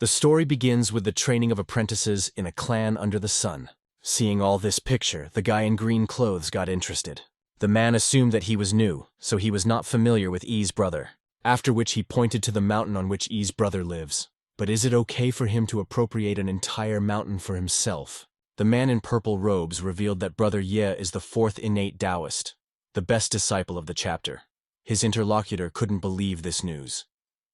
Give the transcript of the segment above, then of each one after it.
The story begins with the training of apprentices in a clan under the sun. Seeing all this picture, the guy in green clothes got interested. The man assumed that he was new, so he was not familiar with Yi's brother, after which he pointed to the mountain on which Yi's brother lives. But is it okay for him to appropriate an entire mountain for himself? The man in purple robes revealed that Brother Ye is the fourth innate Daoist, the best disciple of the chapter. His interlocutor couldn't believe this news.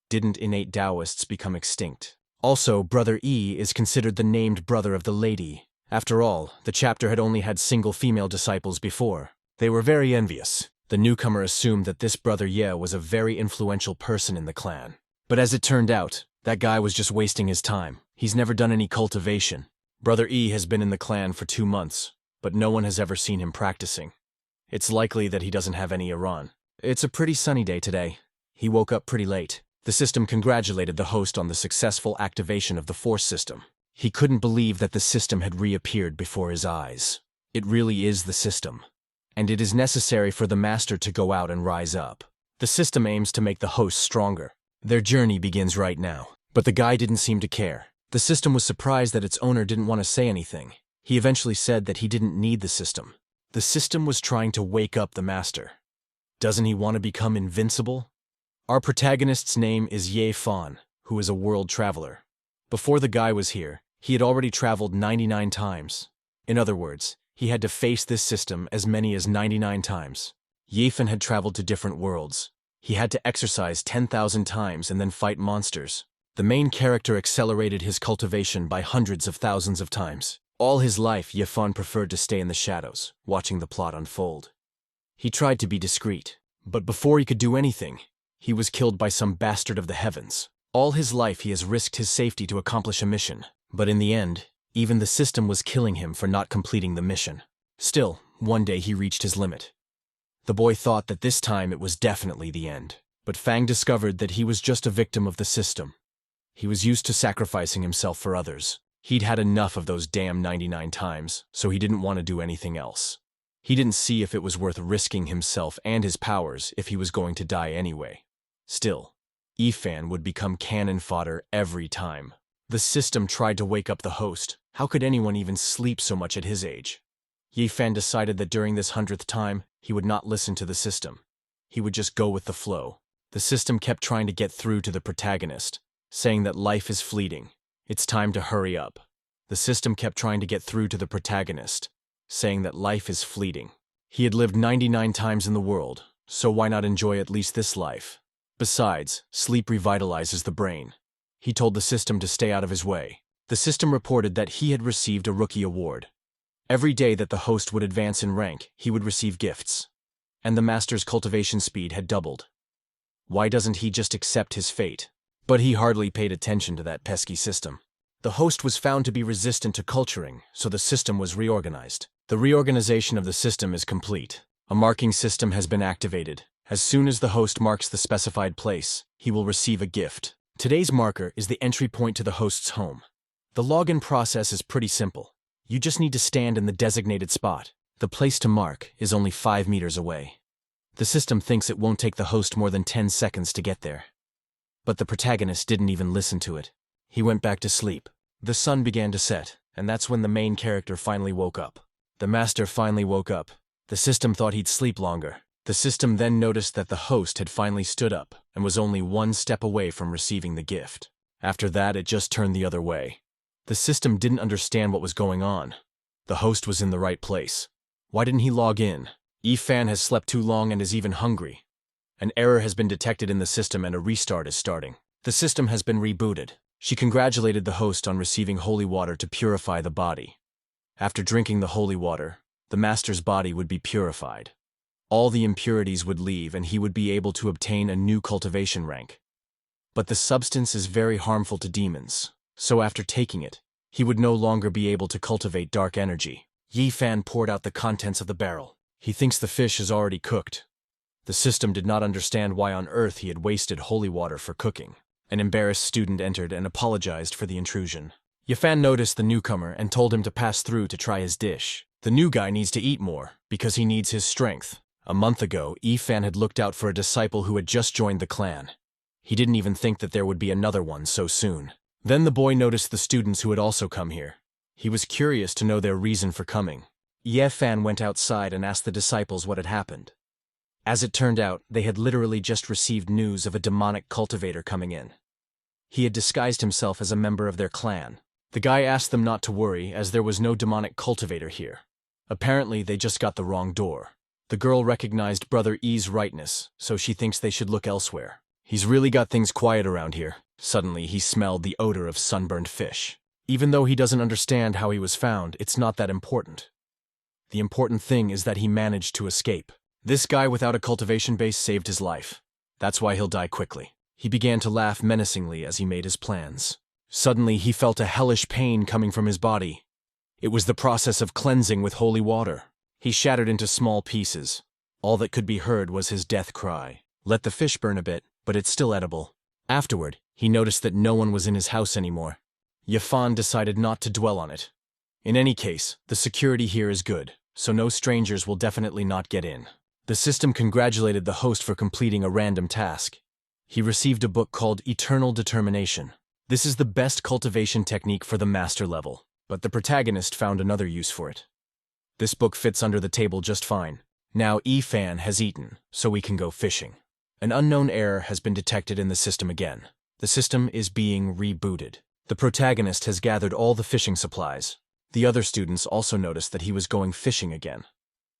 Didn't innate Daoists become extinct? Also, Brother Yi is considered the named brother of the lady. After all, the chapter had only had single female disciples before. They were very envious. The newcomer assumed that this Brother Ye was a very influential person in the clan. But as it turned out, that guy was just wasting his time. He's never done any cultivation. Brother Yi has been in the clan for 2 months, but no one has ever seen him practicing. It's likely that he doesn't have any Iran. It's a pretty sunny day today. He woke up pretty late. The system congratulated the host on the successful activation of the force system. He couldn't believe that the system had reappeared before his eyes. It really is the system. And it is necessary for the master to go out and rise up. The system aims to make the host stronger. Their journey begins right now. But the guy didn't seem to care. The system was surprised that its owner didn't want to say anything. He eventually said that he didn't need the system. The system was trying to wake up the master. Doesn't he want to become invincible? Our protagonist's name is Ye Fan, who is a world traveler. Before the guy was here, he had already traveled 99 times. In other words, he had to face this system as many as 99 times. Ye Fan had traveled to different worlds. He had to exercise 10,000 times and then fight monsters. The main character accelerated his cultivation by hundreds of thousands of times. All his life, Ye Fan preferred to stay in the shadows, watching the plot unfold. He tried to be discreet, but before he could do anything, he was killed by some bastard of the heavens. All his life he has risked his safety to accomplish a mission, but in the end, even the system was killing him for not completing the mission. Still, one day he reached his limit. The boy thought that this time it was definitely the end, but Fang discovered that he was just a victim of the system. He was used to sacrificing himself for others. He'd had enough of those damn 99 times, so he didn't want to do anything else. He didn't see if it was worth risking himself and his powers if he was going to die anyway. Still, Ye Fan would become cannon fodder every time. The system tried to wake up the host. How could anyone even sleep so much at his age? Ye Fan decided that during this 100th time, he would not listen to the system. He would just go with the flow. The system kept trying to get through to the protagonist, saying that life is fleeting. It's time to hurry up. The system kept trying to get through to the protagonist, saying that life is fleeting. He had lived 99 times in the world, so why not enjoy at least this life? Besides, sleep revitalizes the brain. He told the system to stay out of his way. The system reported that he had received a rookie award. Every day that the host would advance in rank, he would receive gifts. And the master's cultivation speed had doubled. Why doesn't he just accept his fate? But he hardly paid attention to that pesky system. The host was found to be resistant to culturing, so the system was reorganized. The reorganization of the system is complete. A marking system has been activated. As soon as the host marks the specified place, he will receive a gift. Today's marker is the entry point to the host's home. The login process is pretty simple. You just need to stand in the designated spot. The place to mark is only 5 meters away. The system thinks it won't take the host more than 10 seconds to get there. But the protagonist didn't even listen to it. He went back to sleep. The sun began to set, and that's when the main character finally woke up. The master finally woke up. The system thought he'd sleep longer. The system then noticed that the host had finally stood up and was only 1 step away from receiving the gift. After that, it just turned the other way. The system didn't understand what was going on. The host was in the right place. Why didn't he log in? Ye Fan has slept too long and is even hungry. An error has been detected in the system and a restart is starting. The system has been rebooted. She congratulated the host on receiving holy water to purify the body. After drinking the holy water, the master's body would be purified. All the impurities would leave and he would be able to obtain a new cultivation rank. But the substance is very harmful to demons, so after taking it, he would no longer be able to cultivate dark energy. Ye Fan poured out the contents of the barrel. He thinks the fish is already cooked. The system did not understand why on earth he had wasted holy water for cooking. An embarrassed student entered and apologized for the intrusion. Ye Fan noticed the newcomer and told him to pass through to try his dish. The new guy needs to eat more, because he needs his strength. A month ago, Ye Fan had looked out for a disciple who had just joined the clan. He didn't even think that there would be another one so soon. Then the boy noticed the students who had also come here. He was curious to know their reason for coming. Ye Fan went outside and asked the disciples what had happened. As it turned out, they had literally just received news of a demonic cultivator coming in. He had disguised himself as a member of their clan. The guy asked them not to worry, as there was no demonic cultivator here. Apparently, they just got the wrong door. The girl recognized Brother Yi's rightness, so she thinks they should look elsewhere. He's really got things quiet around here. Suddenly, he smelled the odor of sunburned fish. Even though he doesn't understand how he was found, it's not that important. The important thing is that he managed to escape. This guy without a cultivation base saved his life. That's why he'll die quickly. He began to laugh menacingly as he made his plans. Suddenly, he felt a hellish pain coming from his body. It was the process of cleansing with holy water. He shattered into small pieces. All that could be heard was his death cry. Let the fish burn a bit, but it's still edible. Afterward, he noticed that no one was in his house anymore. Yafan decided not to dwell on it. In any case, the security here is good, so no strangers will definitely not get in. The system congratulated the host for completing a random task. He received a book called Eternal Determination. This is the best cultivation technique for the master level, but the protagonist found another use for it. This book fits under the table just fine. Now Yi Fan has eaten, so we can go fishing. An unknown error has been detected in the system again. The system is being rebooted. The protagonist has gathered all the fishing supplies. The other students also noticed that he was going fishing again.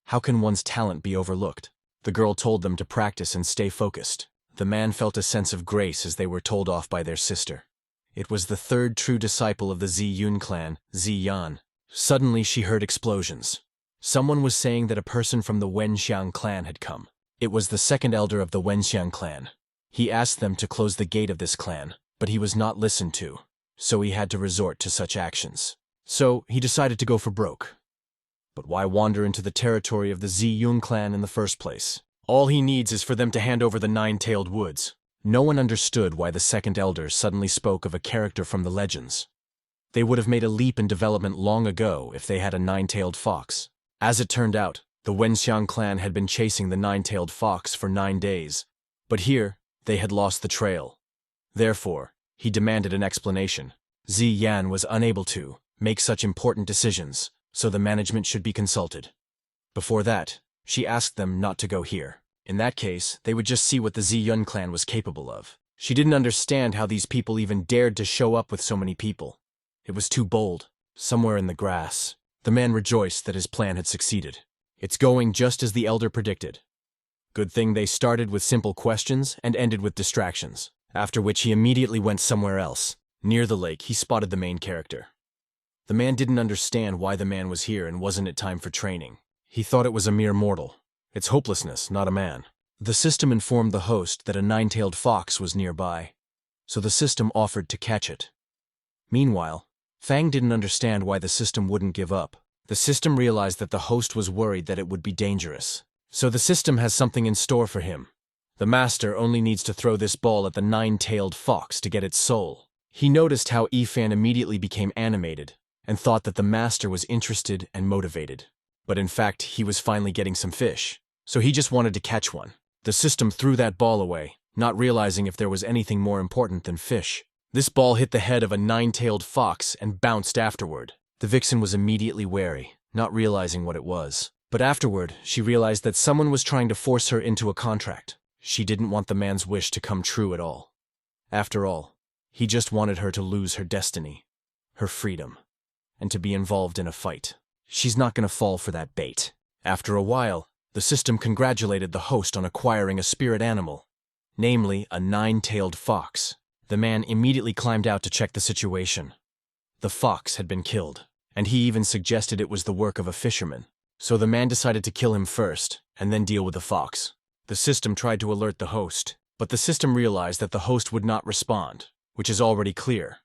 How can one's talent be overlooked? The girl told them to practice and stay focused. The man felt a sense of grace as they were told off by their sister. It was the third true disciple of the Ziyun clan, Ziyan. Suddenly she heard explosions. Someone was saying that a person from the Wenxiang clan had come. It was the second elder of the Wenxiang clan. He asked them to close the gate of this clan, but he was not listened to, so he had to resort to such actions. So he decided to go for broke. But why wander into the territory of the Ziyun clan in the first place? All he needs is for them to hand over the nine-tailed woods. No one understood why the second elder suddenly spoke of a character from the legends. They would have made a leap in development long ago if they had a nine-tailed fox. As it turned out, the Wenxiang clan had been chasing the nine-tailed fox for 9 days. But here, they had lost the trail. Therefore, he demanded an explanation. Ziyan was unable to make such important decisions, so the management should be consulted. Before that, she asked them not to go here. In that case, they would just see what the Ziyun clan was capable of. She didn't understand how these people even dared to show up with so many people. It was too bold. Somewhere in the grass, the man rejoiced that his plan had succeeded. It's going just as the elder predicted. Good thing they started with simple questions and ended with distractions, after which he immediately went somewhere else. Near the lake, he spotted the main character. The man didn't understand why the man was here and wasn't it time for training. He thought it was a mere mortal. It's hopelessness, not a man. The system informed the host that a nine-tailed fox was nearby, so the system offered to catch it. Meanwhile, Fang didn't understand why the system wouldn't give up. The system realized that the host was worried that it would be dangerous. So the system has something in store for him. The master only needs to throw this ball at the nine-tailed fox to get its soul. He noticed how Yi Fan immediately became animated and thought that the master was interested and motivated. But in fact, he was finally getting some fish, so he just wanted to catch one. The system threw that ball away, not realizing if there was anything more important than fish. This ball hit the head of a nine-tailed fox and bounced afterward. The vixen was immediately wary, not realizing what it was. But afterward, she realized that someone was trying to force her into a contract. She didn't want the man's wish to come true at all. After all, he just wanted her to lose her destiny, her freedom, and to be involved in a fight. She's not going to fall for that bait. After a while, the system congratulated the host on acquiring a spirit animal, namely a nine-tailed fox. The man immediately climbed out to check the situation. The fox had been killed, and he even suggested it was the work of a fisherman. So the man decided to kill him first, and then deal with the fox. The system tried to alert the host, but the system realized that the host would not respond, which is already clear.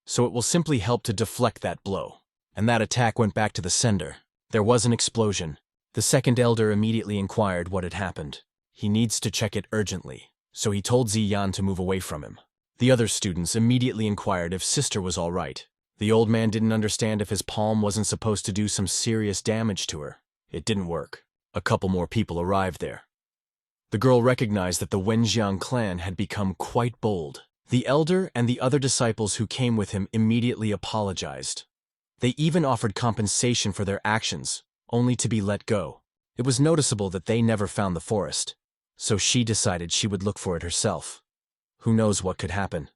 So it will simply help to deflect that blow. And that attack went back to the sender. There was an explosion. The second elder immediately inquired what had happened. He needs to check it urgently, so he told Ziyan to move away from him. The other students immediately inquired if sister was all right. The old man didn't understand if his palm wasn't supposed to do some serious damage to her. It didn't work. A couple more people arrived there. The girl recognized that the Wenxiang clan had become quite bold. The elder and the other disciples who came with him immediately apologized. They even offered compensation for their actions, only to be let go. It was noticeable that they never found the forest, so she decided she would look for it herself. Who knows what could happen?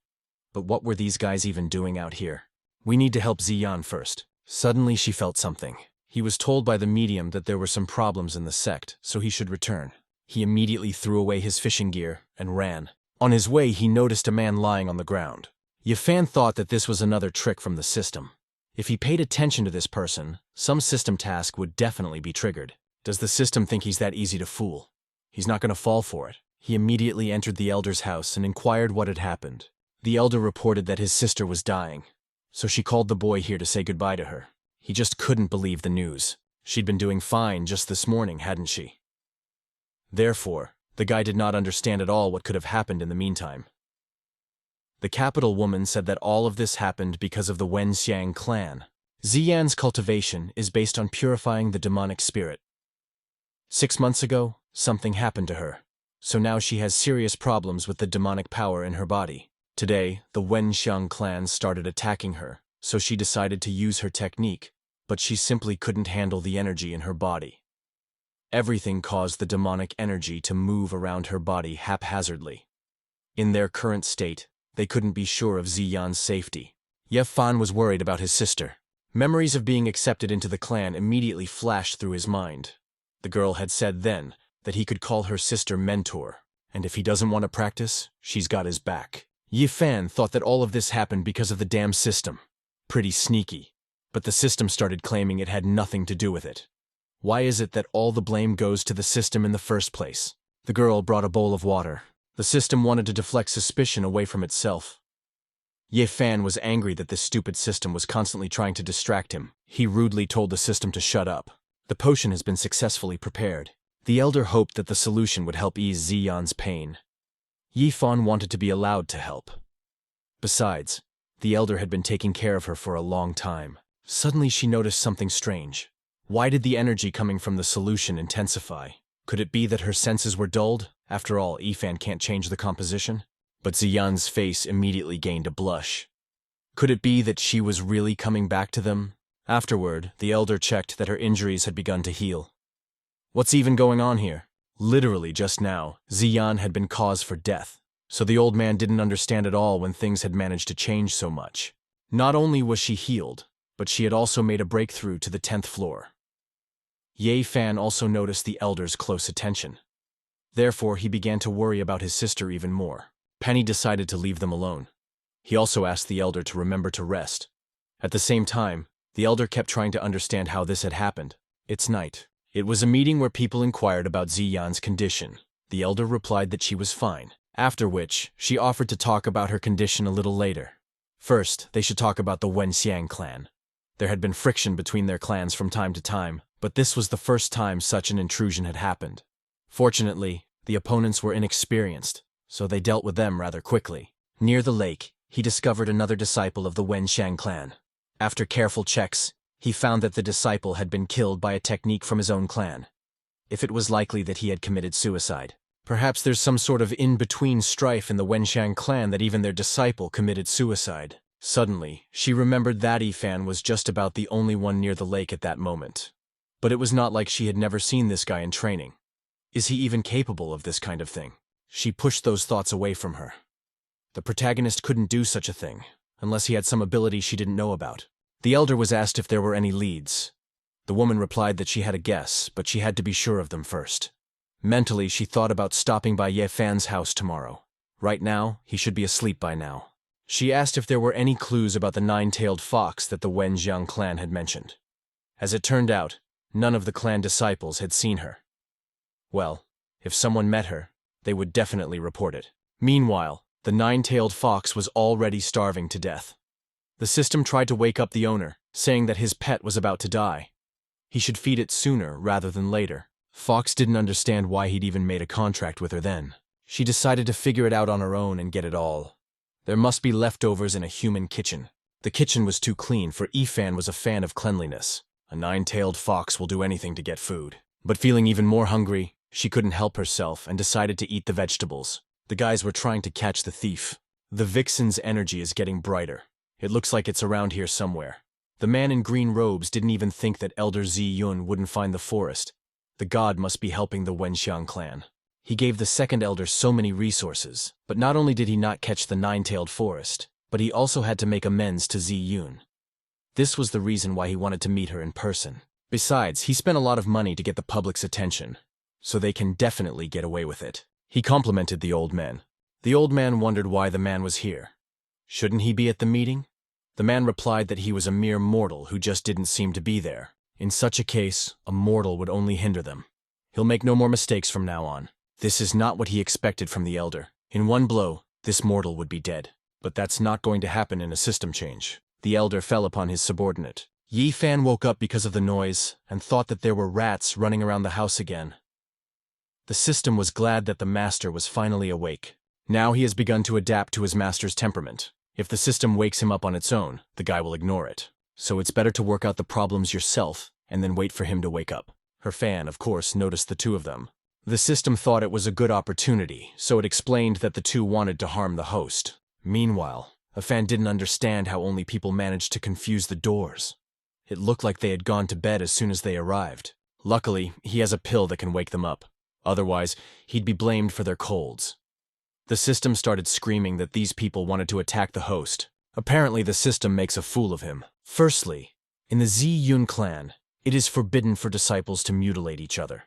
But what were these guys even doing out here? We need to help Ziyan first. Suddenly she felt something. He was told by the medium that there were some problems in the sect, so he should return. He immediately threw away his fishing gear and ran. On his way, he noticed a man lying on the ground. Yifan thought that this was another trick from the system. If he paid attention to this person, some system task would definitely be triggered. Does the system think he's that easy to fool? He's not going to fall for it. He immediately entered the elder's house and inquired what had happened. The elder reported that his sister was dying, so she called the boy here to say goodbye to her. He just couldn't believe the news. She'd been doing fine just this morning, hadn't she? Therefore, the guy did not understand at all what could have happened in the meantime. The capital woman said that all of this happened because of the Wenxiang clan. Ziyan's cultivation is based on purifying the demonic spirit. 6 months ago, something happened to her, so now she has serious problems with the demonic power in her body. Today, the Wenxiang clan started attacking her, so she decided to use her technique, but she simply couldn't handle the energy in her body. Everything caused the demonic energy to move around her body haphazardly. In their current state, they couldn't be sure of Ziyan's safety. Ye Fan was worried about his sister. Memories of being accepted into the clan immediately flashed through his mind. The girl had said then that he could call her sister mentor, and if he doesn't want to practice, she's got his back. Ye Fan thought that all of this happened because of the damn system. Pretty sneaky. But the system started claiming it had nothing to do with it. Why is it that all the blame goes to the system in the first place? The girl brought a bowl of water. The system wanted to deflect suspicion away from itself. Ye Fan was angry that this stupid system was constantly trying to distract him. He rudely told the system to shut up. The potion has been successfully prepared. The elder hoped that the solution would help ease Ziyan's pain. Ye Fan wanted to be allowed to help. Besides, the elder had been taking care of her for a long time. Suddenly she noticed something strange. Why did the energy coming from the solution intensify? Could it be that her senses were dulled? After all, Yifan can't change the composition. But Ziyan's face immediately gained a blush. Could it be that she was really coming back to them? Afterward, the elder checked that her injuries had begun to heal. What's even going on here? Literally just now, Ziyan had been cause for death, so the old man didn't understand at all when things had managed to change so much. Not only was she healed, but she had also made a breakthrough to the 10th floor. Ye Fan also noticed the elder's close attention. Therefore, he began to worry about his sister even more. Penny decided to leave them alone. He also asked the elder to remember to rest. At the same time, the elder kept trying to understand how this had happened. It's night. It was a meeting where people inquired about Ziyan's condition. The elder replied that she was fine, after which she offered to talk about her condition a little later. First, they should talk about the Wenxiang clan. There had been friction between their clans from time to time, but this was the first time such an intrusion had happened. Fortunately, the opponents were inexperienced, so they dealt with them rather quickly. Near the lake, he discovered another disciple of the Wenxiang clan. After careful checks, he found that the disciple had been killed by a technique from his own clan. If it was likely that he had committed suicide. Perhaps there's some sort of in-between strife in the Wenxiang clan that even their disciple committed suicide. Suddenly, she remembered that Yifan was just about the only one near the lake at that moment. But it was not like she had never seen this guy in training. Is he even capable of this kind of thing? She pushed those thoughts away from her. The protagonist couldn't do such a thing, unless he had some ability she didn't know about. The elder was asked if there were any leads. The woman replied that she had a guess, but she had to be sure of them first. Mentally, she thought about stopping by Ye Fan's house tomorrow. Right now, he should be asleep by now. She asked if there were any clues about the 9-tailed fox that the Wenxiang clan had mentioned. As it turned out, none of the clan disciples had seen her. Well, if someone met her, they would definitely report it. Meanwhile, the 9-tailed fox was already starving to death. The system tried to wake up the owner, saying that his pet was about to die. He should feed it sooner rather than later. Fox didn't understand why he'd even made a contract with her then. She decided to figure it out on her own and get it all. There must be leftovers in a human kitchen. The kitchen was too clean, for Yifan was a fan of cleanliness. A 9-tailed fox will do anything to get food. But feeling even more hungry, she couldn't help herself and decided to eat the vegetables. The guys were trying to catch the thief. The vixen's energy is getting brighter. It looks like it's around here somewhere. The man in green robes didn't even think that Elder Zi Yun wouldn't find the forest. The god must be helping the Wenxiang clan. He gave the second elder so many resources, but not only did he not catch the nine-tailed forest, but he also had to make amends to Zi Yun. This was the reason why he wanted to meet her in person. Besides, he spent a lot of money to get the public's attention, so they can definitely get away with it. He complimented the old man. The old man wondered why the man was here. Shouldn't he be at the meeting? The man replied that he was a mere mortal who just didn't seem to be there. In such a case, a mortal would only hinder them. He'll make no more mistakes from now on. This is not what he expected from the elder. In one blow, this mortal would be dead. But that's not going to happen in a system change. The elder fell upon his subordinate. Yi Fan woke up because of the noise and thought that there were rats running around the house again. The system was glad that the master was finally awake. Now he has begun to adapt to his master's temperament. If the system wakes him up on its own, the guy will ignore it. So it's better to work out the problems yourself and then wait for him to wake up. Her fan, of course, noticed the two of them. The system thought it was a good opportunity, so it explained that the two wanted to harm the host. Meanwhile, a fan didn't understand how only people managed to confuse the doors. It looked like they had gone to bed as soon as they arrived. Luckily, he has a pill that can wake them up. Otherwise, he'd be blamed for their colds. The system started screaming that these people wanted to attack the host. Apparently, the system makes a fool of him. Firstly, in the Zi Yun clan, it is forbidden for disciples to mutilate each other.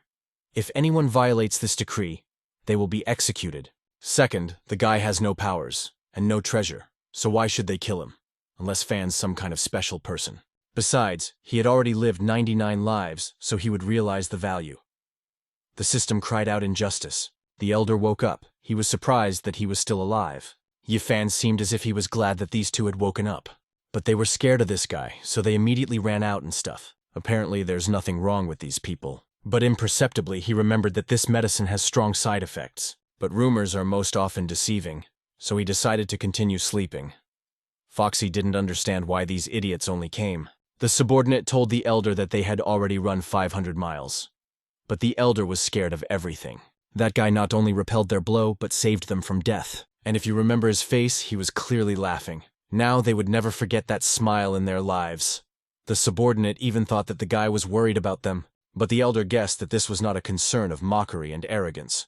If anyone violates this decree, they will be executed. Second, the guy has no powers and no treasure, so why should they kill him? Unless Fan's some kind of special person. Besides, he had already lived 99 lives, so he would realize the value. The system cried out injustice. The elder woke up. He was surprised that he was still alive. Yi Fan seemed as if he was glad that these two had woken up. But they were scared of this guy, so they immediately ran out and stuff. Apparently there's nothing wrong with these people. But imperceptibly he remembered that this medicine has strong side effects. But rumors are most often deceiving, so he decided to continue sleeping. Foxy didn't understand why these idiots only came. The subordinate told the elder that they had already run 500 miles. But the elder was scared of everything. That guy not only repelled their blow, but saved them from death. And if you remember his face, he was clearly laughing. Now they would never forget that smile in their lives. The subordinate even thought that the guy was worried about them, but the elder guessed that this was not a concern of mockery and arrogance.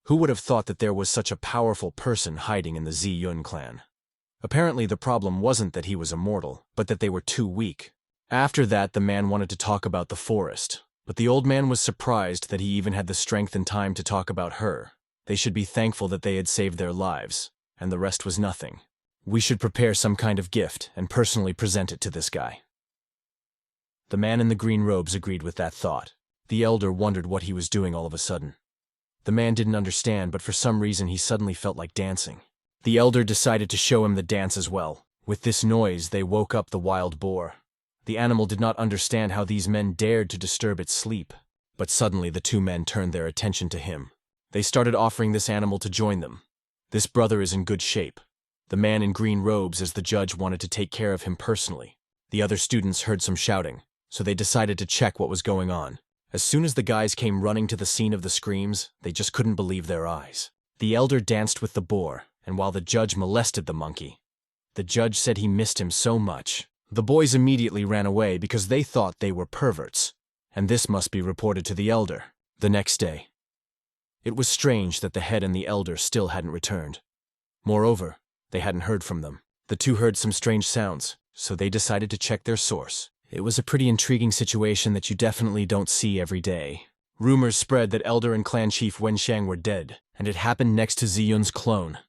Who would have thought that there was such a powerful person hiding in the Zi Yun clan? Apparently the problem wasn't that he was immortal, but that they were too weak. After that, the man wanted to talk about the forest, but the old man was surprised that he even had the strength and time to talk about her. They should be thankful that they had saved their lives, and the rest was nothing. We should prepare some kind of gift and personally present it to this guy. The man in the green robes agreed with that thought. The elder wondered what he was doing all of a sudden. The man didn't understand, but for some reason he suddenly felt like dancing. The elder decided to show him the dance as well. With this noise, they woke up the wild boar. The animal did not understand how these men dared to disturb its sleep. But suddenly the two men turned their attention to him. They started offering this animal to join them. This brother is in good shape. The man in green robes as the judge wanted to take care of him personally. The other students heard some shouting, so they decided to check what was going on. As soon as the guys came running to the scene of the screams, they just couldn't believe their eyes. The elder danced with the boar, and while the judge molested the monkey, the judge said he missed him so much. The boys immediately ran away because they thought they were perverts, and this must be reported to the elder. The next day, it was strange that the head and the elder still hadn't returned. Moreover, they hadn't heard from them. The two heard some strange sounds, so they decided to check their source. It was a pretty intriguing situation that you definitely don't see every day. Rumors spread that elder and clan chief Wenxiang were dead, and it happened next to Ziyun's clone.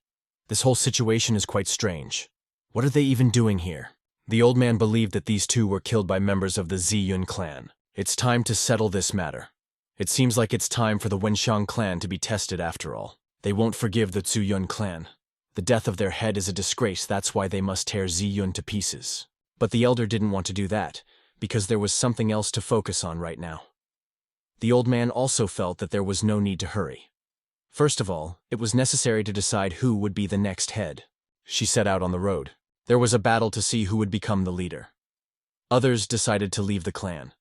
This whole situation is quite strange. What are they even doing here? The old man believed that these two were killed by members of the Ziyun clan. It's time to settle this matter. It seems like it's time for the Wenxiang clan to be tested after all. They won't forgive the Zuyun clan. The death of their head is a disgrace, that's why they must tear Ziyun to pieces. But the elder didn't want to do that, because there was something else to focus on right now. The old man also felt that there was no need to hurry. First of all, it was necessary to decide who would be the next head. She set out on the road. There was a battle to see who would become the leader. Others decided to leave the clan.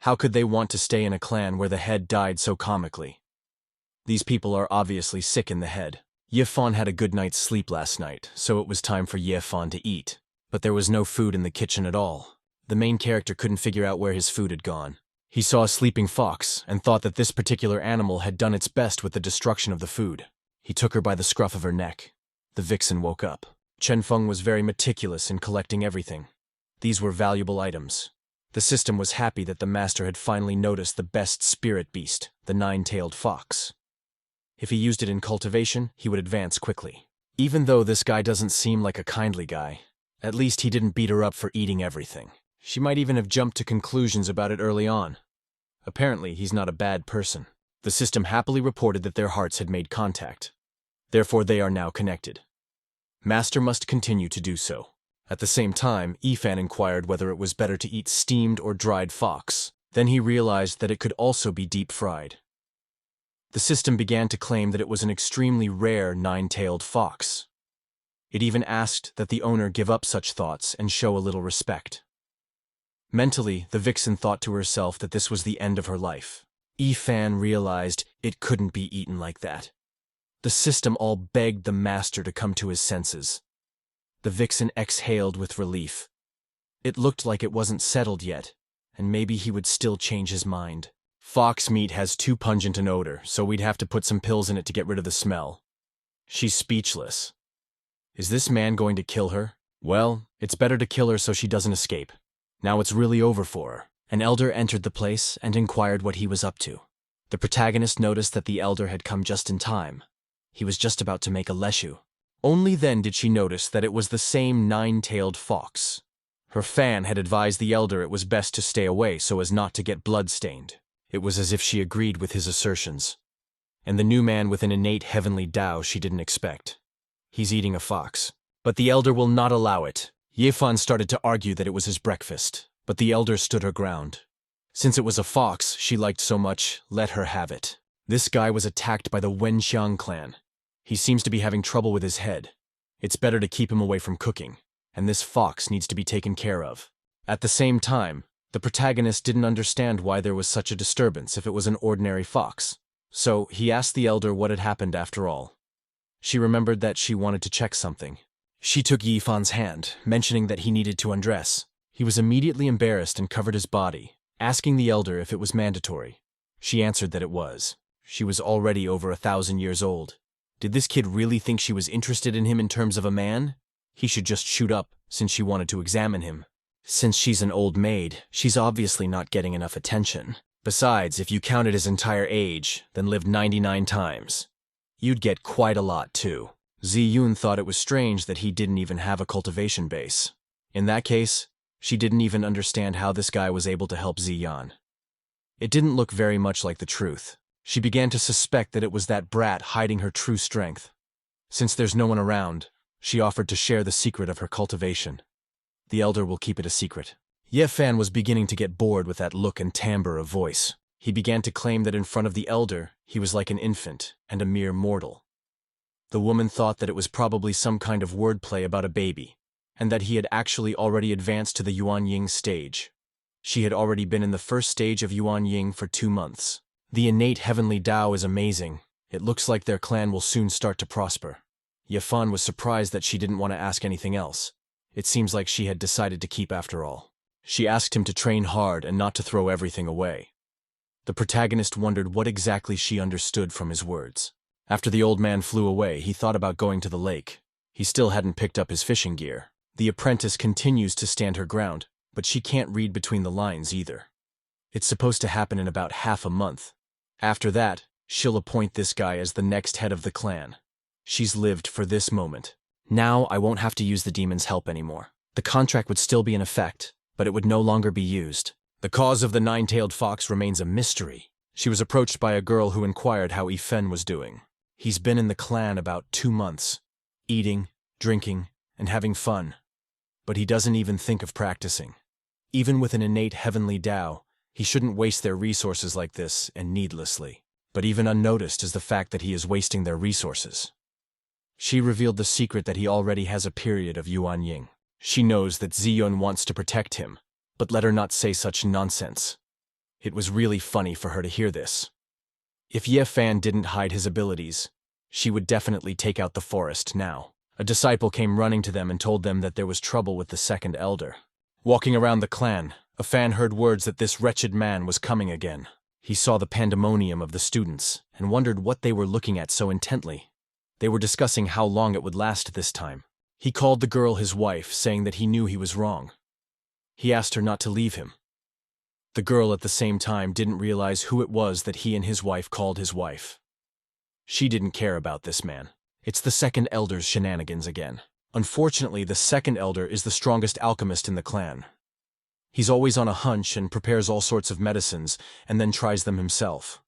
How could they want to stay in a clan where the head died so comically? These people are obviously sick in the head. Ye Fan had a good night's sleep last night, so it was time for Ye Fan to eat. But there was no food in the kitchen at all. The main character couldn't figure out where his food had gone. He saw a sleeping fox and thought that this particular animal had done its best with the destruction of the food. He took her by the scruff of her neck. The vixen woke up. Chen Feng was very meticulous in collecting everything. These were valuable items. The system was happy that the master had finally noticed the best spirit beast, the nine-tailed fox. If he used it in cultivation, he would advance quickly. Even though this guy doesn't seem like a kindly guy, at least he didn't beat her up for eating everything. She might even have jumped to conclusions about it early on. Apparently, he's not a bad person. The system happily reported that their hearts had made contact. Therefore, they are now connected. Master must continue to do so. At the same time, Yifan inquired whether it was better to eat steamed or dried fox. Then he realized that it could also be deep-fried. The system began to claim that it was an extremely rare nine-tailed fox. It even asked that the owner give up such thoughts and show a little respect. Mentally, the vixen thought to herself that this was the end of her life. Yifan realized it couldn't be eaten like that. The system all begged the master to come to his senses. The vixen exhaled with relief. It looked like it wasn't settled yet, and maybe he would still change his mind. Fox meat has too pungent an odor, so we'd have to put some pills in it to get rid of the smell. She's speechless. Is this man going to kill her? Well, it's better to kill her so she doesn't escape. Now it's really over for her. An elder entered the place and inquired what he was up to. The protagonist noticed that the elder had come just in time. He was just about to make a leshu. Only then did she notice that it was the same nine-tailed fox. Her fan had advised the elder it was best to stay away so as not to get blood-stained. It was as if she agreed with his assertions. And the new man with an innate heavenly Tao she didn't expect. He's eating a fox. But the elder will not allow it. Yifan started to argue that it was his breakfast, but the elder stood her ground. Since it was a fox she liked so much, let her have it. This guy was attacked by the Wenxiang clan. He seems to be having trouble with his head. It's better to keep him away from cooking, and this fox needs to be taken care of. At the same time, the protagonist didn't understand why there was such a disturbance if it was an ordinary fox. So he asked the elder what had happened after all. She remembered that she wanted to check something. She took Yifan's hand, mentioning that he needed to undress. He was immediately embarrassed and covered his body, asking the elder if it was mandatory. She answered that it was. She was already over 1,000 years old. Did this kid really think she was interested in him in terms of a man? He should just shoot up, since she wanted to examine him. Since she's an old maid, she's obviously not getting enough attention. Besides, if you counted his entire age, then lived 99 times, you'd get quite a lot too. Ziyun thought it was strange that he didn't even have a cultivation base. In that case, she didn't even understand how this guy was able to help Ziyan. It didn't look very much like the truth. She began to suspect that it was that brat hiding her true strength. Since there's no one around, she offered to share the secret of her cultivation. The elder will keep it a secret. Ye Fan was beginning to get bored with that look and timbre of voice. He began to claim that in front of the elder, he was like an infant and a mere mortal. The woman thought that it was probably some kind of wordplay about a baby, and that he had actually already advanced to the Yuanying stage. She had already been in the first stage of Yuanying for 2 months. The innate heavenly Tao is amazing. It looks like their clan will soon start to prosper. Ye Fan was surprised that she didn't want to ask anything else. It seems like she had decided to keep after all. She asked him to train hard and not to throw everything away. The protagonist wondered what exactly she understood from his words. After the old man flew away, he thought about going to the lake. He still hadn't picked up his fishing gear. The apprentice continues to stand her ground, but she can't read between the lines either. It's supposed to happen in about half a month. After that, she'll appoint this guy as the next head of the clan. She's lived for this moment. Now I won't have to use the demon's help anymore. The contract would still be in effect, but it would no longer be used. The cause of the nine-tailed fox remains a mystery. She was approached by a girl who inquired how Yifen was doing. He's been in the clan about 2 months, eating, drinking, and having fun. But he doesn't even think of practicing. Even with an innate heavenly Tao, he shouldn't waste their resources like this and needlessly. But even unnoticed is the fact that he is wasting their resources. She revealed the secret that he already has a period of Yuanying. She knows that Ziyun wants to protect him, but let her not say such nonsense. It was really funny for her to hear this. If Ye Fan didn't hide his abilities, She would definitely take out the forest now. A disciple came running to them and told them that there was trouble with the second elder. Walking around the clan, a fan heard words that this wretched man was coming again. He saw the pandemonium of the students and wondered what they were looking at so intently. They were discussing how long it would last this time. He called the girl his wife, saying that he knew he was wrong. He asked her not to leave him. The girl at the same time didn't realize who it was that he and his wife called his wife. She didn't care about this man. It's the second elder's shenanigans again. Unfortunately, the second elder is the strongest alchemist in the clan. He's always on a hunch and prepares all sorts of medicines and then tries them himself.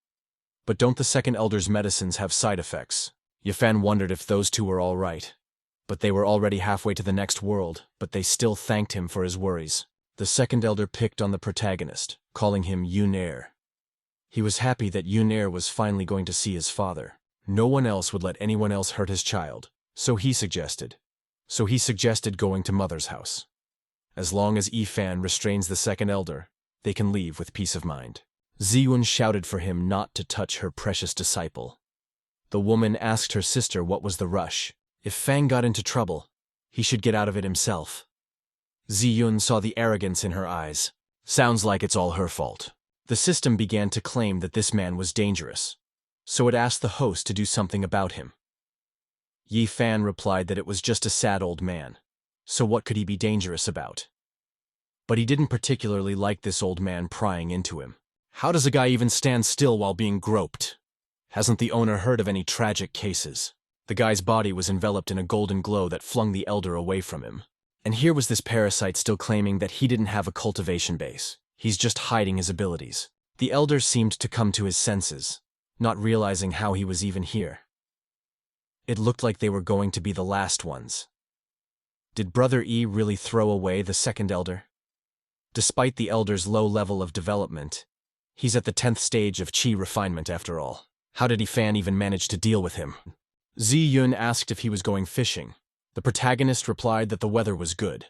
But don't the second elder's medicines have side effects? Yifan wondered if those two were all right. But they were already halfway to the next world, but they still thanked him for his worries. The second elder picked on the protagonist, calling him Yunair. He was happy that Yunair was finally going to see his father. No one else would let anyone else hurt his child, so he suggested going to Mother's house. As long as Yifan restrains the second elder, they can leave with peace of mind. Ziyun shouted for him not to touch her precious disciple. The woman asked her sister what was the rush. If Fang got into trouble, he should get out of it himself. Ziyun saw the arrogance in her eyes. Sounds like it's all her fault. The system began to claim that this man was dangerous, so it asked the host to do something about him. Yifan replied that it was just a sad old man, so what could he be dangerous about? But he didn't particularly like this old man prying into him. How does a guy even stand still while being groped? Hasn't the owner heard of any tragic cases? The guy's body was enveloped in a golden glow that flung the elder away from him. And here was this parasite still claiming that he didn't have a cultivation base. He's just hiding his abilities. The elder seemed to come to his senses, not realizing how he was even here. It looked like they were going to be the last ones. Did Brother E really throw away the second elder? Despite the elder's low level of development, he's at the 10th stage of chi refinement after all. How did Yifan even manage to deal with him? Ziyun asked if he was going fishing. The protagonist replied that the weather was good.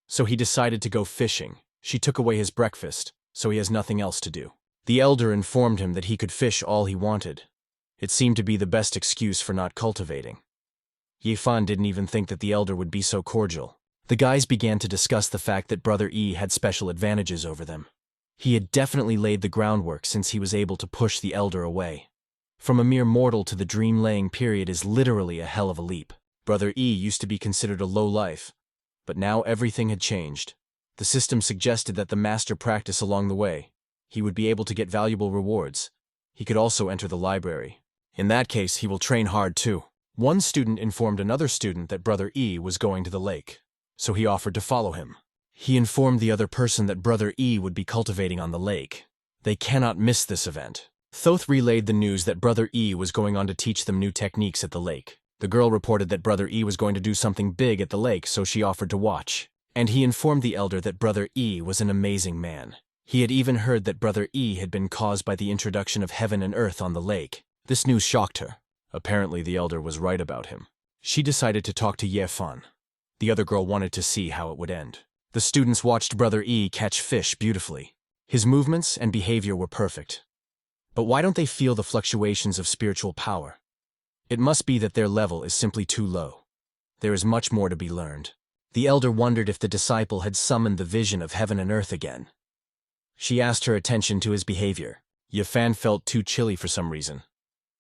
So he decided to go fishing. She took away his breakfast, so he has nothing else to do. The elder informed him that he could fish all he wanted. It seemed to be the best excuse for not cultivating. Yifan didn't even think that the elder would be so cordial. The guys began to discuss the fact that Brother E had special advantages over them. He had definitely laid the groundwork since he was able to push the elder away. From a mere mortal to the dream-laying period is literally a hell of a leap. Brother E used to be considered a low life, but now everything had changed. The system suggested that the master practice along the way. He would be able to get valuable rewards. He could also enter the library. In that case, he will train hard too. One student informed another student that Brother E was going to the lake, so he offered to follow him. He informed the other person that Brother E would be cultivating on the lake. They cannot miss this event. Thoth relayed the news that Brother E was going on to teach them new techniques at the lake. The girl reported that Brother E was going to do something big at the lake, so she offered to watch. And he informed the elder that Brother E was an amazing man. He had even heard that Brother E had been caused by the introduction of heaven and earth on the lake. This news shocked her. Apparently the elder was right about him. She decided to talk to Yefan. The other girl wanted to see how it would end. The students watched Brother E catch fish beautifully. His movements and behavior were perfect. But why don't they feel the fluctuations of spiritual power? It must be that their level is simply too low. There is much more to be learned. The elder wondered if the disciple had summoned the vision of heaven and earth again. She asked her attention to his behavior. Yifan felt too chilly for some reason.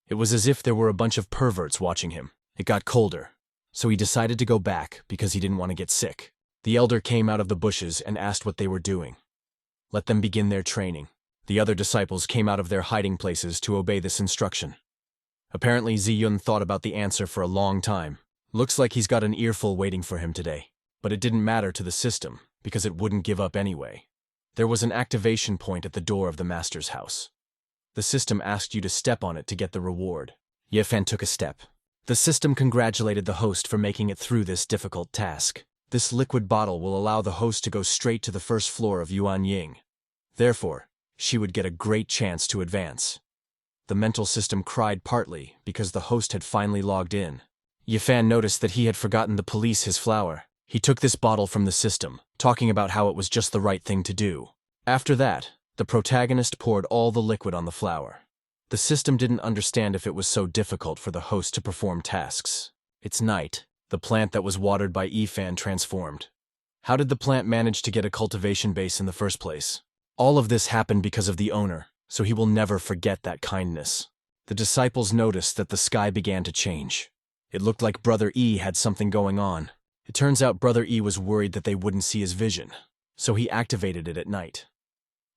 It was as if there were a bunch of perverts watching him. It got colder, so he decided to go back because he didn't want to get sick. The elder came out of the bushes and asked what they were doing. Let them begin their training. The other disciples came out of their hiding places to obey this instruction. Apparently Ziyun thought about the answer for a long time. Looks like he's got an earful waiting for him today. But it didn't matter to the system, because it wouldn't give up anyway. There was an activation point at the door of the master's house. The system asked you to step on it to get the reward. Yifan took a step. The system congratulated the host for making it through this difficult task. This liquid bottle will allow the host to go straight to the first floor of Yuanying. Therefore, she would get a great chance to advance. The mental system cried partly because the host had finally logged in. Yifan noticed that he had forgotten the police his flower. He took this bottle from the system, talking about how it was just the right thing to do. After that, the protagonist poured all the liquid on the flower. The system didn't understand if it was so difficult for the host to perform tasks. It's night. The plant that was watered by Yifan transformed. How did the plant manage to get a cultivation base in the first place? All of this happened because of the owner, so he will never forget that kindness. The disciples noticed that the sky began to change. It looked like Brother E had something going on. It turns out Brother E was worried that they wouldn't see his vision, so he activated it at night.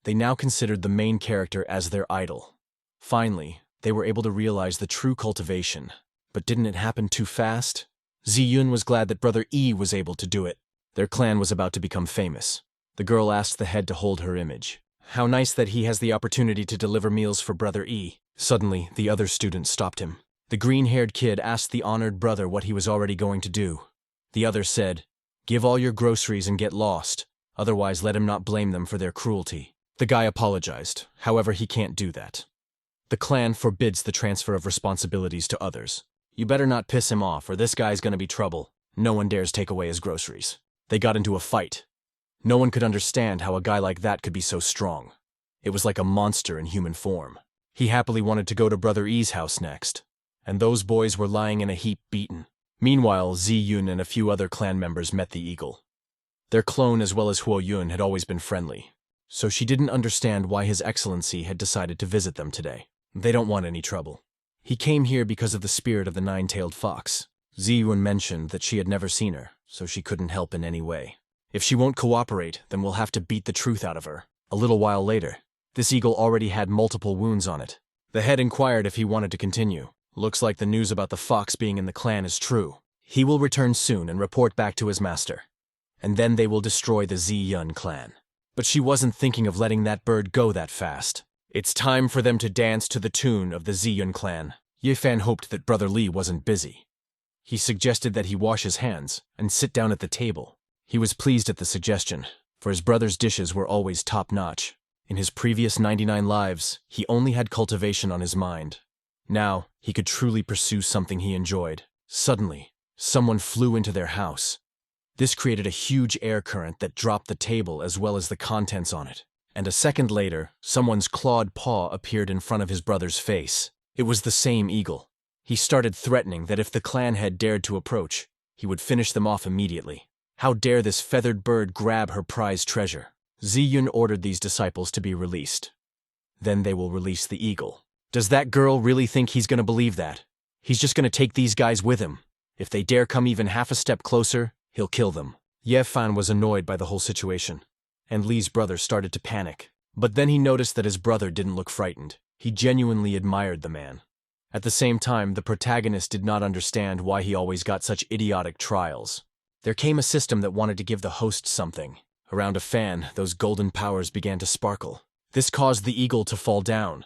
They now considered the main character as their idol. Finally, they were able to realize the true cultivation. But didn't it happen too fast? Ziyun was glad that Brother E was able to do it. Their clan was about to become famous. The girl asked the head to hold her image. How nice that he has the opportunity to deliver meals for Brother E. Suddenly, the other student stopped him. The green-haired kid asked the honored brother what he was already going to do. The other said, "Give all your groceries and get lost, otherwise let him not blame them for their cruelty." The guy apologized, however he can't do that. The clan forbids the transfer of responsibilities to others. You better not piss him off or this guy's gonna be trouble. No one dares take away his groceries. They got into a fight. No one could understand how a guy like that could be so strong. It was like a monster in human form. He happily wanted to go to Brother E's house next. And those boys were lying in a heap beaten. Meanwhile, Ziyun and a few other clan members met the eagle. Their clone as well as Huo Yun had always been friendly, so she didn't understand why His Excellency had decided to visit them today. They don't want any trouble. He came here because of the spirit of the nine-tailed fox. Ziyun mentioned that she had never seen her, so she couldn't help in any way. If she won't cooperate, then we'll have to beat the truth out of her. A little while later, this eagle already had multiple wounds on it. The head inquired if he wanted to continue. Looks like the news about the fox being in the clan is true. He will return soon and report back to his master. And then they will destroy the Ziyun clan. But she wasn't thinking of letting that bird go that fast. It's time for them to dance to the tune of the Ziyun clan. Yifan hoped that Brother Li wasn't busy. He suggested that he wash his hands and sit down at the table. He was pleased at the suggestion, for his brother's dishes were always top-notch. In his previous 99 lives, he only had cultivation on his mind. Now, he could truly pursue something he enjoyed. Suddenly, someone flew into their house. This created a huge air current that dropped the table as well as the contents on it. And a second later, someone's clawed paw appeared in front of his brother's face. It was the same eagle. He started threatening that if the clan head dared to approach, he would finish them off immediately. How dare this feathered bird grab her prized treasure? Ziyun ordered these disciples to be released. Then they will release the eagle. Does that girl really think he's going to believe that? He's just going to take these guys with him. If they dare come even half a step closer, he'll kill them. Yefan was annoyed by the whole situation, and Li's brother started to panic. But then he noticed that his brother didn't look frightened. He genuinely admired the man. At the same time, the protagonist did not understand why he always got such idiotic trials. There came a system that wanted to give the host something. Around a fan, those golden powers began to sparkle. This caused the eagle to fall down.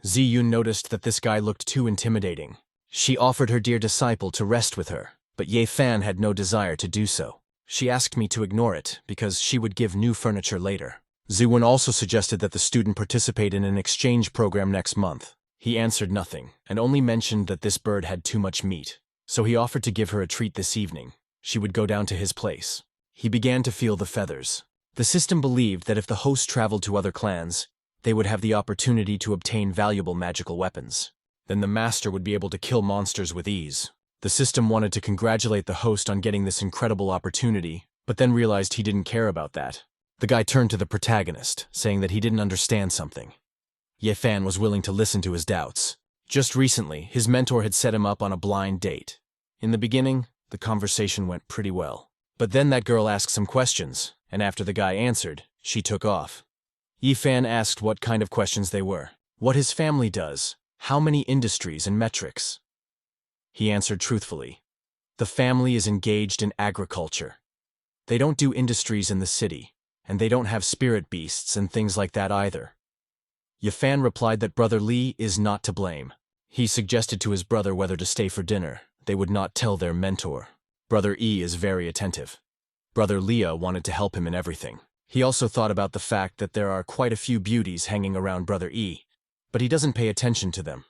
Ziyun noticed that this guy looked too intimidating. She offered her dear disciple to rest with her, but Ye Fan had no desire to do so. She asked me to ignore it because she would give new furniture later. Ziwun also suggested that the student participate in an exchange program next month. He answered nothing, and only mentioned that this bird had too much meat, so he offered to give her a treat this evening. She would go down to his place. He began to feel the feathers. The system believed that if the host traveled to other clans, they would have the opportunity to obtain valuable magical weapons. Then the master would be able to kill monsters with ease. The system wanted to congratulate the host on getting this incredible opportunity, but then realized he didn't care about that. The guy turned to the protagonist, saying that he didn't understand something. Ye Fan was willing to listen to his doubts. Just recently, his mentor had set him up on a blind date. In the beginning, the conversation went pretty well. But then that girl asked some questions, and after the guy answered, she took off. Ye Fan asked what kind of questions they were, what his family does, how many industries and metrics. He answered truthfully. The family is engaged in agriculture. They don't do industries in the city, and they don't have spirit beasts and things like that either. Ye Fan replied that Brother Li is not to blame. He suggested to his brother whether to stay for dinner. They would not tell their mentor. Brother E is very attentive. Brother Leah wanted to help him in everything. He also thought about the fact that there are quite a few beauties hanging around Brother E, but he doesn't pay attention to them.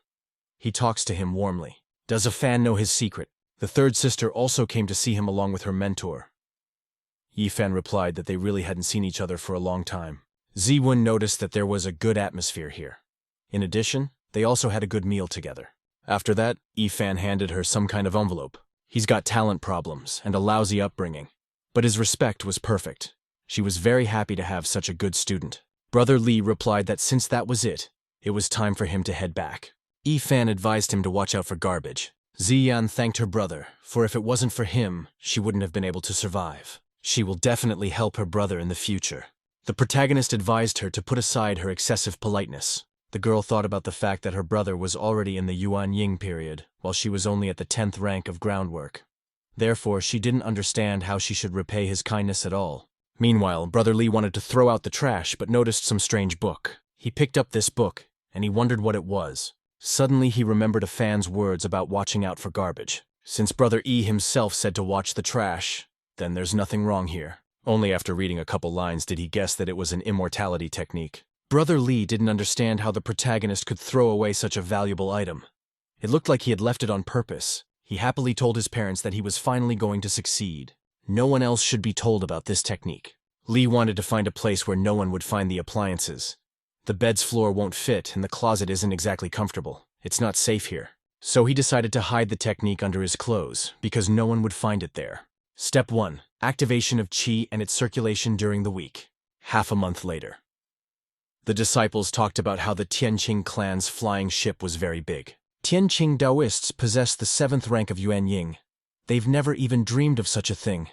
He talks to him warmly. Does a fan know his secret? The third sister also came to see him along with her mentor. Yi Fan replied that they really hadn't seen each other for a long time. Ziwun noticed that there was a good atmosphere here. In addition, They also had a good meal together. After that, Yi-fan handed her some kind of envelope. He's got talent problems and a lousy upbringing, but his respect was perfect. She was very happy to have such a good student. Brother Lee replied that since that was it was time for him to head back. Yi-fan advised him to watch out for garbage. Ziyan thanked her brother, for if it wasn't for him, she wouldn't have been able to survive. She will definitely help her brother in the future. The protagonist advised her to put aside her excessive politeness. The girl thought about the fact that her brother was already in the Yuan Ying period, while she was only at the 10th rank of groundwork. Therefore, she didn't understand how she should repay his kindness at all. Meanwhile, Brother Lee wanted to throw out the trash but noticed some strange book. He picked up this book, and he wondered what it was. Suddenly, he remembered a fan's words about watching out for garbage. Since Brother E himself said to watch the trash, then there's nothing wrong here. Only after reading a couple lines did he guess that it was an immortality technique. Brother Lee didn't understand how the protagonist could throw away such a valuable item. It looked like he had left it on purpose. He happily told his parents that he was finally going to succeed. No one else should be told about this technique. Lee wanted to find a place where no one would find the appliances. The bed's floor won't fit, and the closet isn't exactly comfortable. It's not safe here. So he decided to hide the technique under his clothes, because no one would find it there. Step 1. Activation of Qi and its circulation during the week. Half a month later. The disciples talked about how the Tian Ching clan's flying ship was very big. Tian Ching Daoists possess the 7th rank of Yuan Ying. They've never even dreamed of such a thing.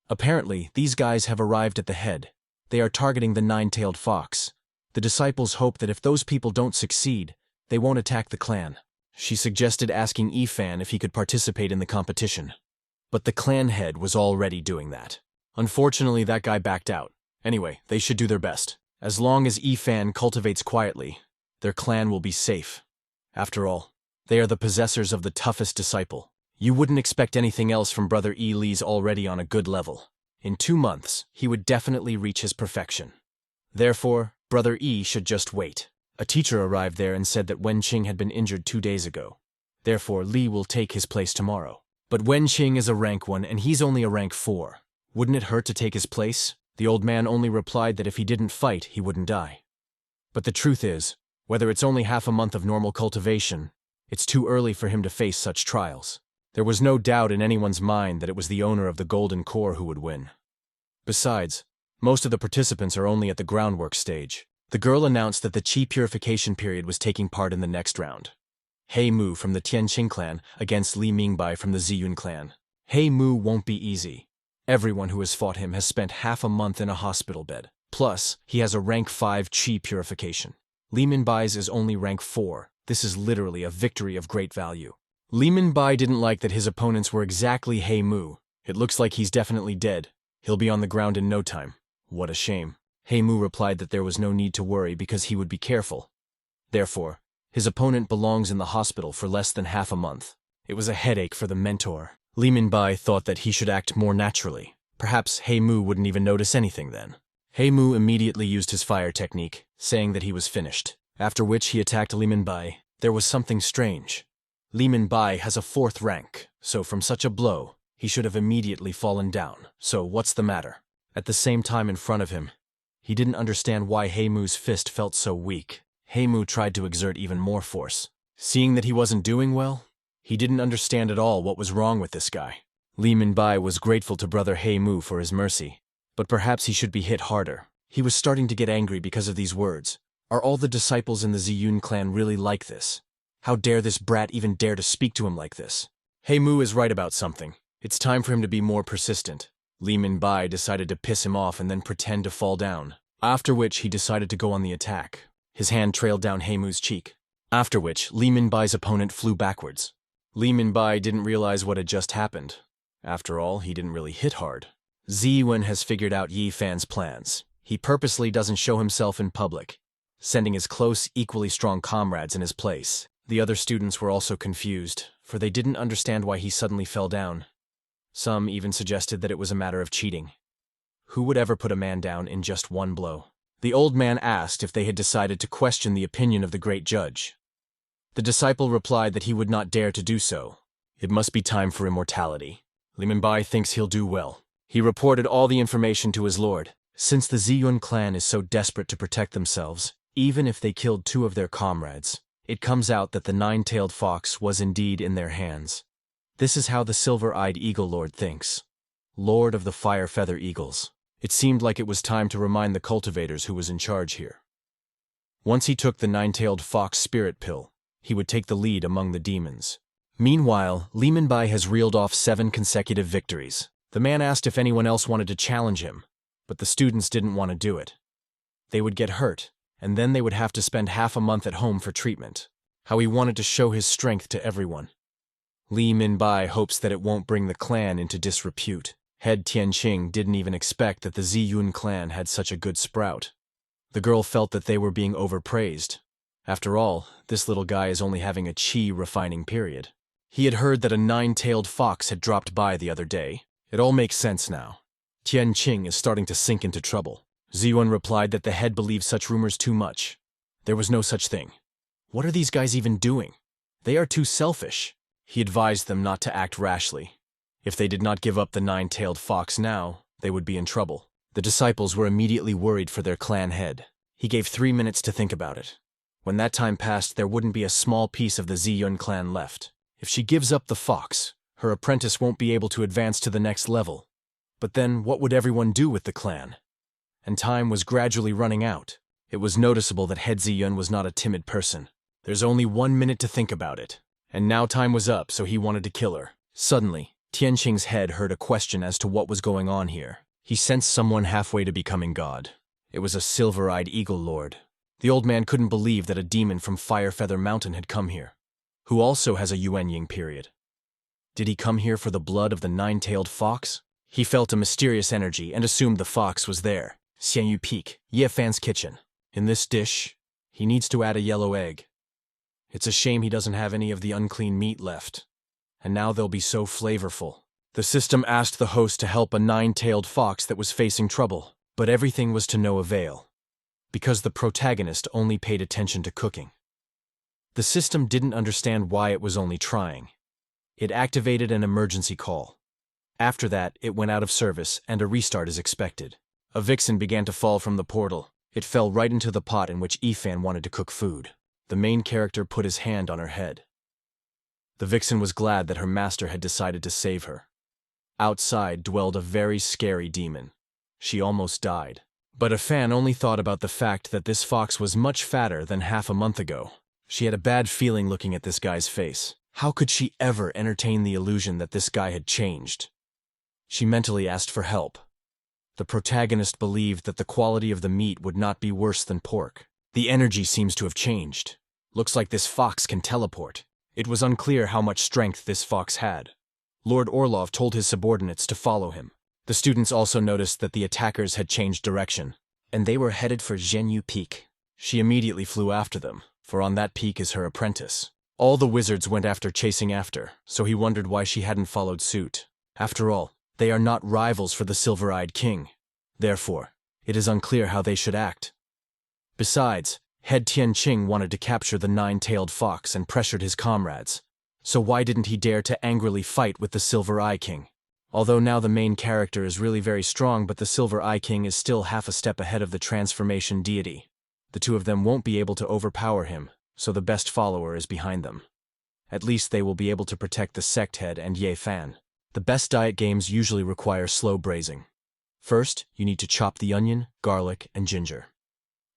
Apparently, these guys have arrived at the head. They are targeting the 9-tailed fox. The disciples hope that if those people don't succeed, they won't attack the clan. She suggested asking Yi-fan if he could participate in the competition. But the clan head was already doing that. Unfortunately, that guy backed out. Anyway, they should do their best. As long as Yi-fan cultivates quietly, their clan will be safe. After all, they are the possessors of the toughest disciple. You wouldn't expect anything else from Brother E. Lee's already on a good level. In 2 months, he would definitely reach his perfection. Therefore, Brother E should just wait. A teacher arrived there and said that Wen Qing had been injured 2 days ago. Therefore, Lee will take his place tomorrow. But Wen Qing is a rank 1 and he's only a rank 4. Wouldn't it hurt to take his place? The old man only replied that if he didn't fight, he wouldn't die. But the truth is, whether it's only half a month of normal cultivation, it's too early for him to face such trials. There was no doubt in anyone's mind that it was the owner of the golden core who would win. Besides, most of the participants are only at the groundwork stage. The girl announced that the Qi purification period was taking part in the next round. Hei Mu from the Tian Ching clan against Li Mingbai from the Ziyun clan. Hei Mu won't be easy. Everyone who has fought him has spent half a month in a hospital bed. Plus, he has a rank 5 Qi purification. Li Minbai's is only rank 4. This is literally a victory of great value. Li Minbai didn't like that his opponents were exactly Hei Mu. It looks like he's definitely dead. He'll be on the ground in no time. What a shame. Hei Mu replied that there was no need to worry because he would be careful. Therefore, his opponent belongs in the hospital for less than half a month. It was a headache for the mentor. Li Minbai thought that he should act more naturally. Perhaps Hei Mu wouldn't even notice anything then. Hei Mu immediately used his fire technique, saying that he was finished. After which he attacked Li Minbai. There was something strange. Li Minbai has a 4th rank, so from such a blow, he should have immediately fallen down. So what's the matter? At the same time in front of him, he didn't understand why Hei Mu's fist felt so weak. Hei Mu tried to exert even more force. Seeing that he wasn't doing well, he didn't understand at all what was wrong with this guy. Li Minbai was grateful to Brother Hei Mu for his mercy, but perhaps he should be hit harder. He was starting to get angry because of these words. Are all the disciples in the Ziyun clan really like this? How dare this brat even dare to speak to him like this? Hei Mu is right about something. It's time for him to be more persistent. Li Minbai decided to piss him off and then pretend to fall down, after which he decided to go on the attack. His hand trailed down Hei Mu's cheek, after which Li Minbai's opponent flew backwards. Li Minbai didn't realize what had just happened. After all, he didn't really hit hard. Ziyun has figured out Yi-fan's plans. He purposely doesn't show himself in public, sending his close, equally strong comrades in his place. The other students were also confused, for they didn't understand why he suddenly fell down. Some even suggested that it was a matter of cheating. Who would ever put a man down in just 1 blow? The old man asked if they had decided to question the opinion of the great judge. The disciple replied that he would not dare to do so. It must be time for immortality. Li Minbai thinks he'll do well. He reported all the information to his lord. Since the Ziyun clan is so desperate to protect themselves, even if they killed 2 of their comrades, It comes out that the nine-tailed fox was indeed in their hands. This is how the silver-eyed eagle lord thinks. Lord of the fire-feather eagles. It seemed like it was time to remind the cultivators who was in charge here. Once he took the nine-tailed fox spirit pill, he would take the lead among the demons. Meanwhile, Li Minbai has reeled off 7 consecutive victories. The man asked if anyone else wanted to challenge him, but the students didn't want to do it. They would get hurt, and then they would have to spend half a month at home for treatment. How he wanted to show his strength to everyone. Li Minbai hopes that it won't bring the clan into disrepute. Head Tian Ching didn't even expect that the Ziyun clan had such a good sprout. The girl felt that they were being overpraised. After all, this little guy is only having a qi refining period. He had heard that a 9-tailed fox had dropped by the other day. It all makes sense now. Tian Ching is starting to sink into trouble. Ziyun replied that the head believed such rumors too much. There was no such thing. What are these guys even doing? They are too selfish. He advised them not to act rashly. If they did not give up the 9-tailed fox now, they would be in trouble. The disciples were immediately worried for their clan head. He gave 3 minutes to think about it. When that time passed, there wouldn't be a small piece of the Ziyun clan left. If she gives up the fox, her apprentice won't be able to advance to the next level. But then, what would everyone do with the clan? And time was gradually running out. It was noticeable that Head Ziyun was not a timid person. There's only 1 minute to think about it. And now time was up, so he wanted to kill her. Suddenly, Tian Ching's head heard a question as to what was going on here. He sensed someone halfway to becoming God. It was a silver-eyed eagle lord. The old man couldn't believe that a demon from Firefeather Mountain had come here, who also has a Yuanying period. Did he come here for the blood of the 9-tailed fox? He felt a mysterious energy and assumed the fox was there. Xianyu Peak, Ye Fan's kitchen. In this dish, he needs to add a yellow egg. It's a shame he doesn't have any of the unclean meat left. And now they'll be so flavorful. The system asked the host to help a 9-tailed fox that was facing trouble, but everything was to no avail, because the protagonist only paid attention to cooking. The system didn't understand why it was only trying. It activated an emergency call. After that, it went out of service, and a restart is expected. A vixen began to fall from the portal. It fell right into the pot in which Yifan wanted to cook food. The main character put his hand on her head. The vixen was glad that her master had decided to save her. Outside dwelled a very scary demon. She almost died. But Yifan only thought about the fact that this fox was much fatter than half a month ago. She had a bad feeling looking at this guy's face. How could she ever entertain the illusion that this guy had changed? She mentally asked for help. The protagonist believed that the quality of the meat would not be worse than pork. The energy seems to have changed. Looks like this fox can teleport. It was unclear how much strength this fox had. Lord Orlov told his subordinates to follow him. The students also noticed that the attackers had changed direction, and they were headed for Zhenyu Peak. She immediately flew after them, for on that peak is her apprentice. All the wizards went after chasing after, so he wondered why she hadn't followed suit. After all, they are not rivals for the Silver-Eyed King. Therefore, it is unclear how they should act. Besides, Head Tian Ching wanted to capture the 9-tailed fox and pressured his comrades. So why didn't he dare to angrily fight with the Silver-Eye King? Although now the main character is really very strong, but the Silver-Eye King is still half a step ahead of the transformation deity. The two of them won't be able to overpower him, so the best follower is behind them. At least they will be able to protect the sect head and Ye Fan. The best diet games usually require slow braising. First, you need to chop the onion, garlic, and ginger.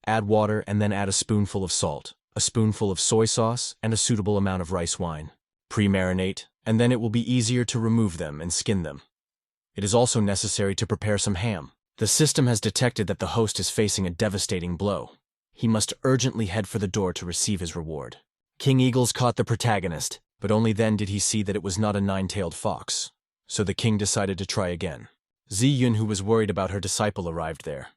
Add water and then add a spoonful of salt, a spoonful of soy sauce, and a suitable amount of rice wine. Pre-marinate, and then it will be easier to remove them and skin them. It is also necessary to prepare some ham. The system has detected that the host is facing a devastating blow. He must urgently head for the door to receive his reward. King Eagles caught the protagonist, but only then did he see that it was not a 9-tailed fox. So the king decided to try again. Ziyun, who was worried about her disciple, arrived there.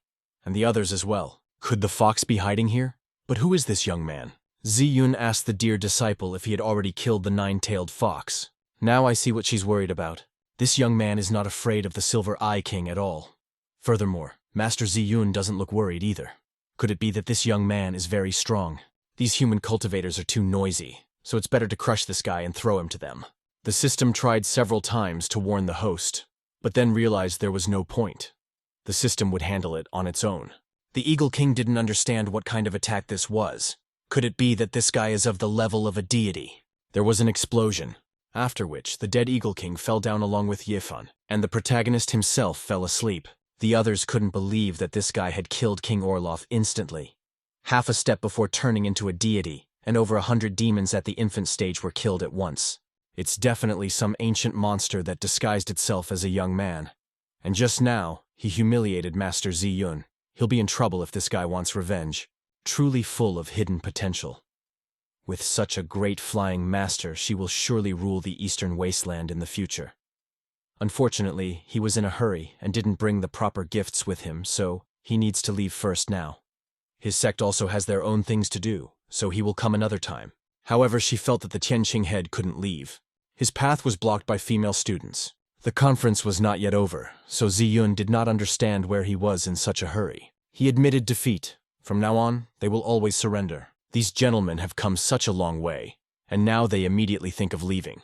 And the others as well. Could the fox be hiding here? But who is this young man? Ziyun asked the dear disciple if he had already killed the 9-tailed fox. Now I see what she's worried about. This young man is not afraid of the Silver-Eye King at all. Furthermore, Master Ziyun doesn't look worried either. Could it be that this young man is very strong? These human cultivators are too noisy, so it's better to crush this guy and throw him to them. The system tried several times to warn the host, but then realized there was no point. The system would handle it on its own. The Eagle King didn't understand what kind of attack this was. Could it be that this guy is of the level of a deity? There was an explosion, after which the dead Eagle King fell down along with Yifan, and the protagonist himself fell asleep. The others couldn't believe that this guy had killed King Orloff instantly. Half a step before turning into a deity, and over 100 demons at the infant stage were killed at once. It's definitely some ancient monster that disguised itself as a young man. And just now, he humiliated Master Ziyun. He'll be in trouble if this guy wants revenge. Truly full of hidden potential. With such a great flying master, she will surely rule the Eastern Wasteland in the future. Unfortunately, he was in a hurry and didn't bring the proper gifts with him, so he needs to leave first now. His sect also has their own things to do, so he will come another time. However, she felt that the Tian Ching head couldn't leave. His path was blocked by female students. The conference was not yet over, so Ziyun did not understand where he was in such a hurry. He admitted defeat. From now on, they will always surrender. These gentlemen have come such a long way, and now they immediately think of leaving.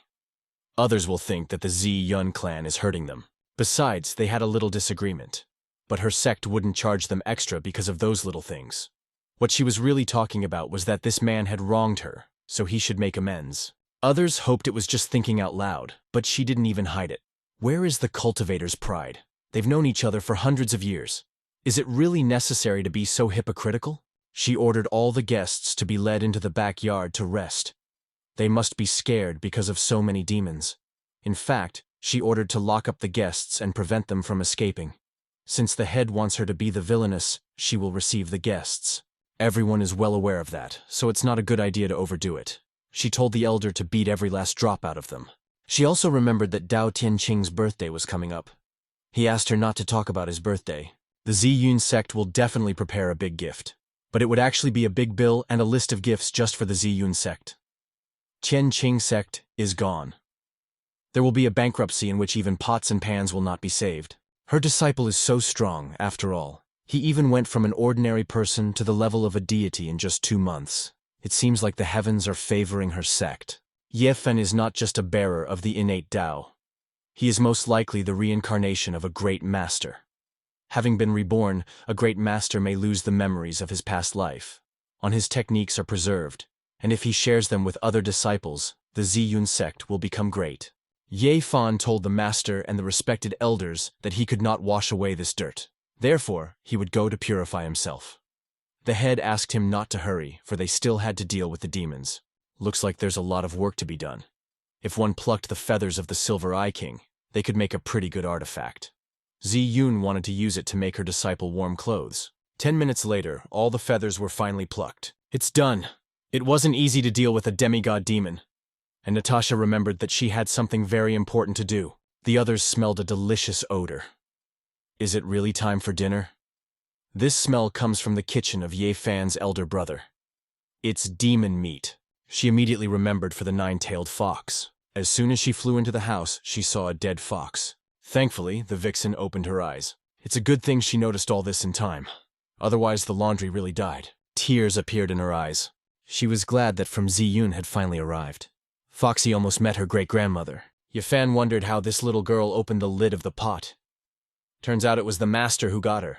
Others will think that the Ziyun clan is hurting them. Besides, they had a little disagreement. But her sect wouldn't charge them extra because of those little things. What she was really talking about was that this man had wronged her, so he should make amends. Others hoped it was just thinking out loud, but she didn't even hide it. Where is the cultivator's pride? They've known each other for hundreds of years. Is it really necessary to be so hypocritical? She ordered all the guests to be led into the backyard to rest. They must be scared because of so many demons. In fact, she ordered to lock up the guests and prevent them from escaping. Since the head wants her to be the villainess, she will receive the guests. Everyone is well aware of that, so it's not a good idea to overdo it. She told the elder to beat every last drop out of them. She also remembered that Tian Ching's birthday was coming up. He asked her not to talk about his birthday. The Ziyun sect will definitely prepare a big gift. But it would actually be a big bill and a list of gifts just for the Ziyun sect. Tian Ching sect is gone. There will be a bankruptcy in which even pots and pans will not be saved. Her disciple is so strong, after all. He even went from an ordinary person to the level of a deity in just 2 months. It seems like the heavens are favoring her sect. Yifan is not just a bearer of the innate Tao. He is most likely the reincarnation of a great master. Having been reborn, a great master may lose the memories of his past life. His techniques are preserved, and if he shares them with other disciples, the Ziyun sect will become great. Ye Fan told the master and the respected elders that he could not wash away this dirt. Therefore, he would go to purify himself. The head asked him not to hurry, for they still had to deal with the demons. Looks like there's a lot of work to be done. If one plucked the feathers of the Silver Eye King, they could make a pretty good artifact. Ziyun wanted to use it to make her disciple warm clothes. 10 minutes later, all the feathers were finally plucked. It's done. It wasn't easy to deal with a demigod demon. And Natasha remembered that she had something very important to do. The others smelled a delicious odor. Is it really time for dinner? This smell comes from the kitchen of Ye Fan's elder brother. It's demon meat. She immediately remembered for the 9-tailed fox. As soon as she flew into the house, she saw a dead fox. Thankfully, the vixen opened her eyes. It's a good thing she noticed all this in time. Otherwise, the laundry really died. Tears appeared in her eyes. She was glad that from Ziyun had finally arrived. Foxy almost met her great-grandmother. Yifan wondered how this little girl opened the lid of the pot. Turns out it was the master who got her.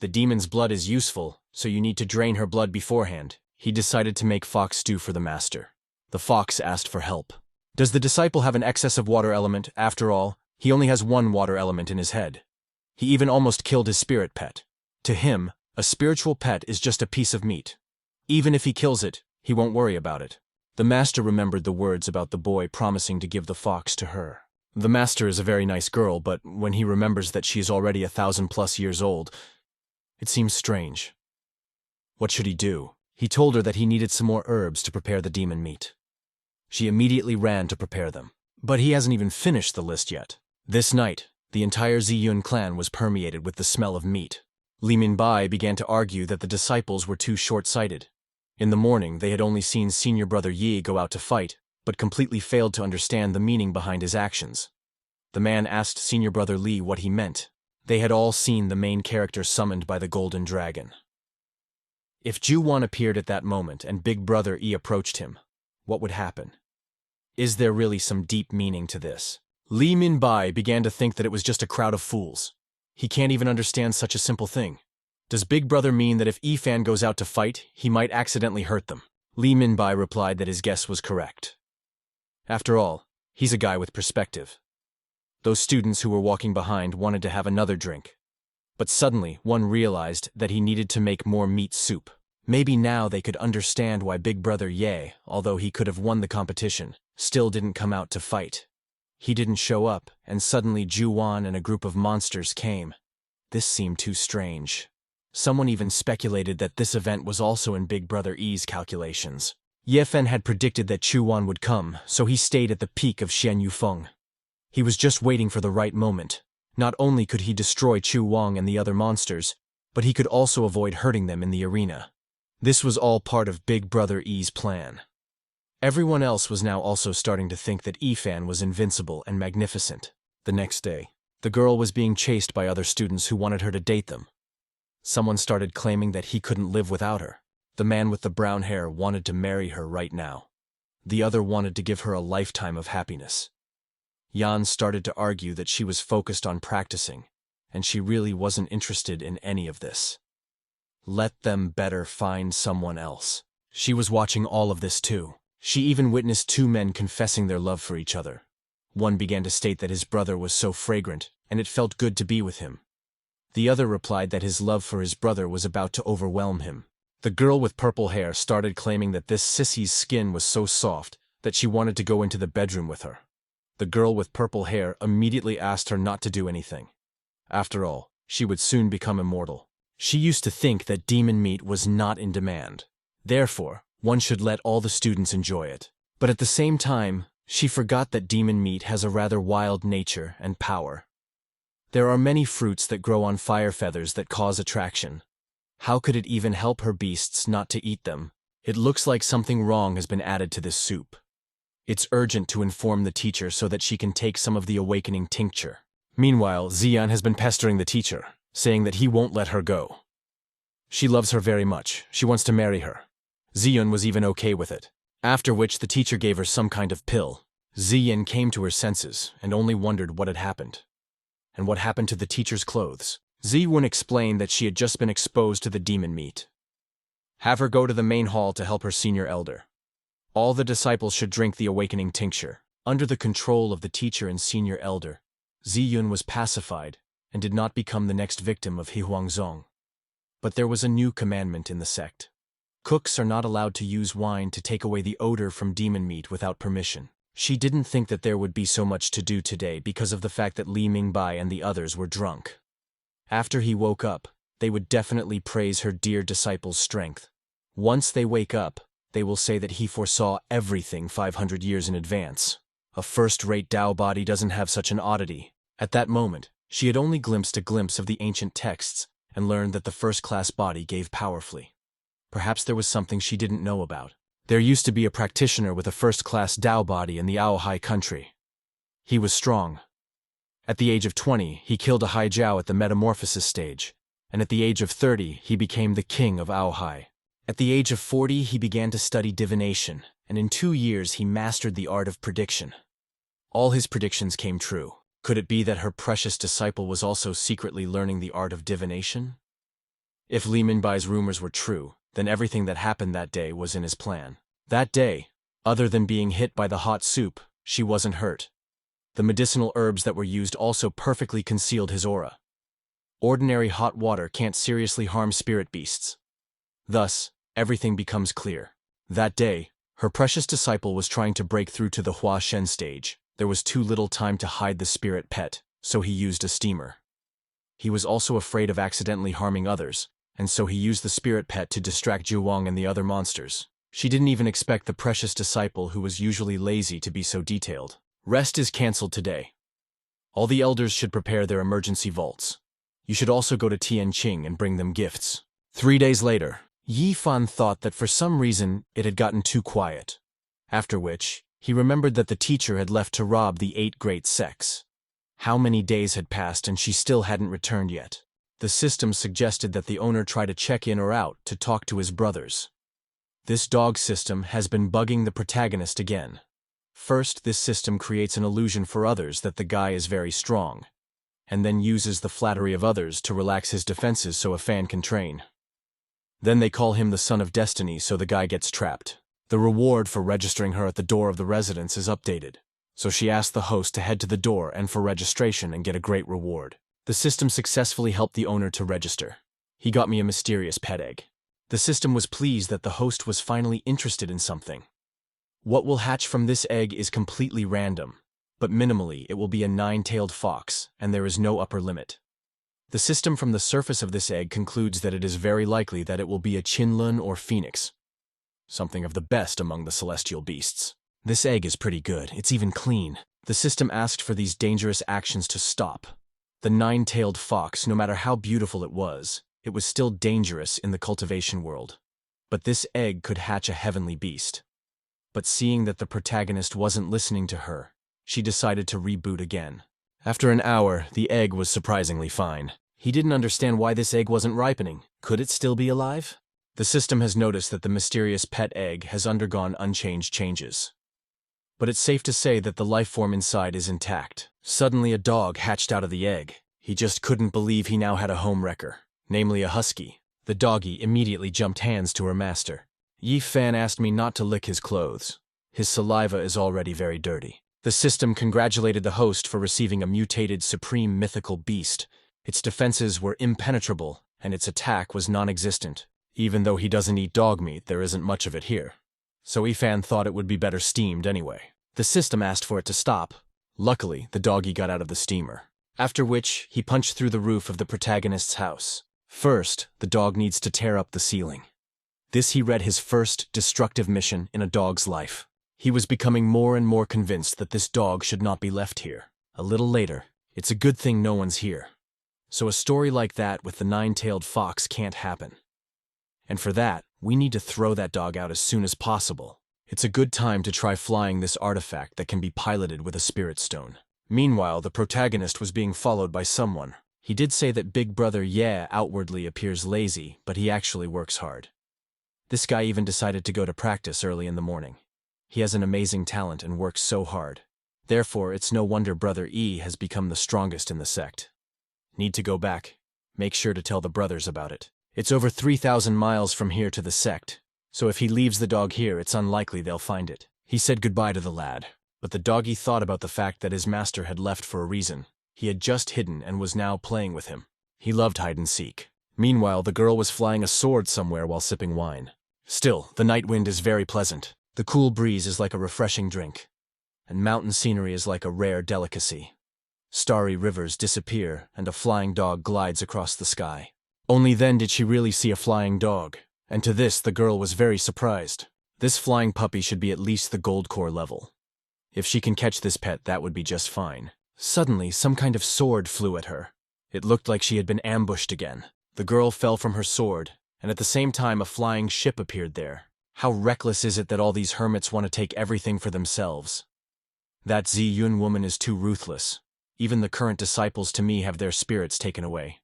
The demon's blood is useful, so you need to drain her blood beforehand. He decided to make fox stew for the master. The fox asked for help. Does the disciple have an excess of water element? After all, he only has one water element in his head. He even almost killed his spirit pet. To him, a spiritual pet is just a piece of meat. Even if he kills it, he won't worry about it. The master remembered the words about the boy promising to give the fox to her. The master is a very nice girl, but when he remembers that she is already 1,000+ years old, it seems strange. What should he do? He told her that he needed some more herbs to prepare the demon meat. She immediately ran to prepare them. But he hasn't even finished the list yet. This night, the entire Ziyun clan was permeated with the smell of meat. Li Minbai began to argue that the disciples were too short-sighted. In the morning, they had only seen senior brother Yi go out to fight, but completely failed to understand the meaning behind his actions. The man asked senior brother Li what he meant. They had all seen the main character summoned by the golden dragon. If Ju-Wan appeared at that moment and big brother Yi approached him, what would happen? Is there really some deep meaning to this? Li Minbai began to think that it was just a crowd of fools. He can't even understand such a simple thing. Does Big Brother mean that if Yifan goes out to fight, he might accidentally hurt them? Li Minbai replied that his guess was correct. After all, he's a guy with perspective. Those students who were walking behind wanted to have another drink. But suddenly, one realized that he needed to make more meat soup. Maybe now they could understand why Big Brother Ye, although he could have won the competition, still didn't come out to fight. He didn't show up, and suddenly Juwan and a group of monsters came. This seemed too strange. Someone even speculated that this event was also in Big Brother Yi's calculations. Ye Fen had predicted that Chuan would come, so he stayed at the peak of Xian Yufeng. He was just waiting for the right moment. Not only could he destroy Chu Wang and the other monsters, but he could also avoid hurting them in the arena. This was all part of Big Brother Yi's plan. Everyone else was now also starting to think that Yifan was invincible and magnificent. The next day, the girl was being chased by other students who wanted her to date them. Someone started claiming that he couldn't live without her. The man with the brown hair wanted to marry her right now. The other wanted to give her a lifetime of happiness. Yan started to argue that she was focused on practicing, and she really wasn't interested in any of this. Let them better find someone else. She was watching all of this too. She even witnessed two men confessing their love for each other. One began to state that his brother was so fragrant, and it felt good to be with him. The other replied that his love for his brother was about to overwhelm him. The girl with purple hair started claiming that this sissy's skin was so soft that she wanted to go into the bedroom with her. The girl with purple hair immediately asked her not to do anything. After all, she would soon become immortal. She used to think that demon meat was not in demand. Therefore, one should let all the students enjoy it. But at the same time, she forgot that demon meat has a rather wild nature and power. There are many fruits that grow on fire feathers that cause attraction. How could it even help her beasts not to eat them? It looks like something wrong has been added to this soup. It's urgent to inform the teacher so that she can take some of the awakening tincture. Meanwhile, Xian has been pestering the teacher, saying that he won't let her go. She loves her very much. She wants to marry her. Ziyun was even okay with it. After which the teacher gave her some kind of pill. Ziyin came to her senses and only wondered what had happened. And what happened to the teacher's clothes? Ziyun explained that she had just been exposed to the demon meat. Have her go to the main hall to help her senior elder. All the disciples should drink the awakening tincture. Under the control of the teacher and senior elder, Ziyun was pacified and did not become the next victim of Huangzong. But there was a new commandment in the sect. Cooks are not allowed to use wine to take away the odor from demon meat without permission. She didn't think that there would be so much to do today because of the fact that Li Mingbai and the others were drunk. After he woke up, they would definitely praise her dear disciple's strength. Once they wake up, they will say that he foresaw everything 500 years in advance. A first-rate Tao body doesn't have such an oddity. At that moment, she had only glimpsed a glimpse of the ancient texts and learned that the first-class body gave powerfully. Perhaps there was something she didn't know about. There used to be a practitioner with a first-class Tao body in the Aohai country. He was strong. At the age of 20, he killed a Haijiao at the metamorphosis stage, and at the age of 30, he became the king of Aohai. At the age of 40, he began to study divination, and in 2 years he mastered the art of prediction. All his predictions came true. Could it be that her precious disciple was also secretly learning the art of divination? If Li Minbai's rumors were true, then everything that happened that day was in his plan. That day, other than being hit by the hot soup, she wasn't hurt. The medicinal herbs that were used also perfectly concealed his aura. Ordinary hot water can't seriously harm spirit beasts. Thus, everything becomes clear. That day, her precious disciple was trying to break through to the Hua Shen stage. There was too little time to hide the spirit pet, so he used a steamer. He was also afraid of accidentally harming others, and so he used the spirit pet to distract Zhuwang and the other monsters. She didn't even expect the precious disciple who was usually lazy to be so detailed. Rest is cancelled today. All the elders should prepare their emergency vaults. You should also go to Tian Ching and bring them gifts. 3 days later, Yi Fan thought that for some reason it had gotten too quiet. After which, he remembered that the teacher had left to rob the 8 great sects. How many days had passed and she still hadn't returned yet? The system suggested that the owner try to check in or out to talk to his brothers. This dog system has been bugging the protagonist again. First, this system creates an illusion for others that the guy is very strong, and then uses the flattery of others to relax his defenses so a fan can train. Then they call him the son of destiny so the guy gets trapped. The reward for registering her at the door of the residence is updated. So she asked the host to head to the door and for registration and get a great reward. The system successfully helped the owner to register. He got me a mysterious pet egg. The system was pleased that the host was finally interested in something. What will hatch from this egg is completely random, but minimally it will be a 9-tailed fox, and there is no upper limit. The system from the surface of this egg concludes that it is very likely that it will be a chinlun or phoenix, something of the best among the celestial beasts. This egg is pretty good, it's even clean. The system asked for these dangerous actions to stop. The 9-tailed fox, no matter how beautiful it was still dangerous in the cultivation world. But this egg could hatch a heavenly beast. But seeing that the protagonist wasn't listening to her, she decided to reboot again. After an hour, the egg was surprisingly fine. He didn't understand why this egg wasn't ripening. Could it still be alive? The system has noticed that the mysterious pet egg has undergone unchanged changes. But it's safe to say that the life form inside is intact. Suddenly a dog hatched out of the egg. He just couldn't believe he now had a home wrecker, namely a husky. The doggy immediately jumped hands to her master. Yi Fan asked me not to lick his clothes. His saliva is already very dirty. The system congratulated the host for receiving a mutated supreme mythical beast. Its defenses were impenetrable, and its attack was non-existent. Even though he doesn't eat dog meat, there isn't much of it here. So Yi Fan thought it would be better steamed anyway. The system asked for it to stop. Luckily, the doggy got out of the steamer. After which, he punched through the roof of the protagonist's house. First, the dog needs to tear up the ceiling. This he read his first destructive mission in a dog's life. He was becoming more and more convinced that this dog should not be left here. A little later, it's a good thing no one's here. So a story like that with the 9-tailed fox can't happen. And for that, we need to throw that dog out as soon as possible. It's a good time to try flying this artifact that can be piloted with a spirit stone. Meanwhile, the protagonist was being followed by someone. He did say that Big Brother Ye outwardly appears lazy, but he actually works hard. This guy even decided to go to practice early in the morning. He has an amazing talent and works so hard. Therefore, it's no wonder Brother E has become the strongest in the sect. Need to go back. Make sure to tell the brothers about it. It's over 3,000 miles from here to the sect, so if he leaves the dog here, it's unlikely they'll find it. He said goodbye to the lad, but the doggy thought about the fact that his master had left for a reason. He had just hidden and was now playing with him. He loved hide and seek. Meanwhile, the girl was flying a sword somewhere while sipping wine. Still, the night wind is very pleasant. The cool breeze is like a refreshing drink, and mountain scenery is like a rare delicacy. Starry rivers disappear, and a flying dog glides across the sky. Only then did she really see a flying dog, and to this the girl was very surprised. This flying puppy should be at least the gold core level. If she can catch this pet, that would be just fine. Suddenly, some kind of sword flew at her. It looked like she had been ambushed again. The girl fell from her sword, and at the same time a flying ship appeared there. How reckless is it that all these hermits want to take everything for themselves? That Zi Yun woman is too ruthless. Even the current disciples to me have their spirits taken away.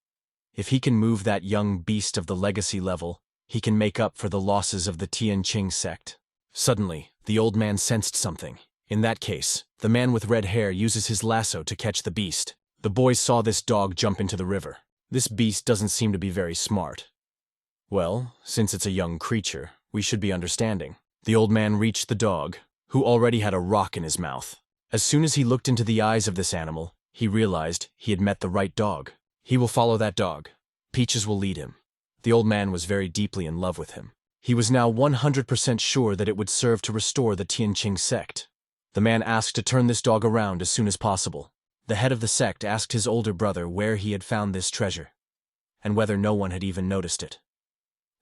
If he can move that young beast of the legacy level, he can make up for the losses of the Tian Ching sect. Suddenly, the old man sensed something. In that case, the man with red hair uses his lasso to catch the beast. The boys saw this dog jump into the river. This beast doesn't seem to be very smart. Well, since it's a young creature, we should be understanding. The old man reached the dog, who already had a rock in his mouth. As soon as he looked into the eyes of this animal, he realized he had met the right dog. He will follow that dog. Peaches will lead him. The old man was very deeply in love with him. He was now 100% sure that it would serve to restore the Tian Ching sect. The man asked to turn this dog around as soon as possible. The head of the sect asked his older brother where he had found this treasure, and whether no one had even noticed it.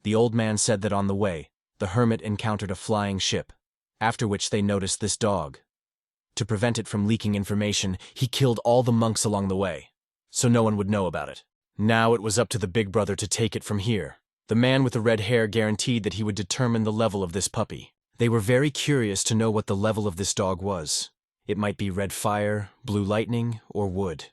The old man said that on the way, the hermit encountered a flying ship, after which they noticed this dog. To prevent it from leaking information, he killed all the monks along the way, so no one would know about it. Now it was up to the big brother to take it from here. The man with the red hair guaranteed that he would determine the level of this puppy. They were very curious to know what the level of this dog was. It might be red fire, blue lightning, or wood.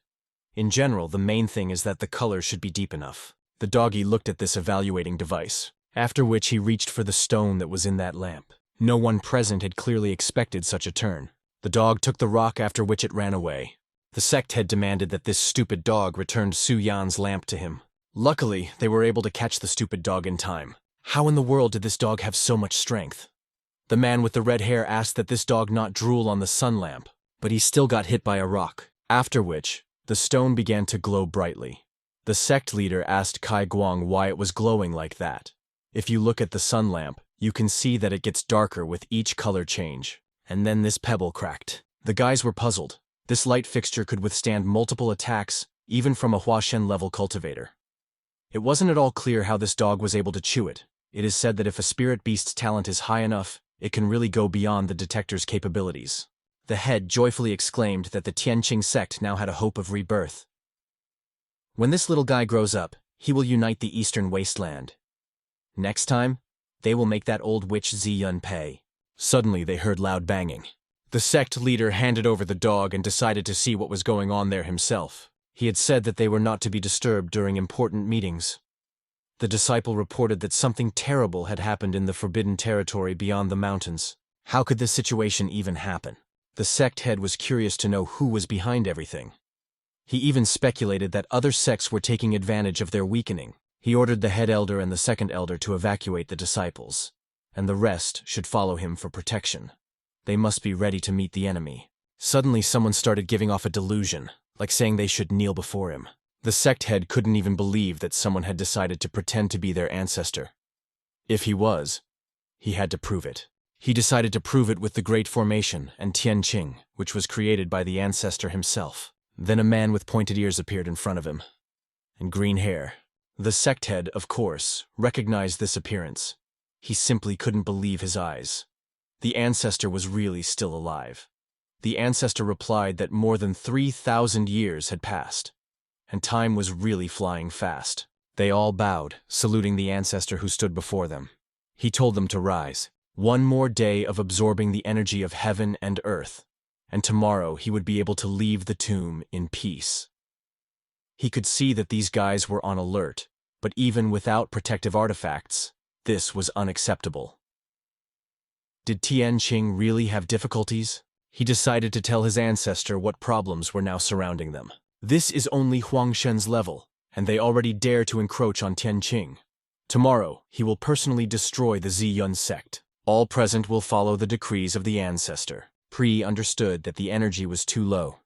In general, the main thing is that the color should be deep enough. The doggy looked at this evaluating device, after which he reached for the stone that was in that lamp. No one present had clearly expected such a turn. The dog took the rock, after which it ran away. The sect had demanded that this stupid dog returned Su Yan's lamp to him. Luckily, they were able to catch the stupid dog in time. How in the world did this dog have so much strength? The man with the red hair asked that this dog not drool on the sun lamp, but he still got hit by a rock, after which, the stone began to glow brightly. The sect leader asked Kai Guang why it was glowing like that. If you look at the sun lamp, you can see that it gets darker with each color change. And then this pebble cracked. The guys were puzzled. This light fixture could withstand multiple attacks, even from a Huashen level cultivator. It wasn't at all clear how this dog was able to chew it. It is said that if a spirit beast's talent is high enough, it can really go beyond the detector's capabilities. The head joyfully exclaimed that the Tian Ching sect now had a hope of rebirth. When this little guy grows up, he will unite the eastern wasteland. Next time, they will make that old witch Ziyun pay. Suddenly they heard loud banging. The sect leader handed over the dog and decided to see what was going on there himself. He had said that they were not to be disturbed during important meetings. The disciple reported that something terrible had happened in the forbidden territory beyond the mountains. How could this situation even happen? The sect head was curious to know who was behind everything. He even speculated that other sects were taking advantage of their weakening. He ordered the head elder and the second elder to evacuate the disciples, and the rest should follow him for protection. They must be ready to meet the enemy. Suddenly someone started giving off a delusion, like saying they should kneel before him. The sect head couldn't even believe that someone had decided to pretend to be their ancestor. If he was, he had to prove it. He decided to prove it with the Great Formation and Tian Ching, which was created by the ancestor himself. Then a man with pointed ears appeared in front of him, and green hair. The sect head, of course, recognized this appearance. He simply couldn't believe his eyes. The ancestor was really still alive. The ancestor replied that more than 3,000 years had passed, and time was really flying fast. They all bowed, saluting the ancestor who stood before them. He told them to rise. One more day of absorbing the energy of heaven and earth, and tomorrow he would be able to leave the tomb in peace. He could see that these guys were on alert, but even without protective artifacts, this was unacceptable. Did Tian Ching really have difficulties? He decided to tell his ancestor what problems were now surrounding them. This is only Huangshen's level, and they already dare to encroach on Tian Ching. Tomorrow, he will personally destroy the Ziyun sect. All present will follow the decrees of the ancestor. Pri understood that the energy was too low.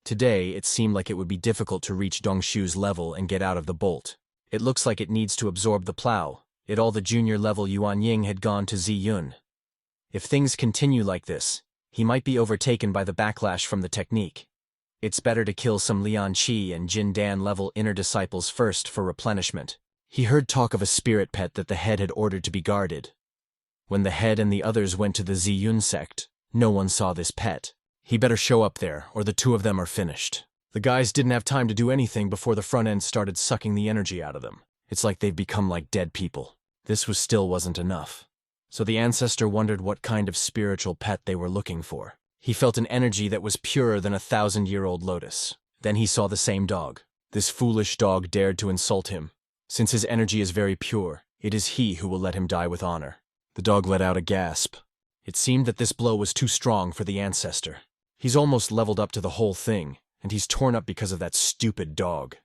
Today, it seemed like it would be difficult to reach Dongshu's level and get out of the bolt. It looks like it needs to absorb the plow. All the junior level Yuan Ying had gone to Ziyun. If things continue like this, he might be overtaken by the backlash from the technique. It's better to kill some Lian Qi and Jin Dan level inner disciples first for replenishment. He heard talk of a spirit pet that the head had ordered to be guarded. When the head and the others went to the Ziyun sect, no one saw this pet. He better show up there, or the two of them are finished. The guys didn't have time to do anything before the front end started sucking the energy out of them. It's like they've become like dead people. This still wasn't enough. So the ancestor wondered what kind of spiritual pet they were looking for. He felt an energy that was purer than a 1,000-year-old lotus. Then he saw the same dog. This foolish dog dared to insult him. Since his energy is very pure, it is he who will let him die with honor. The dog let out a gasp. It seemed that this blow was too strong for the ancestor. He's almost leveled up to the whole thing, and he's torn up because of that stupid dog.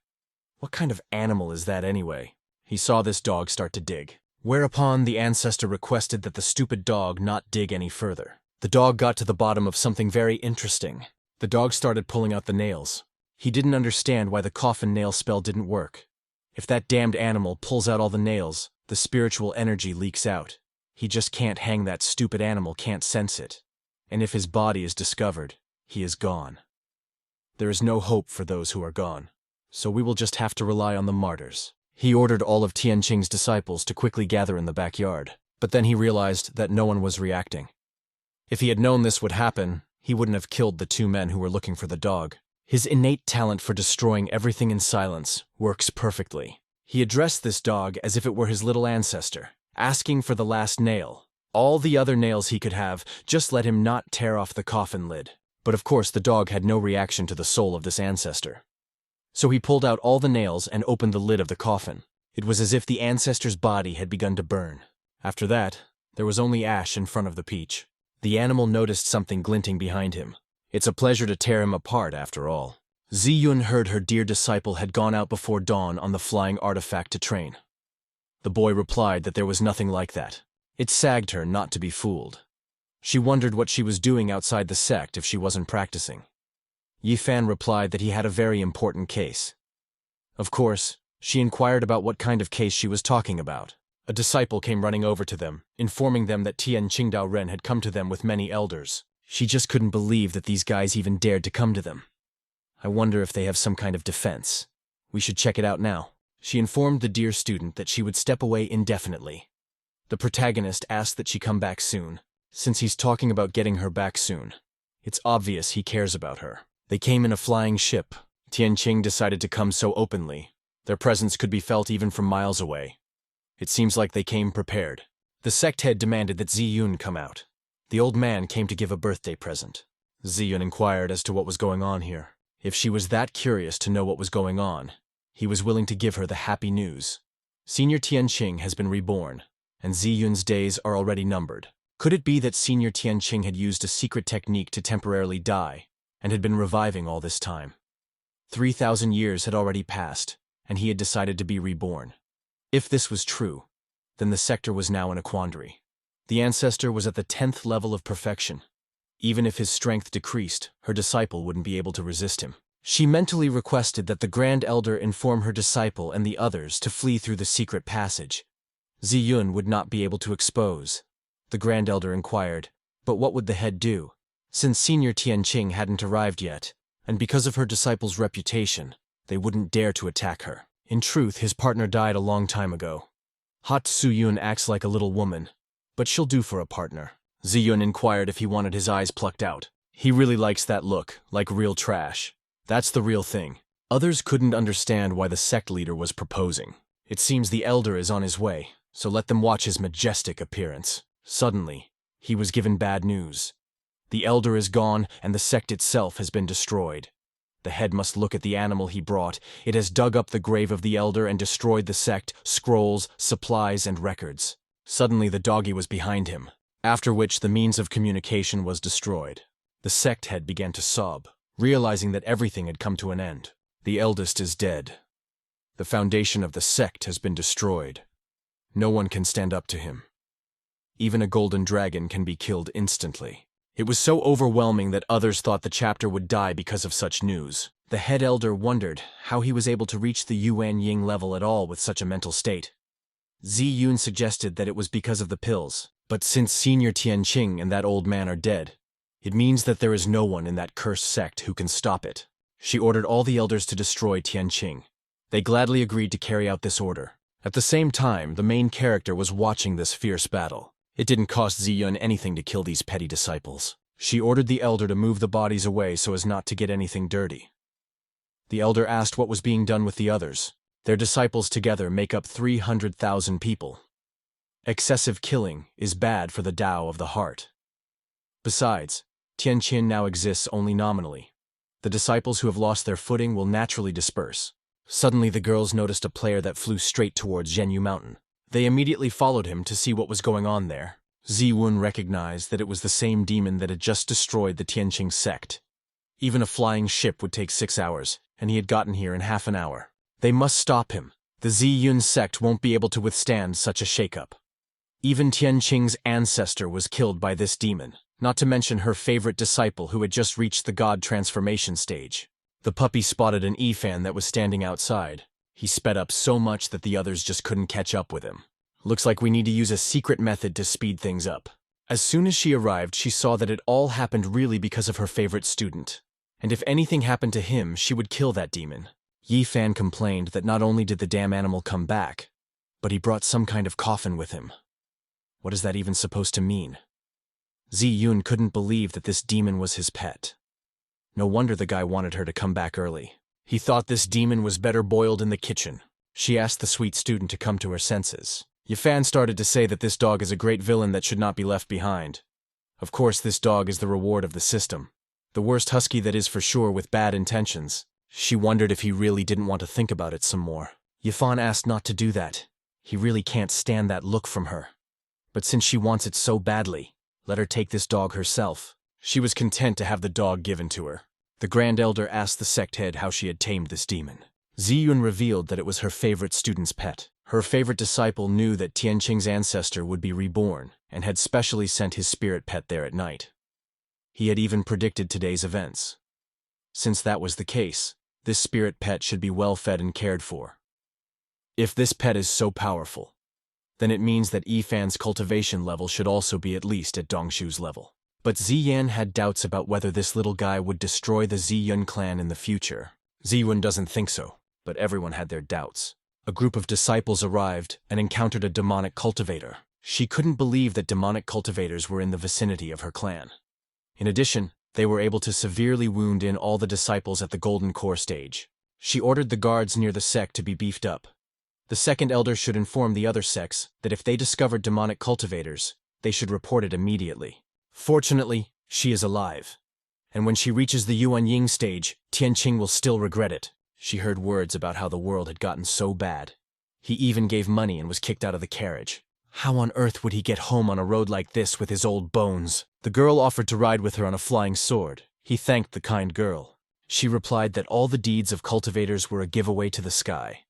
What kind of animal is that anyway? He saw this dog start to dig. Whereupon the ancestor requested that the stupid dog not dig any further. The dog got to the bottom of something very interesting. The dog started pulling out the nails. He didn't understand why the coffin nail spell didn't work. If that damned animal pulls out all the nails, the spiritual energy leaks out. He just can't hang that stupid animal, can't sense it. And if his body is discovered, he is gone. There is no hope for those who are gone. So we will just have to rely on the martyrs. He ordered all of Tian Ching's disciples to quickly gather in the backyard, but then he realized that no one was reacting. If he had known this would happen, he wouldn't have killed the two men who were looking for the dog. His innate talent for destroying everything in silence works perfectly. He addressed this dog as if it were his little ancestor, asking for the last nail. All the other nails he could have, just let him not tear off the coffin lid. But of course the dog had no reaction to the soul of this ancestor. So he pulled out all the nails and opened the lid of the coffin. It was as if the ancestor's body had begun to burn. After that, there was only ash in front of the peach. The animal noticed something glinting behind him. It's a pleasure to tear him apart, after all. Ziyun heard her dear disciple had gone out before dawn on the flying artifact to train. The boy replied that there was nothing like that. It sagged her not to be fooled. She wondered what she was doing outside the sect if she wasn't practicing. Yifan replied that he had a very important case. Of course, she inquired about what kind of case she was talking about. A disciple came running over to them, informing them that Tian Ching had come to them with many elders. She just couldn't believe that these guys even dared to come to them. I wonder if they have some kind of defense. We should check it out now. She informed the dear student that she would step away indefinitely. The protagonist asked that she come back soon, since he's talking about getting her back soon. It's obvious he cares about her. They came in a flying ship. Tian Ching decided to come so openly. Their presence could be felt even from miles away. It seems like they came prepared. The sect head demanded that Ziyun come out. The old man came to give a birthday present. Ziyun inquired as to what was going on here. If she was that curious to know what was going on, he was willing to give her the happy news. Senior Tian Ching has been reborn, and Ziyun's days are already numbered. Could it be that Senior Tian Ching had used a secret technique to temporarily die, and had been reviving all this time? 3,000 years had already passed, and he had decided to be reborn. If this was true, then the sector was now in a quandary. The ancestor was at the 10th level of perfection. Even if his strength decreased, her disciple wouldn't be able to resist him. She mentally requested that the Grand Elder inform her disciple and the others to flee through the secret passage. Ziyun would not be able to expose. The Grand Elder inquired, but what would the head do? Since Senior Tian Ching hadn't arrived yet, and because of her disciple's reputation, they wouldn't dare to attack her. In truth, his partner died a long time ago. Hot Suyun acts like a little woman, but she'll do for a partner. Ziyun inquired if he wanted his eyes plucked out. He really likes that look, like real trash. That's the real thing. Others couldn't understand why the sect leader was proposing. It seems the elder is on his way, so let them watch his majestic appearance. Suddenly, he was given bad news. The elder is gone, and the sect itself has been destroyed. The head must look at the animal he brought. It has dug up the grave of the elder and destroyed the sect, scrolls, supplies, and records. Suddenly the doggy was behind him, after which the means of communication was destroyed. The sect head began to sob, realizing that everything had come to an end. The eldest is dead. The foundation of the sect has been destroyed. No one can stand up to him. Even a golden dragon can be killed instantly. It was so overwhelming that others thought the chapter would die because of such news. The head elder wondered how he was able to reach the Yuan Ying level at all with such a mental state. Ziyun suggested that it was because of the pills, but since Senior Tian Ching and that old man are dead, it means that there is no one in that cursed sect who can stop it. She ordered all the elders to destroy Tian Ching. They gladly agreed to carry out this order. At the same time, the main character was watching this fierce battle. It didn't cost Ziyun anything to kill these petty disciples. She ordered the elder to move the bodies away so as not to get anything dirty. The elder asked what was being done with the others. Their disciples together make up 300,000 people. Excessive killing is bad for the Tao of the heart. Besides, Tian Qin now exists only nominally. The disciples who have lost their footing will naturally disperse. Suddenly the girls noticed a player that flew straight towards Zhenyu Mountain. They immediately followed him to see what was going on there. Ziwun recognized that it was the same demon that had just destroyed the Tianqing sect. Even a flying ship would take 6 hours, and he had gotten here in half an hour. They must stop him. The Ziyun sect won't be able to withstand such a shakeup. Even Tianqing's ancestor was killed by this demon, not to mention her favorite disciple who had just reached the god transformation stage. The puppy spotted an Yifan that was standing outside. He sped up so much that the others just couldn't catch up with him. Looks like we need to use a secret method to speed things up. As soon as she arrived, she saw that it all happened really because of her favorite student. And if anything happened to him, she would kill that demon. Yifan complained that not only did the damn animal come back, but he brought some kind of coffin with him. What is that even supposed to mean? Ziyun couldn't believe that this demon was his pet. No wonder the guy wanted her to come back early. He thought this demon was better boiled in the kitchen. She asked the sweet student to come to her senses. Yifan started to say that this dog is a great villain that should not be left behind. Of course, this dog is the reward of the system. The worst husky that is for sure with bad intentions. She wondered if he really didn't want to think about it some more. Yifan asked not to do that. He really can't stand that look from her. But since she wants it so badly, let her take this dog herself. She was content to have the dog given to her. The Grand Elder asked the sect head how she had tamed this demon. Ziyun revealed that it was her favorite student's pet. Her favorite disciple knew that Tian Ching's ancestor would be reborn and had specially sent his spirit pet there at night. He had even predicted today's events. Since that was the case, this spirit pet should be well fed and cared for. If this pet is so powerful, then it means that Yifan's cultivation level should also be at least at Dongshu's level. But Ziyan had doubts about whether this little guy would destroy the Ziyun clan in the future. Ziyun doesn't think so, but everyone had their doubts. A group of disciples arrived and encountered a demonic cultivator. She couldn't believe that demonic cultivators were in the vicinity of her clan. In addition, they were able to severely wound in all the disciples at the Golden Core stage. She ordered the guards near the sect to be beefed up. The second elder should inform the other sects that if they discovered demonic cultivators, they should report it immediately. Fortunately, she is alive. And when she reaches the Yuan Ying stage, Tian Ching will still regret it. She heard words about how the world had gotten so bad. He even gave money and was kicked out of the carriage. How on earth would he get home on a road like this with his old bones? The girl offered to ride with her on a flying sword. He thanked the kind girl. She replied that all the deeds of cultivators were a giveaway to the sky.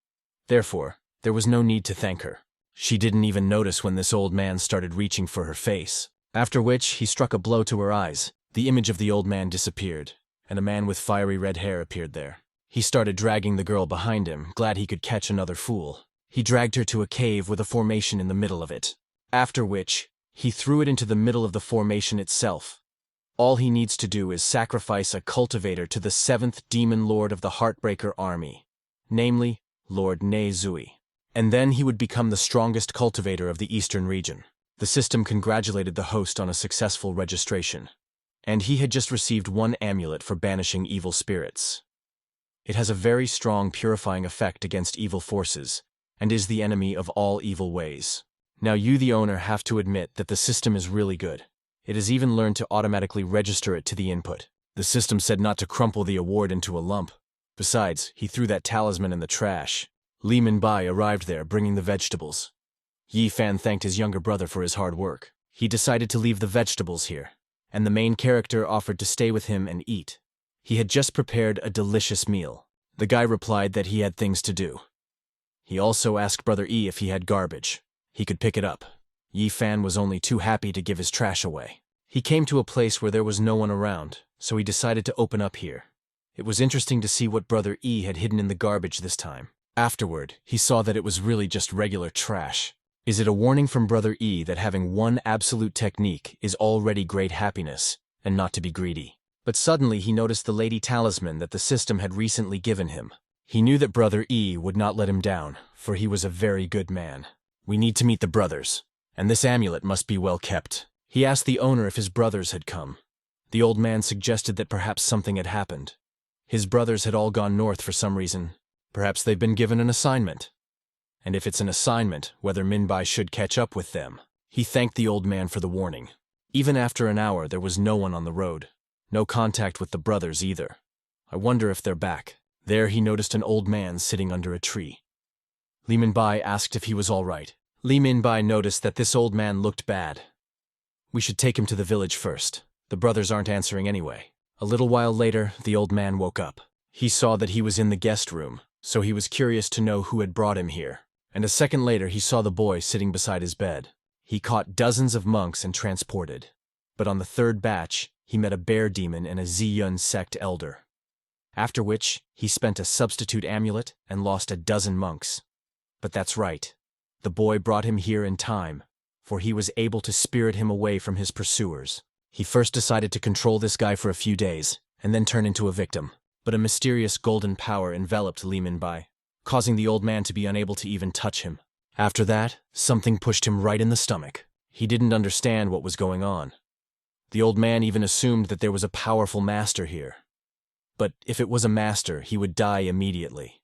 Therefore, there was no need to thank her. She didn't even notice when this old man started reaching for her face. After which, he struck a blow to her eyes. The image of the old man disappeared, and a man with fiery red hair appeared there. He started dragging the girl behind him, glad he could catch another fool. He dragged her to a cave with a formation in the middle of it. After which, he threw it into the middle of the formation itself. All he needs to do is sacrifice a cultivator to the 7th demon lord of the Heartbreaker army, namely, Lord Nayi. And then he would become the strongest cultivator of the eastern region. The system congratulated the host on a successful registration, and he had just received one amulet for banishing evil spirits. It has a very strong purifying effect against evil forces, and is the enemy of all evil ways. Now you, the owner, have to admit that the system is really good. It has even learned to automatically register it to the input. The system said not to crumple the award into a lump. Besides, he threw that talisman in the trash. Li Minbai arrived there bringing the vegetables. Yifan thanked his younger brother for his hard work. He decided to leave the vegetables here, and the main character offered to stay with him and eat. He had just prepared a delicious meal. The guy replied that he had things to do. He also asked Brother E if he had garbage. He could pick it up. Yifan was only too happy to give his trash away. He came to a place where there was no one around, so he decided to open up here. It was interesting to see what Brother E had hidden in the garbage this time. Afterward, he saw that it was really just regular trash. Is it a warning from Brother E that having one absolute technique is already great happiness, and not to be greedy? But suddenly he noticed the lady talisman that the system had recently given him. He knew that Brother E would not let him down, for he was a very good man. We need to meet the brothers, and this amulet must be well kept. He asked the owner if his brothers had come. The old man suggested that perhaps something had happened. His brothers had all gone north for some reason. Perhaps they've been given an assignment. And if it's an assignment, whether Minbai should catch up with them. He thanked the old man for the warning. Even after an hour, there was no one on the road. No contact with the brothers either. I wonder if they're back. There he noticed an old man sitting under a tree. Li Minbai asked if he was all right. Li Minbai noticed that this old man looked bad. We should take him to the village first. The brothers aren't answering anyway. A little while later, the old man woke up. He saw that he was in the guest room, so he was curious to know who had brought him here. And a second later, he saw the boy sitting beside his bed. He caught dozens of monks and transported. But on the third batch, he met a bear demon and a Ziyun sect elder. After which, he spent a substitute amulet and lost a dozen monks. But that's right. The boy brought him here in time, for he was able to spirit him away from his pursuers. He first decided to control this guy for a few days, and then turn into a victim. But a mysterious golden power enveloped Li Minbai, causing the old man to be unable to even touch him. After that, something pushed him right in the stomach. He didn't understand what was going on. The old man even assumed that there was a powerful master here. But if it was a master, he would die immediately.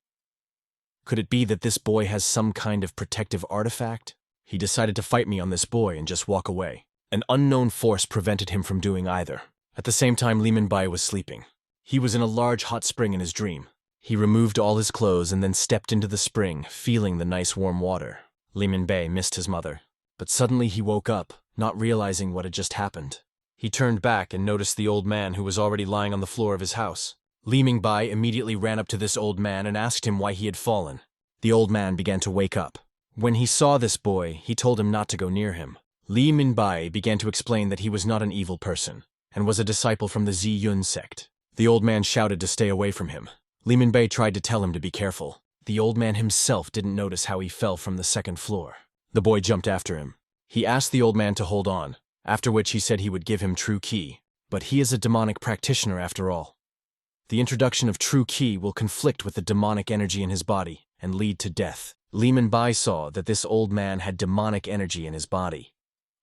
Could it be that this boy has some kind of protective artifact? He decided to fight me on this boy and just walk away. An unknown force prevented him from doing either. At the same time, Li Minbai was sleeping. He was in a large hot spring in his dream. He removed all his clothes and then stepped into the spring, feeling the nice warm water. Li Minbai missed his mother. But suddenly he woke up, not realizing what had just happened. He turned back and noticed the old man who was already lying on the floor of his house. Li Minbai immediately ran up to this old man and asked him why he had fallen. The old man began to wake up. When he saw this boy, he told him not to go near him. Li Minbai began to explain that he was not an evil person, and was a disciple from the Ziyun sect. The old man shouted to stay away from him. Li Minbai tried to tell him to be careful. The old man himself didn't notice how he fell from the second floor. The boy jumped after him. He asked the old man to hold on, after which he said he would give him true ki. But he is a demonic practitioner after all. The introduction of true ki will conflict with the demonic energy in his body and lead to death. Li Minbai saw that this old man had demonic energy in his body.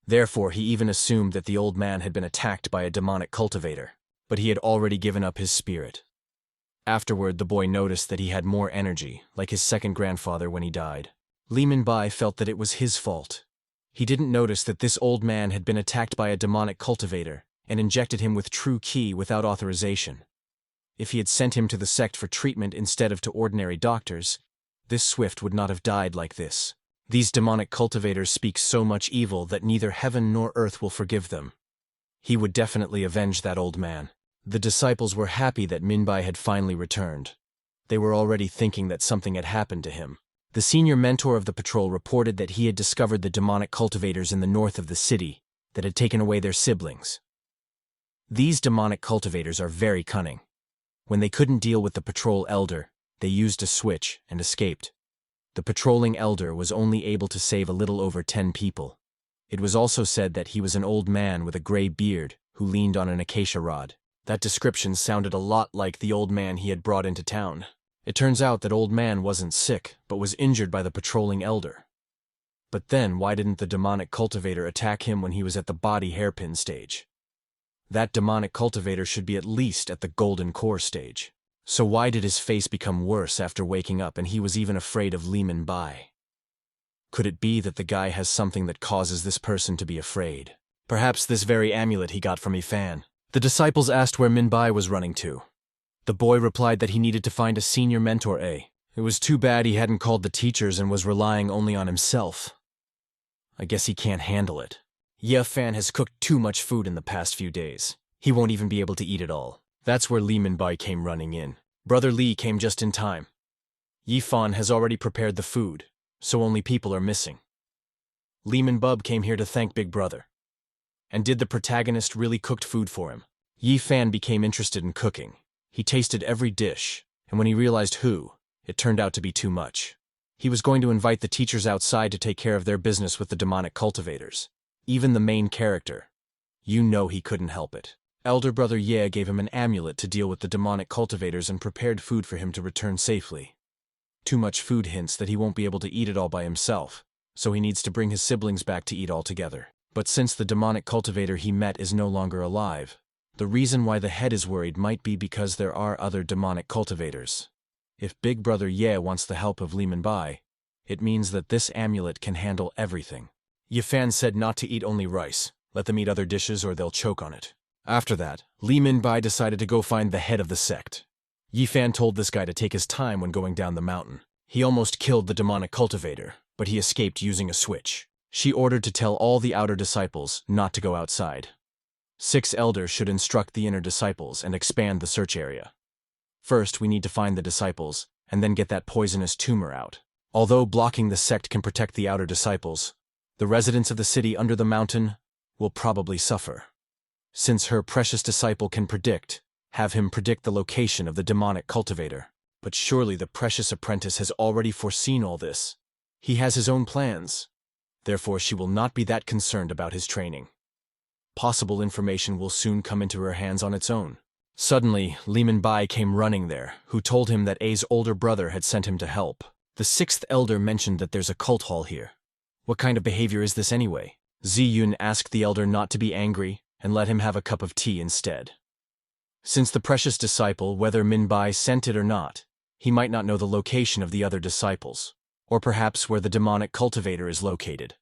Therefore, he even assumed that the old man had been attacked by a demonic cultivator, but he had already given up his spirit. Afterward, the boy noticed that he had more energy, like his second grandfather when he died. Li Minbai felt that it was his fault. He didn't notice that this old man had been attacked by a demonic cultivator and injected him with true ki without authorization. If he had sent him to the sect for treatment instead of to ordinary doctors, this Swift would not have died like this. These demonic cultivators speak so much evil that neither heaven nor earth will forgive them. He would definitely avenge that old man. The disciples were happy that Minbai had finally returned. They were already thinking that something had happened to him. The senior mentor of the patrol reported that he had discovered the demonic cultivators in the north of the city that had taken away their siblings. These demonic cultivators are very cunning. When they couldn't deal with the patrol elder, they used a switch and escaped. The patrolling elder was only able to save a little over 10 people. It was also said that he was an old man with a gray beard who leaned on an acacia rod. That description sounded a lot like the old man he had brought into town. It turns out that old man wasn't sick, but was injured by the patrolling elder. But then, why didn't the demonic cultivator attack him when he was at the body hairpin stage? That demonic cultivator should be at least at the golden core stage. So why did his face become worse after waking up and he was even afraid of Li Minbai? Could it be that the guy has something that causes this person to be afraid? Perhaps this very amulet he got from Ifan. The disciples asked where Minbai was running to. The boy replied that he needed to find a senior mentor. It was too bad he hadn't called the teachers and was relying only on himself. I guess he can't handle it. Fan has cooked too much food in the past few days. He won't even be able to eat it all. That's where Li Minbai came running in. Brother Li came just in time. Yifan has already prepared the food, so only people are missing. Li Minbub came here to thank Big Brother. And did the protagonist really cooked food for him? Yifan became interested in cooking. He tasted every dish, and when he realized who, it turned out to be too much. He was going to invite the teachers outside to take care of their business with the demonic cultivators. Even the main character. You know he couldn't help it. Elder brother Ye gave him an amulet to deal with the demonic cultivators and prepared food for him to return safely. Too much food hints that he won't be able to eat it all by himself, so he needs to bring his siblings back to eat all together. But since the demonic cultivator he met is no longer alive, the reason why the head is worried might be because there are other demonic cultivators. If Big Brother Ye wants the help of Li Minbai, it means that this amulet can handle everything. Yifan said not to eat only rice, let them eat other dishes or they'll choke on it. After that, Li Minbai decided to go find the head of the sect. Yifan told this guy to take his time when going down the mountain. He almost killed the demonic cultivator, but he escaped using a switch. She ordered to tell all the outer disciples not to go outside. 6 elders should instruct the inner disciples and expand the search area. First, we need to find the disciples, and then get that poisonous tumor out. Although blocking the sect can protect the outer disciples, the residents of the city under the mountain will probably suffer. Since her precious disciple can have him predict the location of the demonic cultivator. But surely the precious apprentice has already foreseen all this. He has his own plans. Therefore she will not be that concerned about his training. Possible information will soon come into her hands on its own. Suddenly, Li Minbai came running there, who told him that A's older brother had sent him to help. The 6th elder mentioned that there's a cult hall here. What kind of behavior is this anyway? Ziyun asked the elder not to be angry and let him have a cup of tea instead. Since the precious disciple, whether Minbai sent it or not, he might not know the location of the other disciples, or perhaps where the demonic cultivator is located,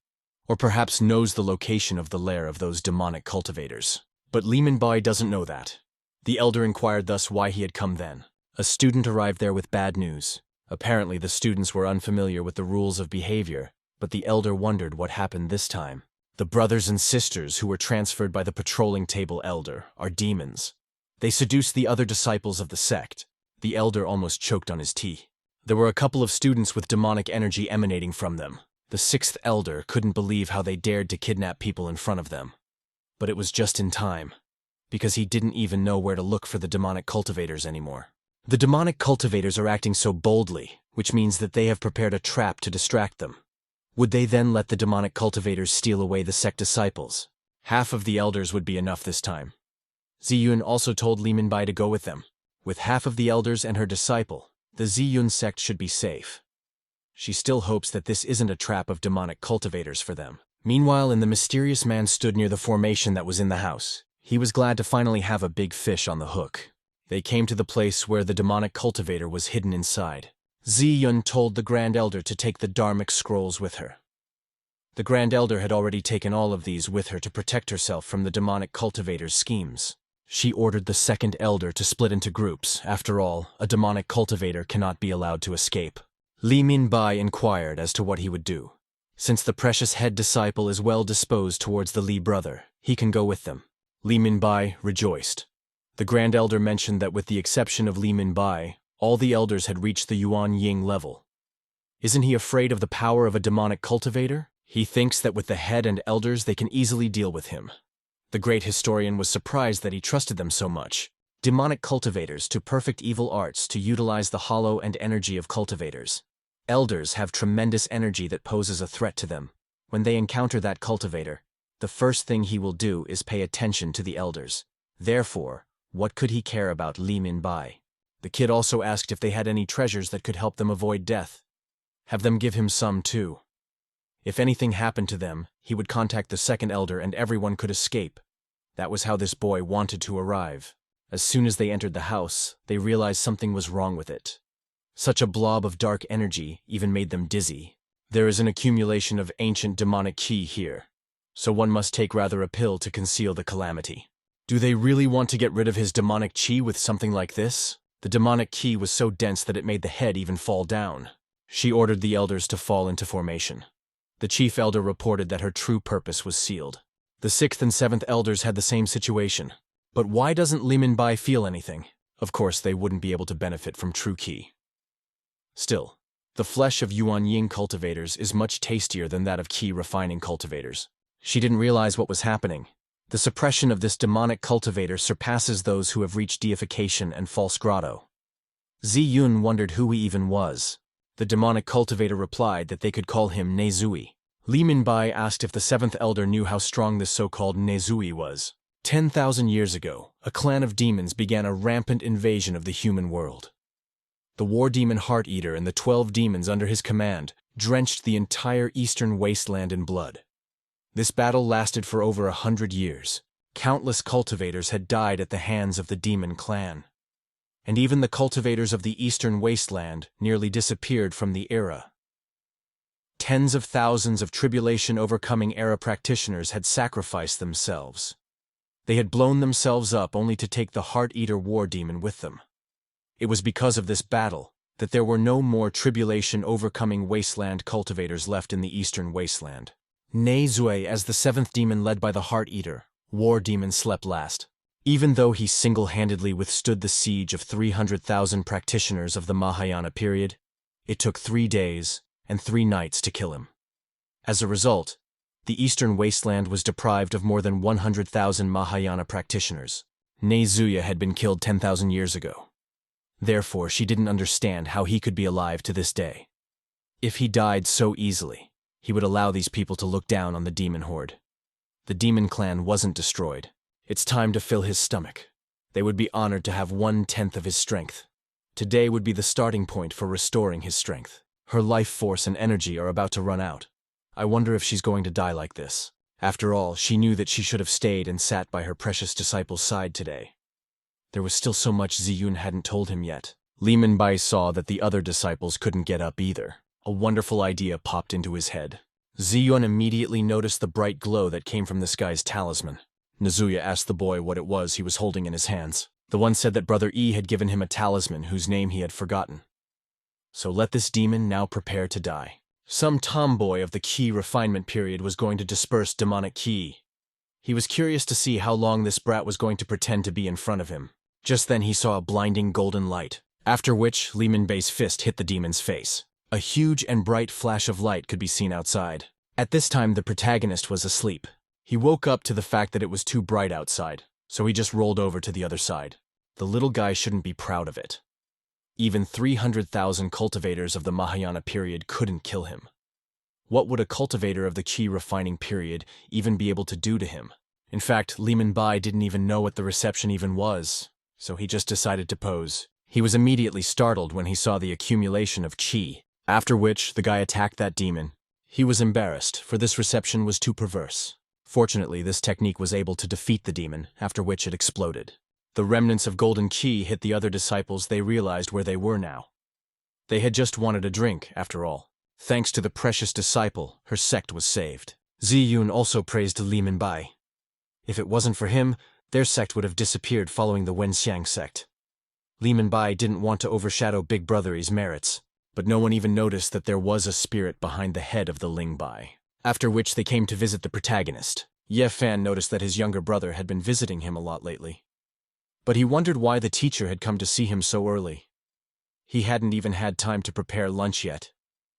or perhaps knows the location of the lair of those demonic cultivators. But Li Minbai doesn't know that. The elder inquired thus why he had come then. A student arrived there with bad news. Apparently the students were unfamiliar with the rules of behavior, but the elder wondered what happened this time. The brothers and sisters who were transferred by the patrolling table elder are demons. They seduced the other disciples of the sect. The elder almost choked on his tea. There were a couple of students with demonic energy emanating from them. The sixth elder couldn't believe how they dared to kidnap people in front of them. But it was just in time, because he didn't even know where to look for the demonic cultivators anymore. The demonic cultivators are acting so boldly, which means that they have prepared a trap to distract them. Would they then let the demonic cultivators steal away the sect disciples? Half of the elders would be enough this time. Ziyun also told Li Minbai to go with them. With half of the elders and her disciple, the Ziyun sect should be safe. She still hopes that this isn't a trap of demonic cultivators for them. Meanwhile, the mysterious man stood near the formation that was in the house. He was glad to finally have a big fish on the hook. They came to the place where the demonic cultivator was hidden inside. Ziyun told the Grand Elder to take the Dharmic scrolls with her. The Grand Elder had already taken all of these with her to protect herself from the demonic cultivator's schemes. She ordered the second Elder to split into groups. After all, a demonic cultivator cannot be allowed to escape. Li Minbai inquired as to what he would do. Since the precious head disciple is well disposed towards the Li brother, he can go with them. Li Minbai rejoiced. The Grand Elder mentioned that with the exception of Li Minbai, all the elders had reached the Yuan Ying level. Isn't he afraid of the power of a demonic cultivator? He thinks that with the head and elders they can easily deal with him. The great historian was surprised that he trusted them so much. Demonic cultivators to perfect evil arts to utilize the hollow and energy of cultivators. Elders have tremendous energy that poses a threat to them. When they encounter that cultivator, the first thing he will do is pay attention to the elders. Therefore, what could he care about Li Minbai? The kid also asked if they had any treasures that could help them avoid death. Have them give him some too. If anything happened to them, he would contact the second elder and everyone could escape. That was how this boy wanted to arrive. As soon as they entered the house, they realized something was wrong with it. Such a blob of dark energy even made them dizzy. There is an accumulation of ancient demonic qi here, so one must take rather a pill to conceal the calamity. Do they really want to get rid of his demonic qi with something like this? The demonic qi was so dense that it made the head even fall down. She ordered the elders to fall into formation. The chief elder reported that her true purpose was sealed. The sixth and seventh elders had the same situation. But why doesn't Li Minbai feel anything? Of course, they wouldn't be able to benefit from true qi. Still, the flesh of Yuan Ying cultivators is much tastier than that of qi refining cultivators. She didn't realize what was happening. The suppression of this demonic cultivator surpasses those who have reached deification and false grotto. Ziyun wondered who he even was. The demonic cultivator replied that they could call him Nezui. Li Minbai asked if the seventh elder knew how strong this so-called Nezui was. 10,000 years ago, a clan of demons began a rampant invasion of the human world. The war demon Heart-Eater and the 12 demons under his command drenched the entire eastern wasteland in blood. This battle lasted for over 100 years. Countless cultivators had died at the hands of the demon clan. And even the cultivators of the eastern wasteland nearly disappeared from the era. Tens of thousands of tribulation-overcoming era practitioners had sacrificed themselves. They had blown themselves up only to take the Heart-Eater war demon with them. It was because of this battle that there were no more tribulation-overcoming wasteland cultivators left in the eastern wasteland. Nezui, as the seventh demon led by the Heart-Eater, war demon, slept last. Even though he single-handedly withstood the siege of 300,000 practitioners of the Mahayana period, it took 3 days and 3 nights to kill him. As a result, the eastern wasteland was deprived of more than 100,000 Mahayana practitioners. Nezuya had been killed 10,000 years ago. Therefore, she didn't understand how he could be alive to this day. If he died so easily, he would allow these people to look down on the demon horde. The demon clan wasn't destroyed. It's time to fill his stomach. They would be honored to have 1/10 of his strength. Today would be the starting point for restoring his strength. Her life force and energy are about to run out. I wonder if she's going to die like this. After all, she knew that she should have stayed and sat by her precious disciple's side today. There was still so much Ziyun hadn't told him yet. Li Minbai saw that the other disciples couldn't get up either. A wonderful idea popped into his head. Ziyun immediately noticed the bright glow that came from this guy's talisman. Nezuya asked the boy what it was he was holding in his hands. The one said that Brother E had given him a talisman whose name he had forgotten. So let this demon now prepare to die. Some tomboy of the qi refinement period was going to disperse demonic qi. He was curious to see how long this brat was going to pretend to be in front of him. Just then he saw a blinding golden light, after which Li Minbei's fist hit the demon's face. A huge and bright flash of light could be seen outside. At this time, the protagonist was asleep. He woke up to the fact that it was too bright outside, so he just rolled over to the other side. The little guy shouldn't be proud of it. Even 300,000 cultivators of the Mahayana period couldn't kill him. What would a cultivator of the Qi refining period even be able to do to him? In fact, Li Minbai didn't even know what the reception even was, so he just decided to pose. He was immediately startled when he saw the accumulation of Qi, after which the guy attacked that demon. He was embarrassed, for this reception was too perverse. Fortunately, this technique was able to defeat the demon, after which it exploded. The remnants of golden Qi hit the other disciples. They realized where they were now. They had just wanted a drink, after all. Thanks to the precious disciple, her sect was saved. Ziyun also praised Li Minbai. If it wasn't for him, their sect would have disappeared following the Wenxiang sect. Li Minbai didn't want to overshadow Big Brother's merits, but no one even noticed that there was a spirit behind the head of the Lingbai. After which they came to visit the protagonist. Ye Fan noticed that his younger brother had been visiting him a lot lately. But he wondered why the teacher had come to see him so early. He hadn't even had time to prepare lunch yet.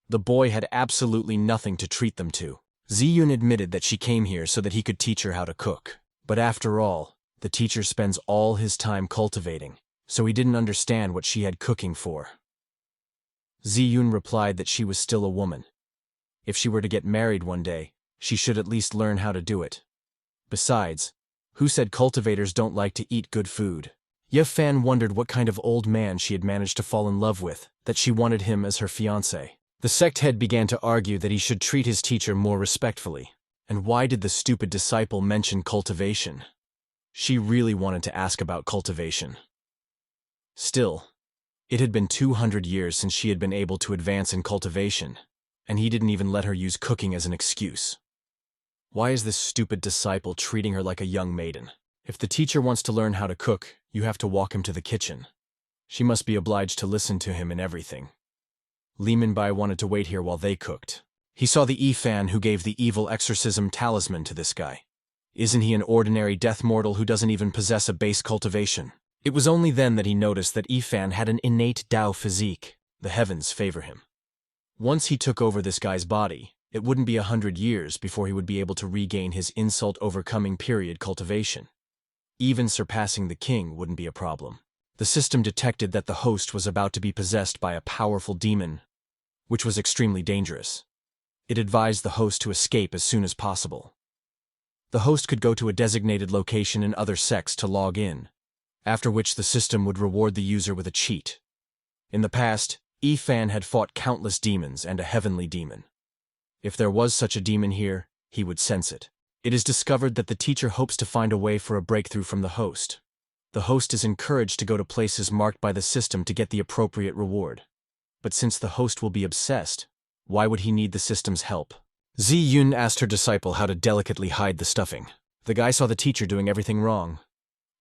The boy had absolutely nothing to treat them to. Ziyun admitted that she came here so that he could teach her how to cook. But after all, the teacher spends all his time cultivating, so he didn't understand what she had cooking for. Ziyun replied that she was still a woman. If she were to get married one day, she should at least learn how to do it. Besides, who said cultivators don't like to eat good food? Ye Fan wondered what kind of old man she had managed to fall in love with, that she wanted him as her fiancé. The sect head began to argue that he should treat his teacher more respectfully. And why did the stupid disciple mention cultivation? She really wanted to ask about cultivation. Still, it had been 200 years since she had been able to advance in cultivation, and he didn't even let her use cooking as an excuse. Why is this stupid disciple treating her like a young maiden? If the teacher wants to learn how to cook, you have to walk him to the kitchen. She must be obliged to listen to him in everything. Li Minbai wanted to wait here while they cooked. He saw the Yi Fan who gave the evil exorcism talisman to this guy. Isn't he an ordinary death mortal who doesn't even possess a base cultivation? It was only then that he noticed that Yi Fan had an innate Dao physique. The heavens favor him. Once he took over this guy's body, it wouldn't be 100 years before he would be able to regain his insult-overcoming period cultivation. Even surpassing the king wouldn't be a problem. The system detected that the host was about to be possessed by a powerful demon, which was extremely dangerous. It advised the host to escape as soon as possible. The host could go to a designated location in other sects to log in, after which the system would reward the user with a cheat. In the past, Yi Fan had fought countless demons and a heavenly demon. If there was such a demon here, he would sense it. It is discovered that the teacher hopes to find a way for a breakthrough from the host. The host is encouraged to go to places marked by the system to get the appropriate reward. But since the host will be obsessed, why would he need the system's help? Ziyun asked her disciple how to delicately hide the stuffing. The guy saw the teacher doing everything wrong,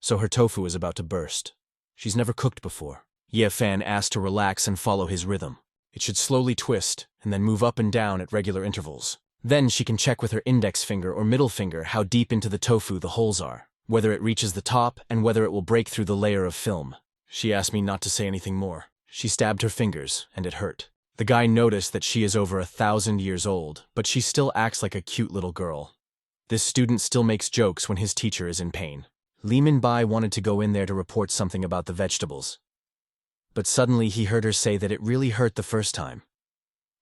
so her tofu is about to burst. She's never cooked before. Ye Fan asked to relax and follow his rhythm. It should slowly twist and then move up and down at regular intervals. Then she can check with her index finger or middle finger how deep into the tofu the holes are, whether it reaches the top and whether it will break through the layer of film. She asked me not to say anything more. She stabbed her fingers, and it hurt. The guy noticed that she is over 1,000 years old, but she still acts like a cute little girl. This student still makes jokes when his teacher is in pain. Li Minbai wanted to go in there to report something about the vegetables. But suddenly he heard her say that it really hurt the first time.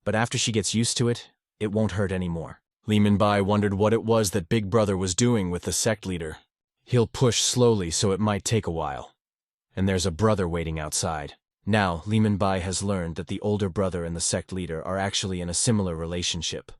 But after she gets used to it, it won't hurt anymore. Li Minbai wondered what it was that Big Brother was doing with the sect leader. He'll push slowly, so it might take a while. And there's a brother waiting outside. Now, Li Minbai has learned that the older brother and the sect leader are actually in a similar relationship.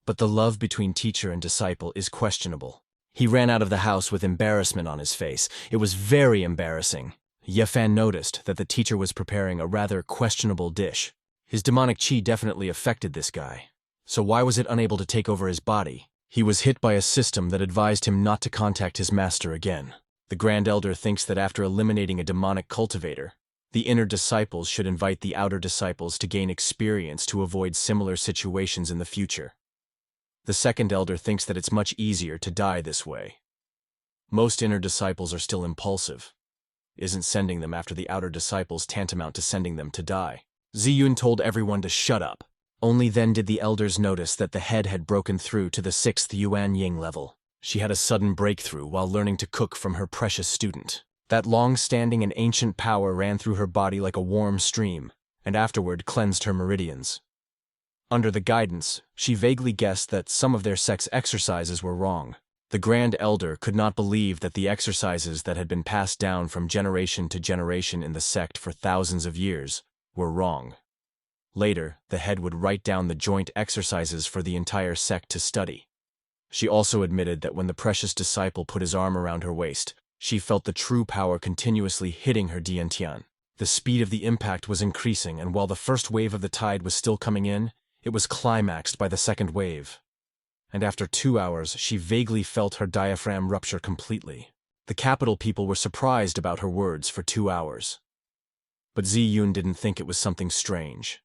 But the love between teacher and disciple is questionable. He ran out of the house with embarrassment on his face. It was very embarrassing. Ye Fan noticed that the teacher was preparing a rather questionable dish. His demonic qi definitely affected this guy. So why was it unable to take over his body? He was hit by a system that advised him not to contact his master again. The Grand Elder thinks that after eliminating a demonic cultivator, the inner disciples should invite the outer disciples to gain experience to avoid similar situations in the future. The second elder thinks that it's much easier to die this way. Most inner disciples are still impulsive. Isn't sending them after the outer disciples tantamount to sending them to die? Ziyun told everyone to shut up. Only then did the elders notice that the head had broken through to the 6th Yuan Ying level. She had a sudden breakthrough while learning to cook from her precious student. That long-standing and ancient power ran through her body like a warm stream, and afterward cleansed her meridians. Under the guidance, she vaguely guessed that some of their sect's exercises were wrong. The Grand Elder could not believe that the exercises that had been passed down from generation to generation in the sect for thousands of years were wrong. Later, the head would write down the joint exercises for the entire sect to study. She also admitted that when the precious disciple put his arm around her waist, she felt the true power continuously hitting her Diantian. The speed of the impact was increasing, and while the first wave of the tide was still coming in, it was climaxed by the second wave. And after 2 hours, she vaguely felt her diaphragm rupture completely. The capital people were surprised about her words for 2 hours. But Ziyun didn't think it was something strange.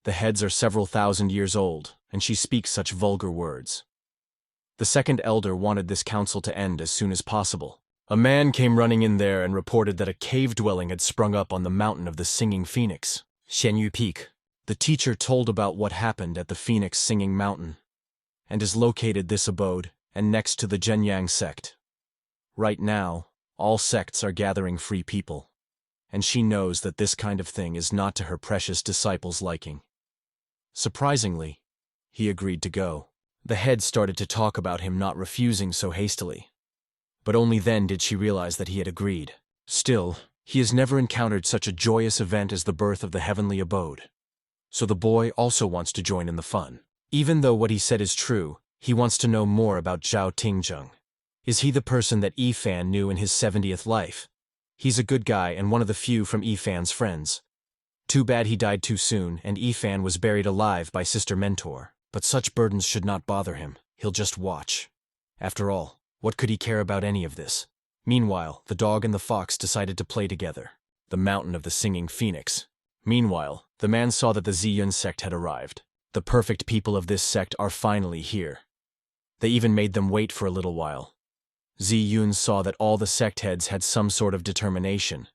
The heads are several thousand years old, and she speaks such vulgar words. The second elder wanted this council to end as soon as possible. A man came running in there and reported that a cave dwelling had sprung up on the mountain of the Singing Phoenix, Xianyu Peak. The teacher told about what happened at the Phoenix Singing Mountain, and is located this abode, and next to the Zhenyang sect. Right now, all sects are gathering free people, and she knows that this kind of thing is not to her precious disciple's liking. Surprisingly, he agreed to go. The head started to talk about him not refusing so hastily, but only then did she realize that he had agreed. Still, he has never encountered such a joyous event as the birth of the heavenly abode. So the boy also wants to join in the fun. Even though what he said is true, he wants to know more about Zhao Tingjeng. Is he the person that Yifan knew in his 70th life? He's a good guy and one of the few from Yifan's friends. Too bad he died too soon and Yifan was buried alive by Sister Mentor. But such burdens should not bother him. He'll just watch. After all, what could he care about any of this? Meanwhile, the dog and the fox decided to play together. The mountain of the Singing Phoenix. Meanwhile, the man saw that the Ziyun sect had arrived. The perfect people of this sect are finally here. They even made them wait for a little while. Ziyun saw that all the sect heads had some sort of determination.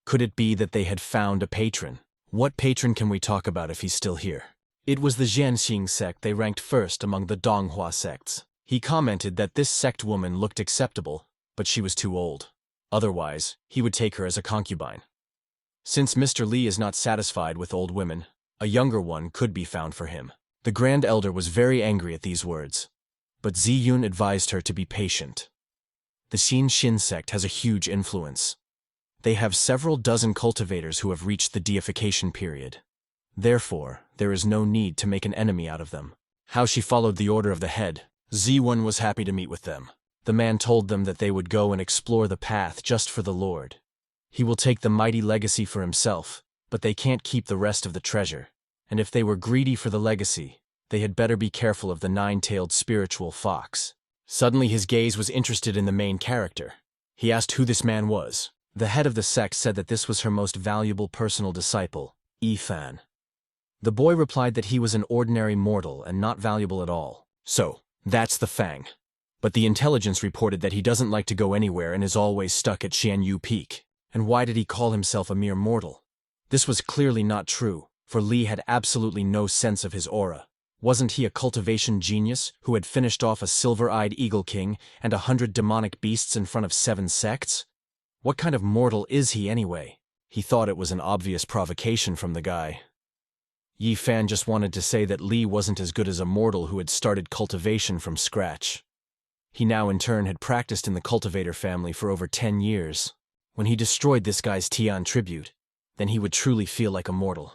Could it be that they had found a patron? What patron can we talk about if he's still here? It was the Zhenxing sect. They ranked first among the Donghua sects. He commented that this sect woman looked acceptable, but she was too old. Otherwise, he would take her as a concubine. Since Mr. Li is not satisfied with old women, a younger one could be found for him. The Grand Elder was very angry at these words, but Ziyun advised her to be patient. The Xin sect has a huge influence. They have several dozen cultivators who have reached the deification period. Therefore, there is no need to make an enemy out of them. How she followed the order of the head, Ziyun was happy to meet with them. The man told them that they would go and explore the path just for the Lord. He will take the mighty legacy for himself, but they can't keep the rest of the treasure. And if they were greedy for the legacy, they had better be careful of the 9-tailed spiritual fox. Suddenly his gaze was interested in the main character. He asked who this man was. The head of the sect said that this was her most valuable personal disciple, Yifan. The boy replied that he was an ordinary mortal and not valuable at all. So, that's the Fang. But the intelligence reported that he doesn't like to go anywhere and is always stuck at Xianyu Peak. And why did he call himself a mere mortal? This was clearly not true, for Li had absolutely no sense of his aura. Wasn't he a cultivation genius who had finished off a silver-eyed eagle king and 100 demonic beasts in front of 7 sects? What kind of mortal is he anyway? He thought it was an obvious provocation from the guy. Yifan just wanted to say that Li wasn't as good as a mortal who had started cultivation from scratch. He now in turn had practiced in the cultivator family for over 10 years. When he destroyed this guy's Tian tribute, then he would truly feel like a mortal.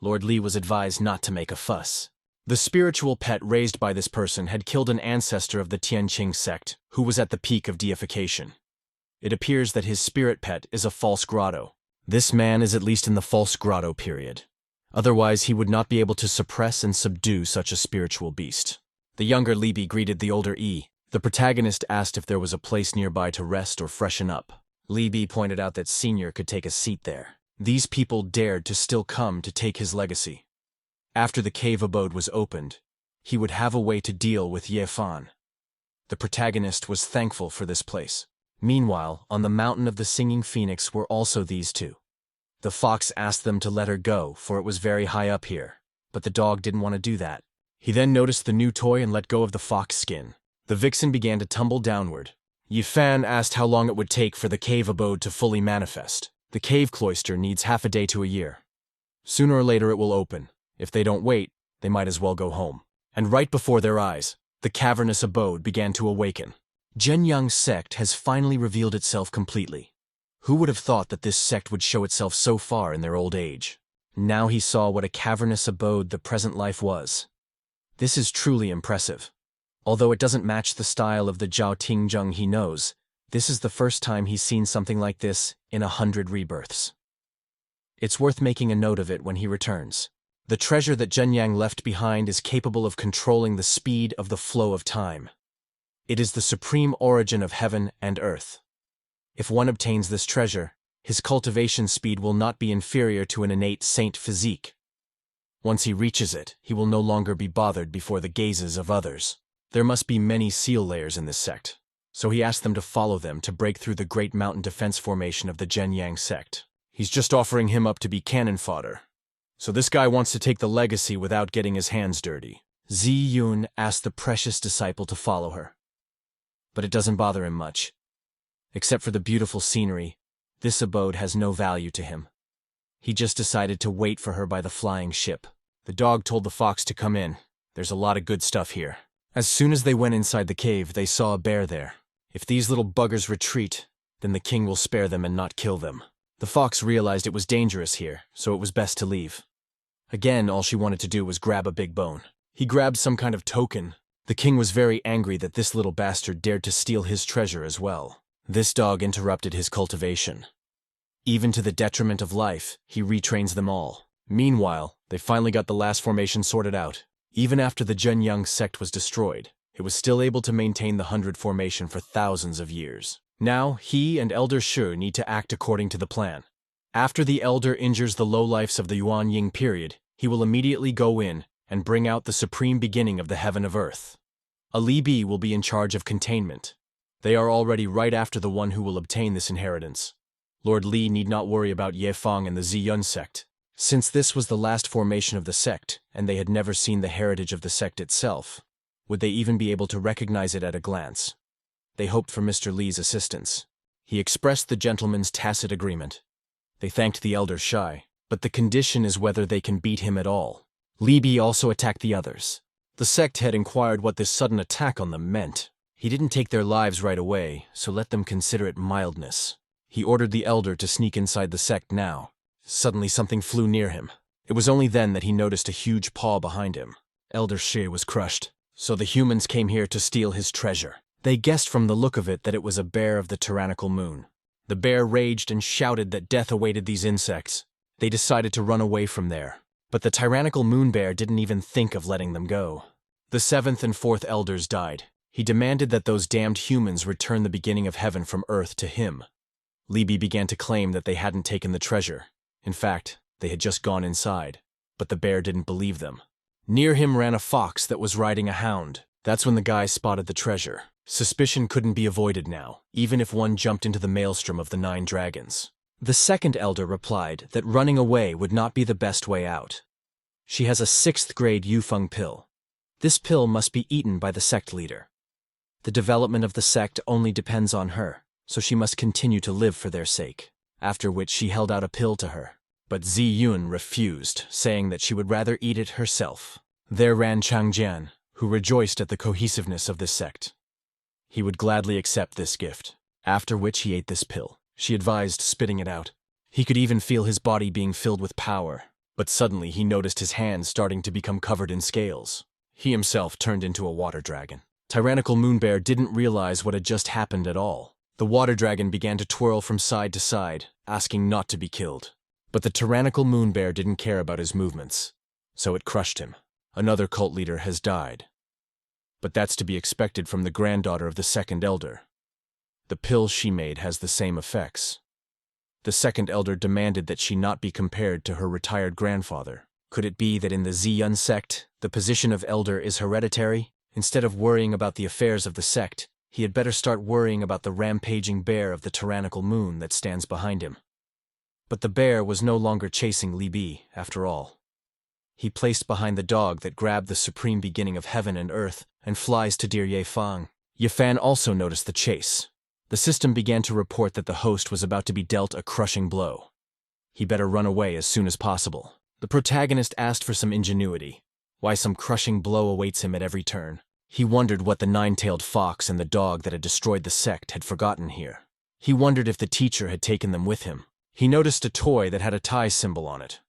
Lord Li was advised not to make a fuss. The spiritual pet raised by this person had killed an ancestor of the Tian Ching sect, who was at the peak of deification. It appears that his spirit pet is a false grotto. This man is at least in the false grotto period. Otherwise, he would not be able to suppress and subdue such a spiritual beast. The younger Libi greeted the older Yi. The protagonist asked if there was a place nearby to rest or freshen up. Libi pointed out that Senior could take a seat there. These people dared to still come to take his legacy. After the cave abode was opened, he would have a way to deal with Yifan. The protagonist was thankful for this place. Meanwhile, on the mountain of the Singing Phoenix were also these two. The fox asked them to let her go, for it was very high up here, but the dog didn't want to do that. He then noticed the new toy and let go of the fox skin. The vixen began to tumble downward. Yifan asked how long it would take for the cave abode to fully manifest. The cave cloister needs half a day to a year. Sooner or later it will open. If they don't wait, they might as well go home. And right before their eyes, the cavernous abode began to awaken. Zhenyang's sect has finally revealed itself completely. Who would have thought that this sect would show itself so far in their old age? Now he saw what a cavernous abode the present life was. This is truly impressive. Although it doesn't match the style of the Zhao Tingjung he knows, this is the first time he's seen something like this in 100 rebirths. It's worth making a note of it when he returns. The treasure that Zhenyang left behind is capable of controlling the speed of the flow of time. It is the supreme origin of heaven and earth. If one obtains this treasure, his cultivation speed will not be inferior to an innate saint physique. Once he reaches it, he will no longer be bothered before the gazes of others. There must be many seal layers in this sect, so he asked them to follow them to break through the great mountain defense formation of the Zhenyang sect. He's just offering him up to be cannon fodder. So this guy wants to take the legacy without getting his hands dirty. Zi Yun asked the precious disciple to follow her. But it doesn't bother him much. Except for the beautiful scenery, this abode has no value to him. He just decided to wait for her by the flying ship. The dog told the fox to come in. There's a lot of good stuff here. As soon as they went inside the cave, they saw a bear there. If these little buggers retreat, then the king will spare them and not kill them. The fox realized it was dangerous here, so it was best to leave. Again, all she wanted to do was grab a big bone. He grabbed some kind of token. The king was very angry that this little bastard dared to steal his treasure as well. This dog interrupted his cultivation. Even to the detriment of life, he retrains them all. Meanwhile, they finally got the last formation sorted out. Even after the Zhenyang sect was destroyed, it was still able to maintain the 100 formation for thousands of years. Now, he and Elder Shi need to act according to the plan. After the Elder injures the lowlifes of the Yuanying period, he will immediately go in and bring out the supreme beginning of the heaven of earth. A Li Bi will be in charge of containment. They are already right after the one who will obtain this inheritance. Lord Li need not worry about Ye Fang and the Ziyun sect. Since this was the last formation of the sect, and they had never seen the heritage of the sect itself, would they even be able to recognize it at a glance? They hoped for Mr. Li's assistance. He expressed the gentleman's tacit agreement. They thanked the Elder Shai, but the condition is whether they can beat him at all. Li Bi also attacked the others. The sect had inquired what this sudden attack on them meant. He didn't take their lives right away, so let them consider it mildness. He ordered the Elder to sneak inside the sect now. Suddenly something flew near him. It was only then that he noticed a huge paw behind him. Elder Shi was crushed. So the humans came here to steal his treasure. They guessed from the look of it that it was a bear of the tyrannical moon. The bear raged and shouted that death awaited these insects. They decided to run away from there. But the tyrannical moon bear didn't even think of letting them go. The 7th and 4th elders died. He demanded that those damned humans return the beginning of heaven from earth to him. Li Bi began to claim that they hadn't taken the treasure. In fact, they had just gone inside. But the bear didn't believe them. Near him ran a fox that was riding a hound. That's when the guy spotted the treasure. Suspicion couldn't be avoided now, even if one jumped into the maelstrom of the 9 dragons. The 2nd elder replied that running away would not be the best way out. She has a 6th grade Yufeng pill. This pill must be eaten by the sect leader. The development of the sect only depends on her, so she must continue to live for their sake. After which she held out a pill to her. But Zi Yun refused, saying that she would rather eat it herself. There ran Changjian, who rejoiced at the cohesiveness of this sect. He would gladly accept this gift. After which he ate this pill. She advised spitting it out. He could even feel his body being filled with power. But suddenly he noticed his hands starting to become covered in scales. He himself turned into a water dragon. Tyrannical Moonbear didn't realize what had just happened at all. The water dragon began to twirl from side to side, asking not to be killed. But the tyrannical Moonbear didn't care about his movements, so it crushed him. Another cult leader has died. But that's to be expected from the granddaughter of the 2nd elder. The pill she made has the same effects. The 2nd elder demanded that she not be compared to her retired grandfather. Could it be that in the Ziyun sect, the position of elder is hereditary? Instead of worrying about the affairs of the sect, he had better start worrying about the rampaging bear of the tyrannical moon that stands behind him. But the bear was no longer chasing Li Bi, after all. He placed behind the dog that grabbed the supreme beginning of heaven and earth and flies to dear Ye Fang. Ye Fan also noticed the chase. The system began to report that the host was about to be dealt a crushing blow. He better run away as soon as possible. The protagonist asked for some ingenuity. Why some crushing blow awaits him at every turn. He wondered what the nine-tailed fox and the dog that had destroyed the sect had forgotten here. He wondered if the teacher had taken them with him. He noticed a toy that had a tie symbol on it.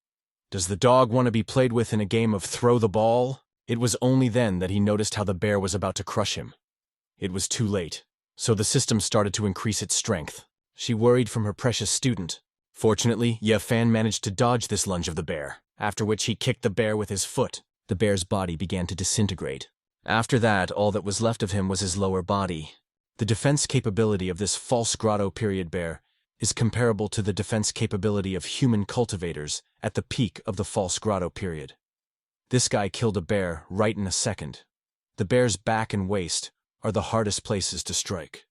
Does the dog want to be played with in a game of throw the ball? It was only then that he noticed how the bear was about to crush him. It was too late, so the system started to increase its strength. She worried from her precious student. Fortunately, Ye Fan managed to dodge this lunge of the bear, after which he kicked the bear with his foot. The bear's body began to disintegrate. After that, all that was left of him was his lower body. The defense capability of this false grotto period bear is comparable to the defense capability of human cultivators at the peak of the false grotto period. This guy killed a bear right in a second. The bear's back and waist are the hardest places to strike.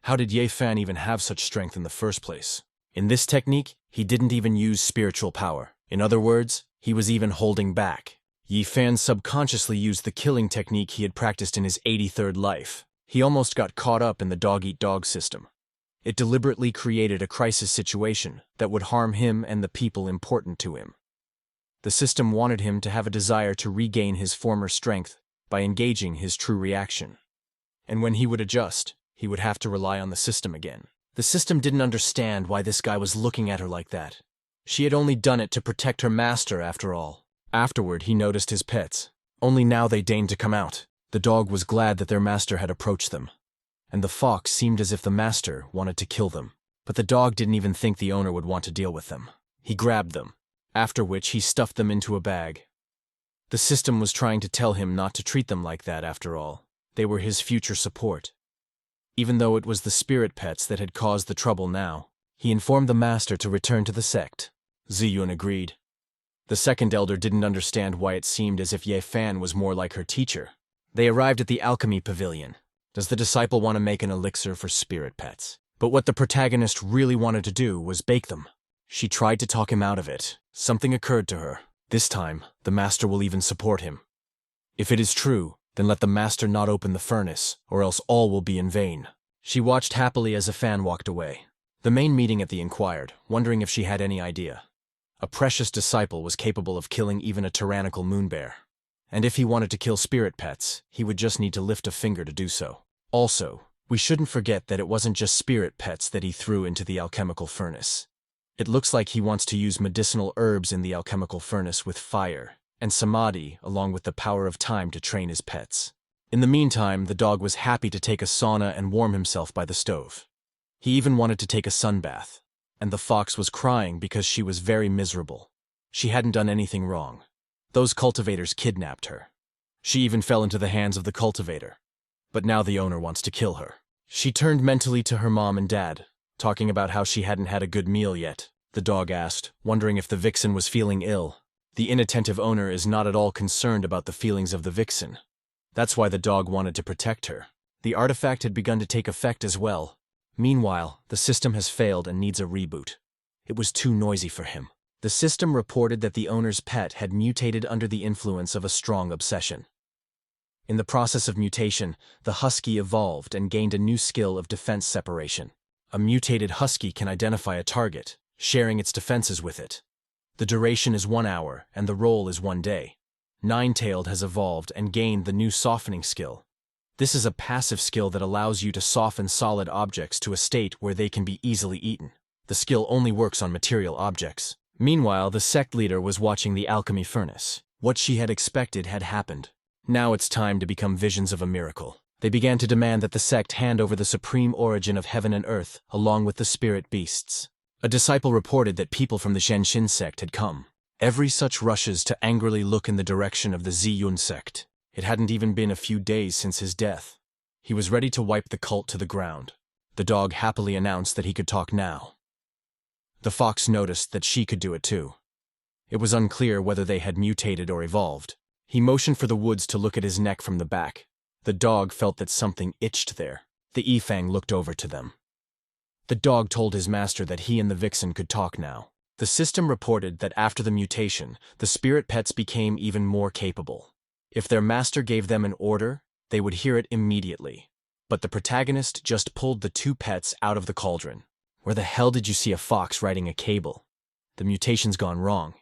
How did Ye Fan even have such strength in the first place? In this technique, he didn't even use spiritual power. In other words, he was even holding back. Ye Fan subconsciously used the killing technique he had practiced in his 83rd life. He almost got caught up in the dog-eat-dog system. It deliberately created a crisis situation that would harm him and the people important to him. The system wanted him to have a desire to regain his former strength by engaging his true reaction. And when he would adjust, he would have to rely on the system again. The system didn't understand why this guy was looking at her like that. She had only done it to protect her master, after all. Afterward, he noticed his pets. Only now they deigned to come out. The dog was glad that their master had approached them. And the fox seemed as if the master wanted to kill them. But the dog didn't even think the owner would want to deal with them. He grabbed them, after which he stuffed them into a bag. The system was trying to tell him not to treat them like that, after all. They were his future support. Even though it was the spirit pets that had caused the trouble now, he informed the master to return to the sect. Ziyun agreed. The second elder didn't understand why it seemed as if Ye Fan was more like her teacher. They arrived at the alchemy pavilion. Does the disciple want to make an elixir for spirit pets? But what the protagonist really wanted to do was bake them. She tried to talk him out of it. Something occurred to her. This time, the master will even support him. If it is true, then let the master not open the furnace, or else all will be in vain. She watched happily as a fan walked away. The main meeting at the inquired, wondering if she had any idea. A precious disciple was capable of killing even a tyrannical moonbear. And if he wanted to kill spirit pets, he would just need to lift a finger to do so. Also, we shouldn't forget that it wasn't just spirit pets that he threw into the alchemical furnace. It looks like he wants to use medicinal herbs in the alchemical furnace with fire, and samadhi along with the power of time to train his pets. In the meantime, the dog was happy to take a sauna and warm himself by the stove. He even wanted to take a sunbath. And the fox was crying because she was very miserable. She hadn't done anything wrong. Those cultivators kidnapped her. She even fell into the hands of the cultivator. But now the owner wants to kill her. She turned mentally to her mom and dad, talking about how she hadn't had a good meal yet. The dog asked, wondering if the vixen was feeling ill. The inattentive owner is not at all concerned about the feelings of the vixen. That's why the dog wanted to protect her. The artifact had begun to take effect as well. Meanwhile, the system has failed and needs a reboot. It was too noisy for him. The system reported that the owner's pet had mutated under the influence of a strong obsession. In the process of mutation, the husky evolved and gained a new skill of defense separation. A mutated husky can identify a target, sharing its defenses with it. The duration is 1 hour, and the roll is 1 day. Nine-tailed has evolved and gained the new softening skill. This is a passive skill that allows you to soften solid objects to a state where they can be easily eaten. The skill only works on material objects. Meanwhile, the sect leader was watching the alchemy furnace. What she had expected had happened. Now it's time to become visions of a miracle. They began to demand that the sect hand over the supreme origin of heaven and earth, along with the spirit beasts. A disciple reported that people from the Shenshin sect had come. Every such rushes to angrily look in the direction of the Ziyun sect. It hadn't even been a few days since his death. He was ready to wipe the cult to the ground. The dog happily announced that he could talk now. The fox noticed that she could do it too. It was unclear whether they had mutated or evolved. He motioned for the woods to look at his neck from the back. The dog felt that something itched there. The Yifang looked over to them. The dog told his master that he and the vixen could talk now. The system reported that after the mutation, the spirit pets became even more capable. If their master gave them an order, they would hear it immediately. But the protagonist just pulled the two pets out of the cauldron. Where the hell did you see a fox riding a cable? The mutation's gone wrong.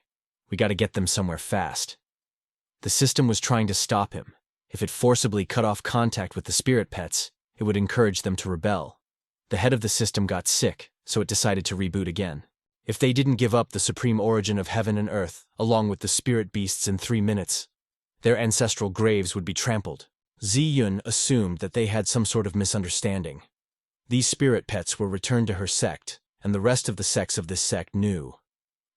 We gotta get them somewhere fast. The system was trying to stop him. If it forcibly cut off contact with the spirit pets, it would encourage them to rebel. The head of the system got sick, so it decided to reboot again. If they didn't give up the supreme origin of heaven and earth, along with the spirit beasts in 3 minutes, their ancestral graves would be trampled. Ziyun assumed that they had some sort of misunderstanding. These spirit pets were returned to her sect, and the rest of the sects of this sect knew.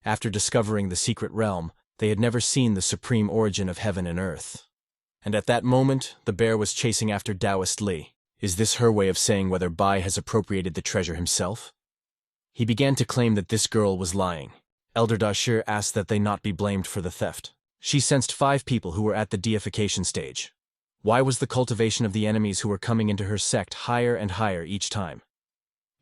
After discovering the secret realm, they had never seen the supreme origin of heaven and earth. And at that moment, the bear was chasing after Daoist Li. Is this her way of saying whether Bai has appropriated the treasure himself? He began to claim that this girl was lying. Elder Dashir asked that they not be blamed for the theft. She sensed 5 people who were at the deification stage. Why was the cultivation of the enemies who were coming into her sect higher and higher each time?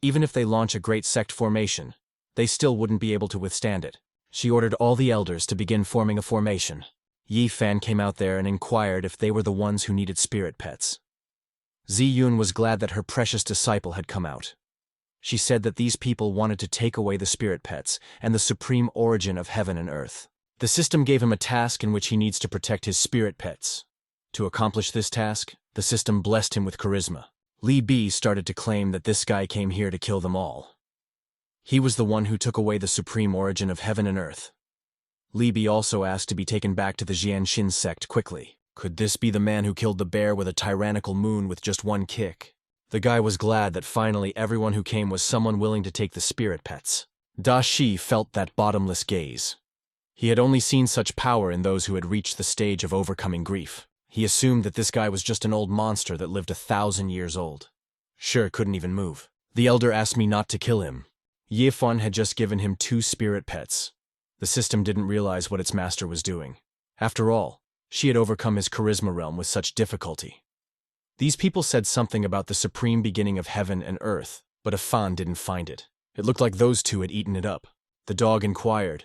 Even if they launch a great sect formation, they still wouldn't be able to withstand it. She ordered all the elders to begin forming a formation. Yi Fan came out there and inquired if they were the ones who needed spirit pets. Ziyun was glad that her precious disciple had come out. She said that these people wanted to take away the spirit pets and the supreme origin of heaven and earth. The system gave him a task in which he needs to protect his spirit pets. To accomplish this task, the system blessed him with charisma. Li Bi started to claim that this guy came here to kill them all. He was the one who took away the supreme origin of heaven and earth. Li Bi also asked to be taken back to the Jianshin sect quickly. Could this be the man who killed the bear with a tyrannical moon with just one kick? The guy was glad that finally everyone who came was someone willing to take the spirit pets. Da Shi felt that bottomless gaze. He had only seen such power in those who had reached the stage of overcoming grief. He assumed that this guy was just an old monster that lived 1,000 years old. Sure, couldn't even move. The elder asked me not to kill him. Ye Fan had just given him 2 spirit pets. The system didn't realize what its master was doing. After all, she had overcome his charisma realm with such difficulty. These people said something about the supreme beginning of heaven and earth, but Fan didn't find it. It looked like those 2 had eaten it up. The dog inquired,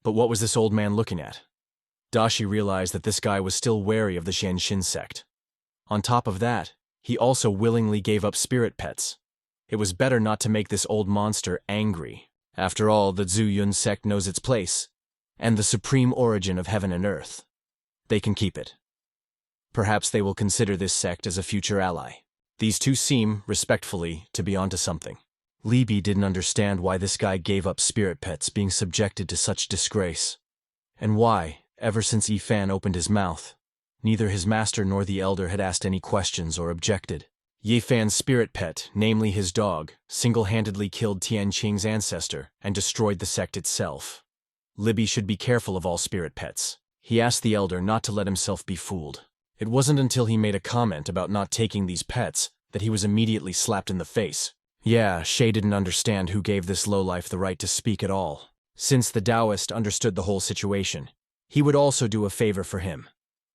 but what was this old man looking at? Dashi realized that this guy was still wary of the Jianshin sect. On top of that, he also willingly gave up spirit pets. It was better not to make this old monster angry. After all, the Zuyun sect knows its place, and the supreme origin of heaven and earth. They can keep it. Perhaps they will consider this sect as a future ally. These 2 seem, respectfully, to be onto something. Li Bi didn't understand why this guy gave up spirit pets being subjected to such disgrace. And why, ever since Yi Fan opened his mouth, neither his master nor the elder had asked any questions or objected. Yi Fan's spirit pet, namely his dog, single-handedly killed Tian Ching's ancestor and destroyed the sect itself. Libby should be careful of all spirit pets. He asked the elder not to let himself be fooled. It wasn't until he made a comment about not taking these pets that he was immediately slapped in the face. Yeah, Shay didn't understand who gave this lowlife the right to speak at all. Since the Daoist understood the whole situation, he would also do a favor for him.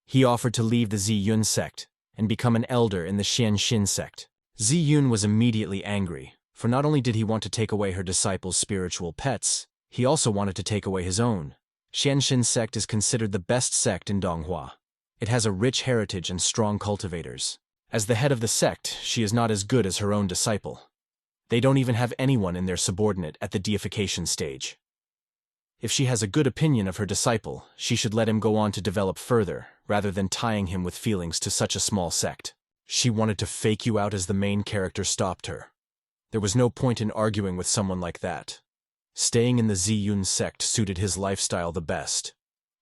He offered to leave the Ziyun sect and become an elder in the Xianshin sect. Ziyun was immediately angry, for not only did he want to take away her disciples' spiritual pets, he also wanted to take away his own. Xianshin sect is considered the best sect in Donghua. It has a rich heritage and strong cultivators. As the head of the sect, she is not as good as her own disciple. They don't even have anyone in their subordinate at the deification stage. If she has a good opinion of her disciple, she should let him go on to develop further, rather than tying him with feelings to such a small sect. She wanted to fake you out as the main character stopped her. There was no point in arguing with someone like that. Staying in the Ziyun sect suited his lifestyle the best.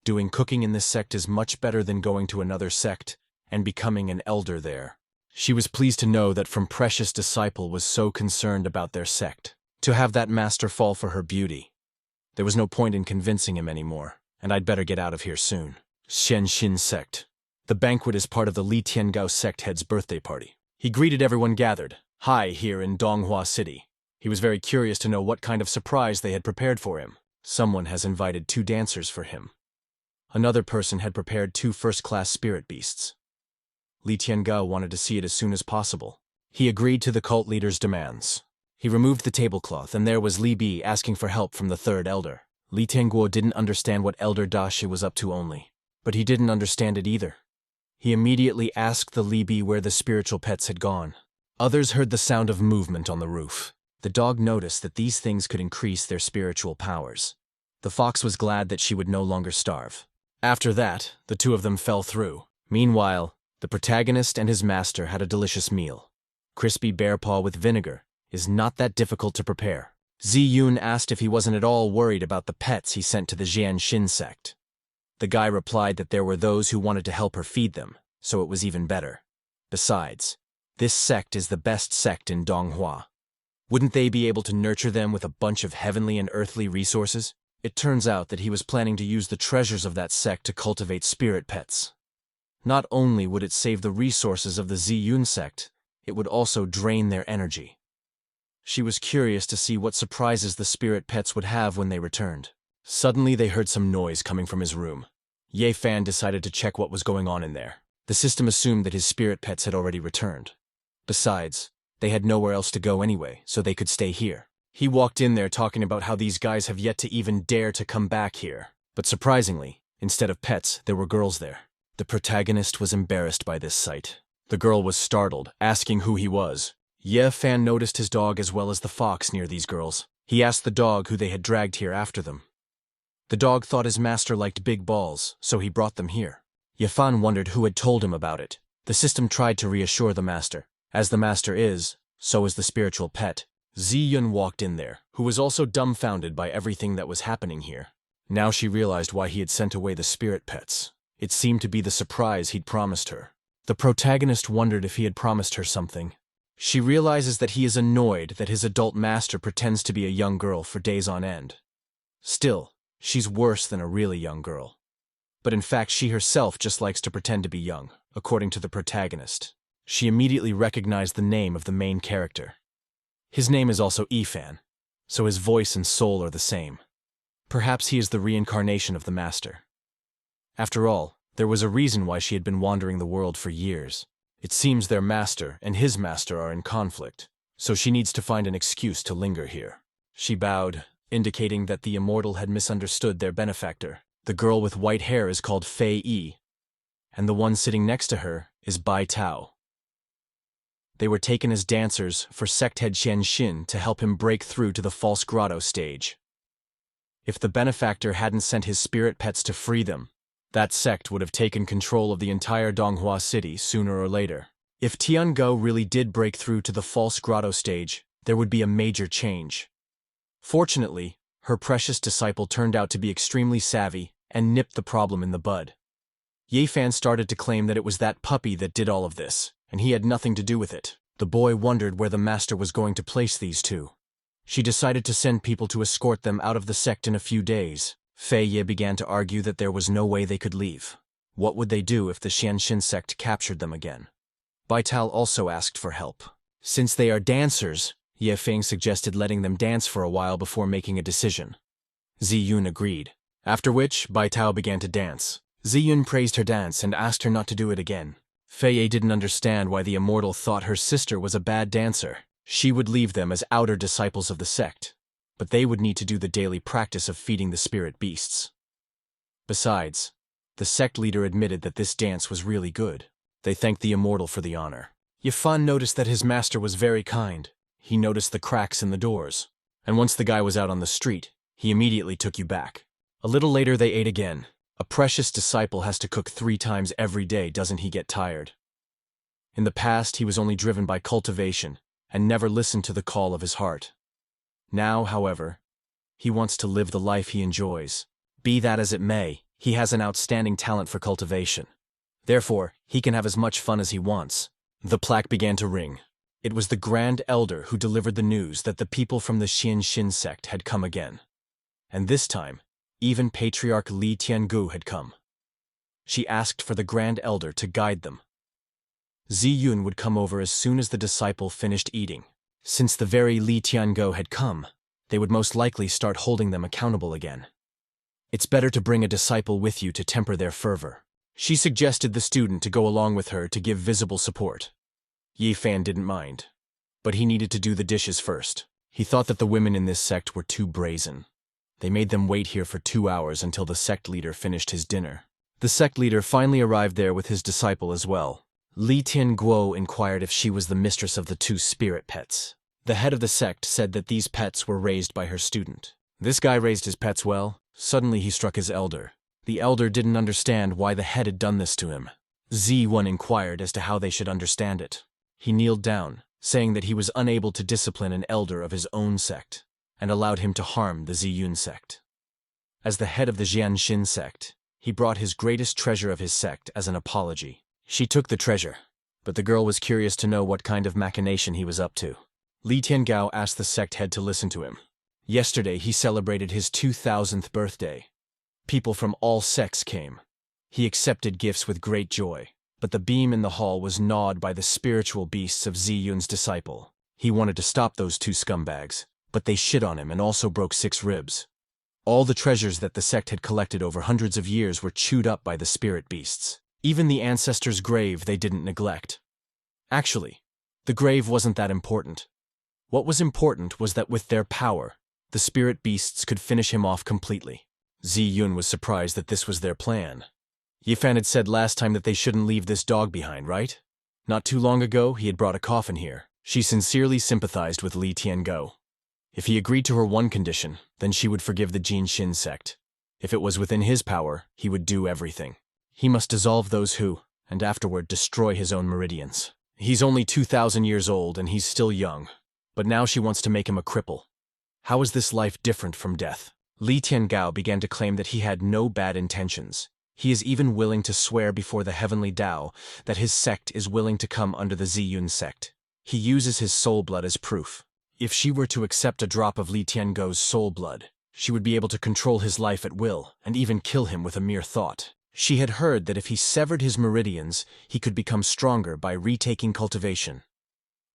Doing cooking in this sect is much better than going to another sect and becoming an elder there. She was pleased to know that from precious disciple was so concerned about their sect. To have that master fall for her beauty. There was no point in convincing him anymore, and I'd better get out of here soon. Xianshin sect. The banquet is part of the Li Tiangao sect head's birthday party. He greeted everyone gathered, high here in Donghua City. He was very curious to know what kind of surprise they had prepared for him. Someone has invited 2 dancers for him. Another person had prepared 2 first-class spirit beasts. Li Tiangao wanted to see it as soon as possible. He agreed to the cult leader's demands. He removed the tablecloth, and there was Li Bi asking for help from the 3rd elder. Li Tianguo didn't understand what Elder Dashi was up to only, but he didn't understand it either. He immediately asked the Li Bi where the spiritual pets had gone. Others heard the sound of movement on the roof. The dog noticed that these things could increase their spiritual powers. The fox was glad that she would no longer starve. After that, the two of them fell through. Meanwhile, the protagonist and his master had a delicious meal. Crispy bear paw with vinegar is not that difficult to prepare. Ziyun asked if he wasn't at all worried about the pets he sent to the Jianshin sect. The guy replied that there were those who wanted to help her feed them, so it was even better. Besides, this sect is the best sect in Donghua. Wouldn't they be able to nurture them with a bunch of heavenly and earthly resources? It turns out that he was planning to use the treasures of that sect to cultivate spirit pets. Not only would it save the resources of the Ziyun sect, it would also drain their energy. She was curious to see what surprises the spirit pets would have when they returned. Suddenly they heard some noise coming from his room. Ye Fan decided to check what was going on in there. The system assumed that his spirit pets had already returned. Besides, they had nowhere else to go anyway, so they could stay here. He walked in there talking about how these guys have yet to even dare to come back here. But surprisingly, instead of pets, there were girls there. The protagonist was embarrassed by this sight. The girl was startled, asking who he was. Ye Fan noticed his dog as well as the fox near these girls. He asked the dog who they had dragged here after them. The dog thought his master liked big balls, so he brought them here. Ye Fan wondered who had told him about it. The system tried to reassure the master. As the master is, so is the spiritual pet. Ziyun walked in there, who was also dumbfounded by everything that was happening here. Now she realized why he had sent away the spirit pets. It seemed to be the surprise he'd promised her. The protagonist wondered if he had promised her something. She realizes that he is annoyed that his adult master pretends to be a young girl for days on end. Still, she's worse than a really young girl. But in fact, she herself just likes to pretend to be young, according to the protagonist. She immediately recognized the name of the main character. His name is also Ifan, so his voice and soul are the same. Perhaps he is the reincarnation of the master. After all, there was a reason why she had been wandering the world for years. It seems their master and his master are in conflict, so she needs to find an excuse to linger here. She bowed, indicating that the immortal had misunderstood their benefactor. The girl with white hair is called Fei Yi, and the one sitting next to her is Bai Tao. They were taken as dancers for sect head Qianshin to help him break through to the false grotto stage. If the benefactor hadn't sent his spirit pets to free them, that sect would have taken control of the entire Donghua city sooner or later. If Tianguo really did break through to the false grotto stage, there would be a major change. Fortunately, her precious disciple turned out to be extremely savvy and nipped the problem in the bud. Ye Fan started to claim that it was that puppy that did all of this, and he had nothing to do with it. The boy wondered where the master was going to place these two. She decided to send people to escort them out of the sect in a few days. Fei Ye began to argue that there was no way they could leave. What would they do if the Qianshin sect captured them again? Bai Tao also asked for help. Since they are dancers, Ye Feng suggested letting them dance for a while before making a decision. Ziyun agreed, after which Bai Tao began to dance. Ziyun praised her dance and asked her not to do it again. Fei Ye didn't understand why the immortal thought her sister was a bad dancer. She would leave them as outer disciples of the sect, but they would need to do the daily practice of feeding the spirit beasts. Besides, the sect leader admitted that this dance was really good. They thanked the immortal for the honor. Yifan noticed that his master was very kind. He noticed the cracks in the doors, and once the guy was out on the street, he immediately took you back. A little later they ate again. A precious disciple has to cook 3 times every day, doesn't he get tired? In the past, he was only driven by cultivation and never listened to the call of his heart. Now, however, he wants to live the life he enjoys. Be that as it may, he has an outstanding talent for cultivation. Therefore, he can have as much fun as he wants. The plaque began to ring. It was the Grand Elder who delivered the news that the people from the Qianshin sect had come again. And this time, even Patriarch Li Tiangu had come. She asked for the Grand Elder to guide them. Ziyun would come over as soon as the disciple finished eating. Since the very Li Tiangu had come, they would most likely start holding them accountable again. It's better to bring a disciple with you to temper their fervor. She suggested the student to go along with her to give visible support. Ye Fan didn't mind, but he needed to do the dishes first. He thought that the women in this sect were too brazen. They made them wait here for 2 hours until the sect leader finished his dinner. The sect leader finally arrived there with his disciple as well. Li Tianguo inquired if she was the mistress of the 2 spirit pets. The head of the sect said that these pets were raised by her student. This guy raised his pets well. Suddenly he struck his elder. The elder didn't understand why the head had done this to him. Z1 inquired as to how they should understand it. He kneeled down, saying that he was unable to discipline an elder of his own sect, and allowed him to harm the Ziyun sect. As the head of the Jianxin sect, he brought his greatest treasure of his sect as an apology. She took the treasure, but the girl was curious to know what kind of machination he was up to. Li Tiangao asked the sect head to listen to him. Yesterday he celebrated his 2000th birthday. People from all sects came. He accepted gifts with great joy, but the beam in the hall was gnawed by the spiritual beasts of Ziyun's disciple. He wanted to stop those 2 scumbags, but they shit on him and also broke 6 ribs. All the treasures that the sect had collected over hundreds of years were chewed up by the spirit beasts. Even the ancestor's grave they didn't neglect. Actually, the grave wasn't that important. What was important was that with their power, the spirit beasts could finish him off completely. Ziyun was surprised that this was their plan. Yifan had said last time that they shouldn't leave this dog behind, right? Not too long ago, he had brought a coffin here. She sincerely sympathized with Li Tianguo. If he agreed to her one condition, then she would forgive the Jianxin sect. If it was within his power, he would do everything. He must dissolve those who, and afterward destroy his own meridians. He's only 2,000 years old and he's still young, but now she wants to make him a cripple. How is this life different from death? Li Tiangao began to claim that he had no bad intentions. He is even willing to swear before the heavenly Tao that his sect is willing to come under the Ziyun sect. He uses his soul blood as proof. If she were to accept a drop of Li Tianguo's soul blood, she would be able to control his life at will and even kill him with a mere thought. She had heard that if he severed his meridians, he could become stronger by retaking cultivation.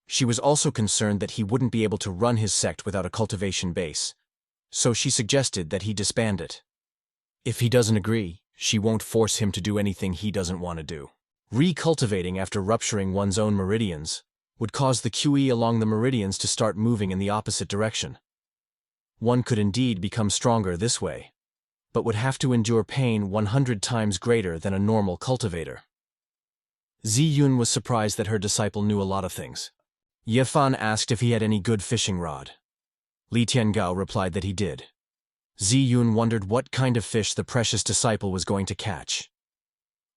She was also concerned that he wouldn't be able to run his sect without a cultivation base, so she suggested that he disband it. If he doesn't agree, she won't force him to do anything he doesn't want to do. Recultivating after rupturing one's own meridians would cause the QE along the meridians to start moving in the opposite direction. One could indeed become stronger this way, but would have to endure pain 100 times greater than a normal cultivator. Ziyun was surprised that her disciple knew a lot of things. Yifan asked if he had any good fishing rod. Li Tiangao replied that he did. Ziyun wondered what kind of fish the precious disciple was going to catch.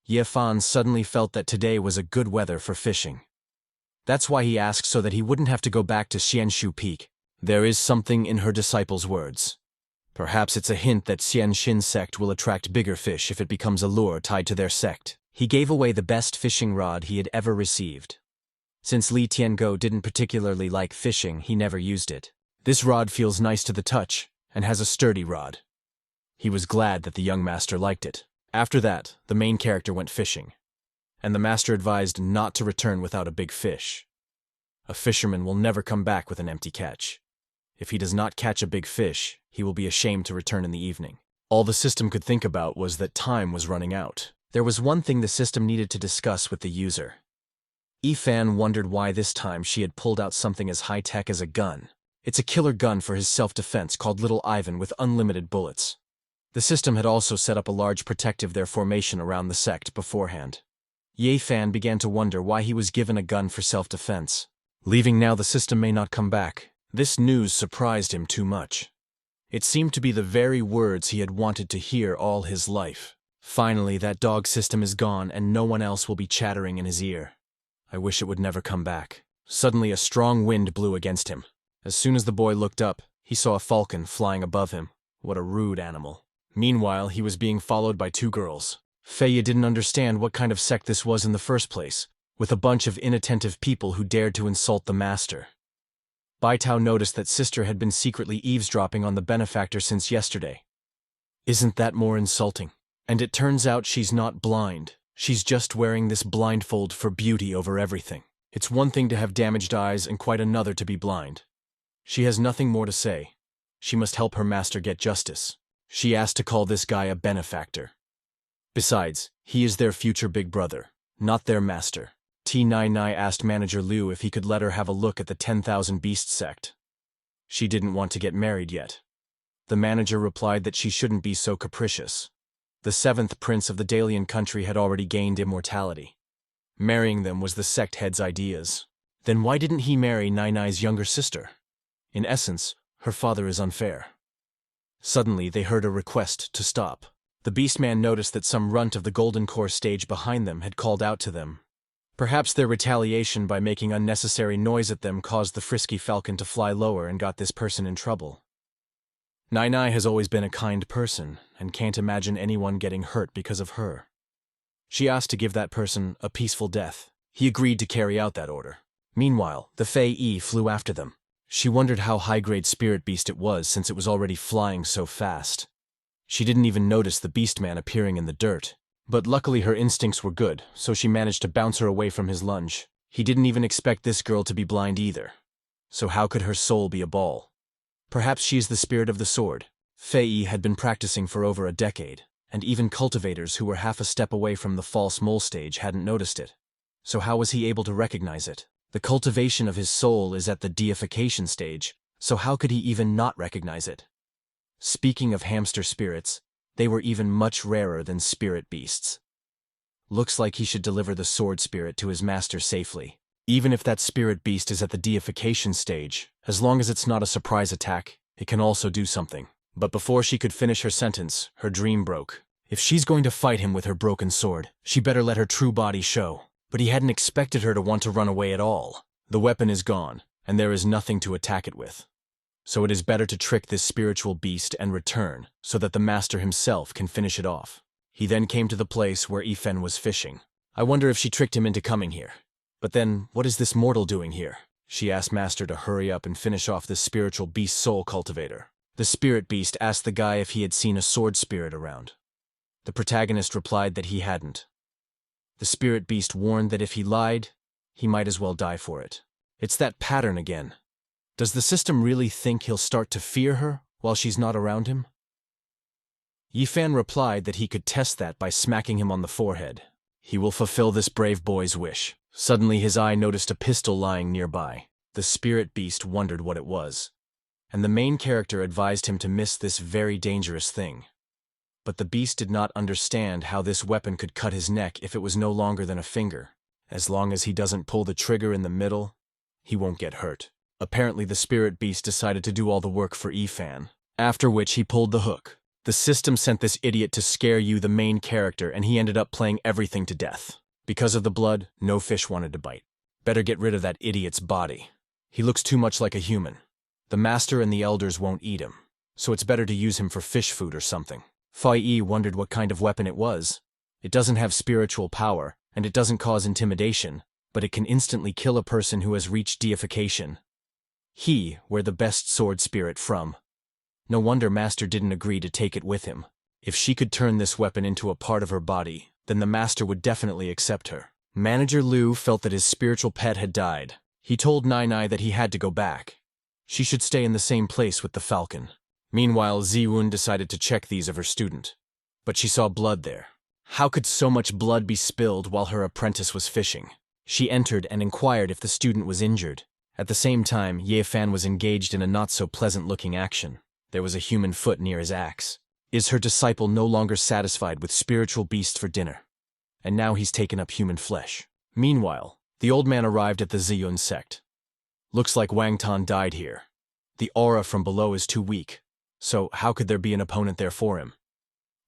Yifan suddenly felt that today was a good weather for fishing. That's why he asked, so that he wouldn't have to go back to Xianshu Peak. There is something in her disciple's words. Perhaps it's a hint that Xianxin sect will attract bigger fish if it becomes a lure tied to their sect. He gave away the best fishing rod he had ever received. Since Li Tianguo didn't particularly like fishing, he never used it. This rod feels nice to the touch and has a sturdy rod. He was glad that the young master liked it. After that, the main character went fishing, and the master advised not to return without a big fish. A fisherman will never come back with an empty catch. If he does not catch a big fish, he will be ashamed to return in the evening. All the system could think about was that time was running out. There was one thing the system needed to discuss with the user. Yifan wondered why this time she had pulled out something as high-tech as a gun. It's a killer gun for his self-defense called Little Ivan with unlimited bullets. The system had also set up a large protective their formation around the sect beforehand. Yifan began to wonder why he was given a gun for self-defense. Leaving now, the system may not come back. This news surprised him too much. It seemed to be the very words he had wanted to hear all his life. Finally, that dog system is gone and no one else will be chattering in his ear. I wish it would never come back. Suddenly a strong wind blew against him. As soon as the boy looked up, he saw a falcon flying above him. What a rude animal. Meanwhile, he was being followed by 2 girls. Feiya didn't understand what kind of sect this was in the first place, with a bunch of inattentive people who dared to insult the master. Baitao noticed that sister had been secretly eavesdropping on the benefactor since yesterday. Isn't that more insulting? And it turns out she's not blind. She's just wearing this blindfold for beauty over everything. It's one thing to have damaged eyes and quite another to be blind. She has nothing more to say. She must help her master get justice. She asked to call this guy a benefactor. Besides, he is their future big brother, not their master. T99 asked Manager Liu if he could let her have a look at the 10,000 Beast sect. She didn't want to get married yet. The manager replied that she shouldn't be so capricious. The seventh prince of the Dalian country had already gained immortality. Marrying them was the sect head's ideas. Then why didn't he marry Nayi's younger sister? In essence, her father is unfair. Suddenly, they heard a request to stop. The beastman noticed that some runt of the Golden Core stage behind them had called out to them. Perhaps their retaliation by making unnecessary noise at them caused the frisky falcon to fly lower and got this person in trouble. Nayi has always been a kind person and can't imagine anyone getting hurt because of her. She asked to give that person a peaceful death. He agreed to carry out that order. Meanwhile, the Fei flew after them. She wondered how high-grade spirit beast it was since it was already flying so fast. She didn't even notice the beastman appearing in the dirt. But luckily her instincts were good, so she managed to bounce her away from his lunge. He didn't even expect this girl to be blind either. So how could her soul be a ball? Perhaps she is the spirit of the sword. Fei had been practicing for over a decade, and even cultivators who were half a step away from the false mole stage hadn't noticed it. So how was he able to recognize it? The cultivation of his soul is at the deification stage, so how could he even not recognize it? Speaking of hamster spirits, they were even much rarer than spirit beasts. Looks like he should deliver the sword spirit to his master safely. Even if that spirit beast is at the deification stage, as long as it's not a surprise attack, it can also do something. But before she could finish her sentence, her dream broke. If she's going to fight him with her broken sword, she better let her true body show. But he hadn't expected her to want to run away at all. The weapon is gone, and there is nothing to attack it with. So it is better to trick this spiritual beast and return, so that the master himself can finish it off. He then came to the place where Ifen was fishing. I wonder if she tricked him into coming here. But then, what is this mortal doing here? She asked master to hurry up and finish off this spiritual beast soul cultivator. The spirit beast asked the guy if he had seen a sword spirit around. The protagonist replied that he hadn't. The spirit beast warned that if he lied, he might as well die for it. It's that pattern again. Does the system really think he'll start to fear her while she's not around him? Yifan replied that he could test that by smacking him on the forehead. He will fulfill this brave boy's wish. Suddenly his eye noticed a pistol lying nearby. The spirit beast wondered what it was, and the main character advised him to miss this very dangerous thing. But the beast did not understand how this weapon could cut his neck if it was no longer than a finger. As long as he doesn't pull the trigger in the middle, he won't get hurt. Apparently the spirit beast decided to do all the work for Ifan, after which he pulled the hook. The system sent this idiot to scare you, the main character, and he ended up playing everything to death. Because of the blood, no fish wanted to bite. Better get rid of that idiot's body. He looks too much like a human. The master and the elders won't eat him, so it's better to use him for fish food or something. Fai wondered what kind of weapon it was. It doesn't have spiritual power, and it doesn't cause intimidation, but it can instantly kill a person who has reached deification. Where the best sword spirit from. No wonder master didn't agree to take it with him. If she could turn this weapon into a part of her body, then the master would definitely accept her. Manager Liu felt that his spiritual pet had died. He told Nayi that he had to go back. She should stay in the same place with the falcon. Meanwhile, Ziwun decided to check these of her student. But she saw blood there. How could so much blood be spilled while her apprentice was fishing? She entered and inquired if the student was injured. At the same time, Yefan was engaged in a not-so-pleasant-looking action. There was a human foot near his axe. Is her disciple no longer satisfied with spiritual beasts for dinner? And now he's taken up human flesh. Meanwhile, the old man arrived at the Ziyun sect. Looks like Wang died here. The aura from below is too weak, so how could there be an opponent there for him?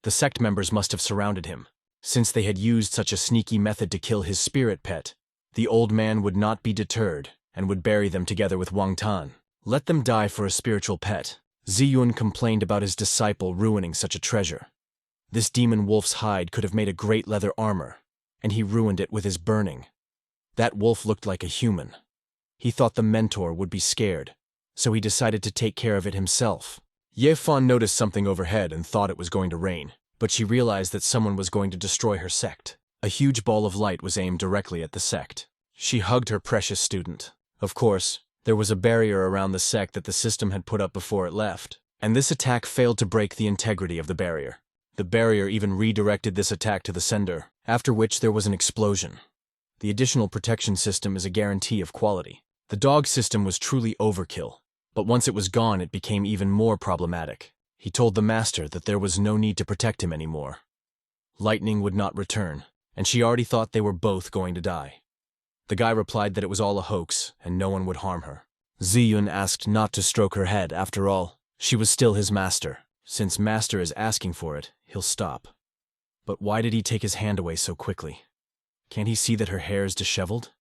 The sect members must have surrounded him. Since they had used such a sneaky method to kill his spirit pet, the old man would not be deterred and would bury them together with Wang. Let them die for a spiritual pet. Ziyun complained about his disciple ruining such a treasure. This demon wolf's hide could have made a great leather armor, and he ruined it with his burning. That wolf looked like a human. He thought the mentor would be scared, so he decided to take care of it himself. Yefan noticed something overhead and thought it was going to rain, but she realized that someone was going to destroy her sect. A huge ball of light was aimed directly at the sect. She hugged her precious student. Of course, there was a barrier around the sect that the system had put up before it left, and this attack failed to break the integrity of the barrier. The barrier even redirected this attack to the sender, after which there was an explosion. The additional protection system is a guarantee of quality. The dog system was truly overkill, but once it was gone it became even more problematic. He told the master that there was no need to protect him anymore. Lightning would not return, and she already thought they were both going to die. The guy replied that it was all a hoax and no one would harm her. Ziyun asked not to stroke her head. After all, she was still his master. Since master is asking for it, he'll stop. But why did he take his hand away so quickly? Can't he see that her hair is disheveled?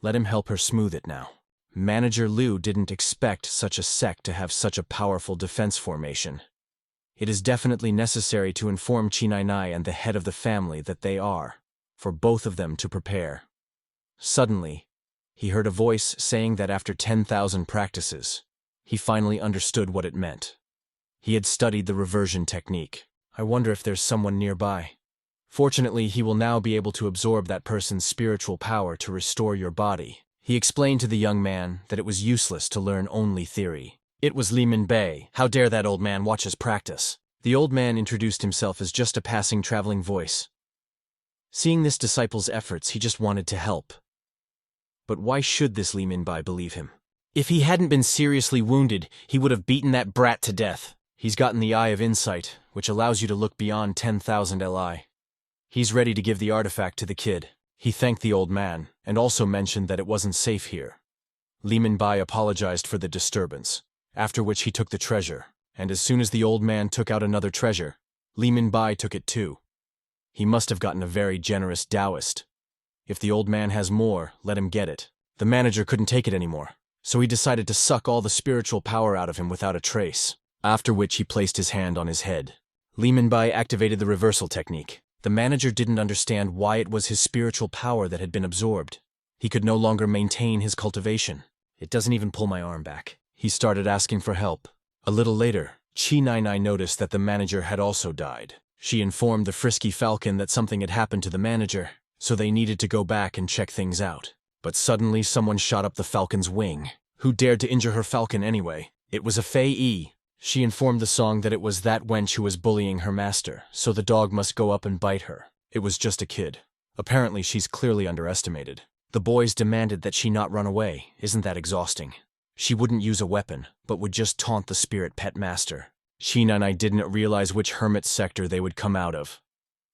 Let him help her smooth it now. Manager Liu didn't expect such a sect to have such a powerful defense formation. It is definitely necessary to inform Nayi and the head of the family that they are, for both of them to prepare. Suddenly, he heard a voice saying that after 10,000 practices, he finally understood what it meant. He had studied the reversion technique. I wonder if there's someone nearby. Fortunately, he will now be able to absorb that person's spiritual power to restore your body. He explained to the young man that it was useless to learn only theory. It was Li Minbei. How dare that old man watch us practice? The old man introduced himself as just a passing traveling voice. Seeing this disciple's efforts, he just wanted to help. But why should this Li Minbei believe him? If he hadn't been seriously wounded, he would have beaten that brat to death. He's gotten the Eye of Insight, which allows you to look beyond 10,000 Li. He's ready to give the artifact to the kid. He thanked the old man, and also mentioned that it wasn't safe here. Li Minbei apologized for the disturbance, after which he took the treasure, and as soon as the old man took out another treasure, Li Minbei took it too. He must have gotten a very generous Daoist. If the old man has more, let him get it. The manager couldn't take it anymore, so he decided to suck all the spiritual power out of him without a trace, after which he placed his hand on his head. Li Minbei activated the reversal technique. The manager didn't understand why it was his spiritual power that had been absorbed. He could no longer maintain his cultivation. It doesn't even pull my arm back. He started asking for help. A little later, Nayi noticed that the manager had also died. She informed the frisky falcon that something had happened to the manager, so they needed to go back and check things out. But suddenly someone shot up the falcon's wing. Who dared to injure her falcon anyway? It was a Fei Yi. She informed the song that it was that wench who was bullying her master, so the dog must go up and bite her. It was just a kid. Apparently she's clearly underestimated. The boys demanded that she not run away. Isn't that exhausting? She wouldn't use a weapon, but would just taunt the spirit pet master. Nayi didn't realize which hermit sector they would come out of.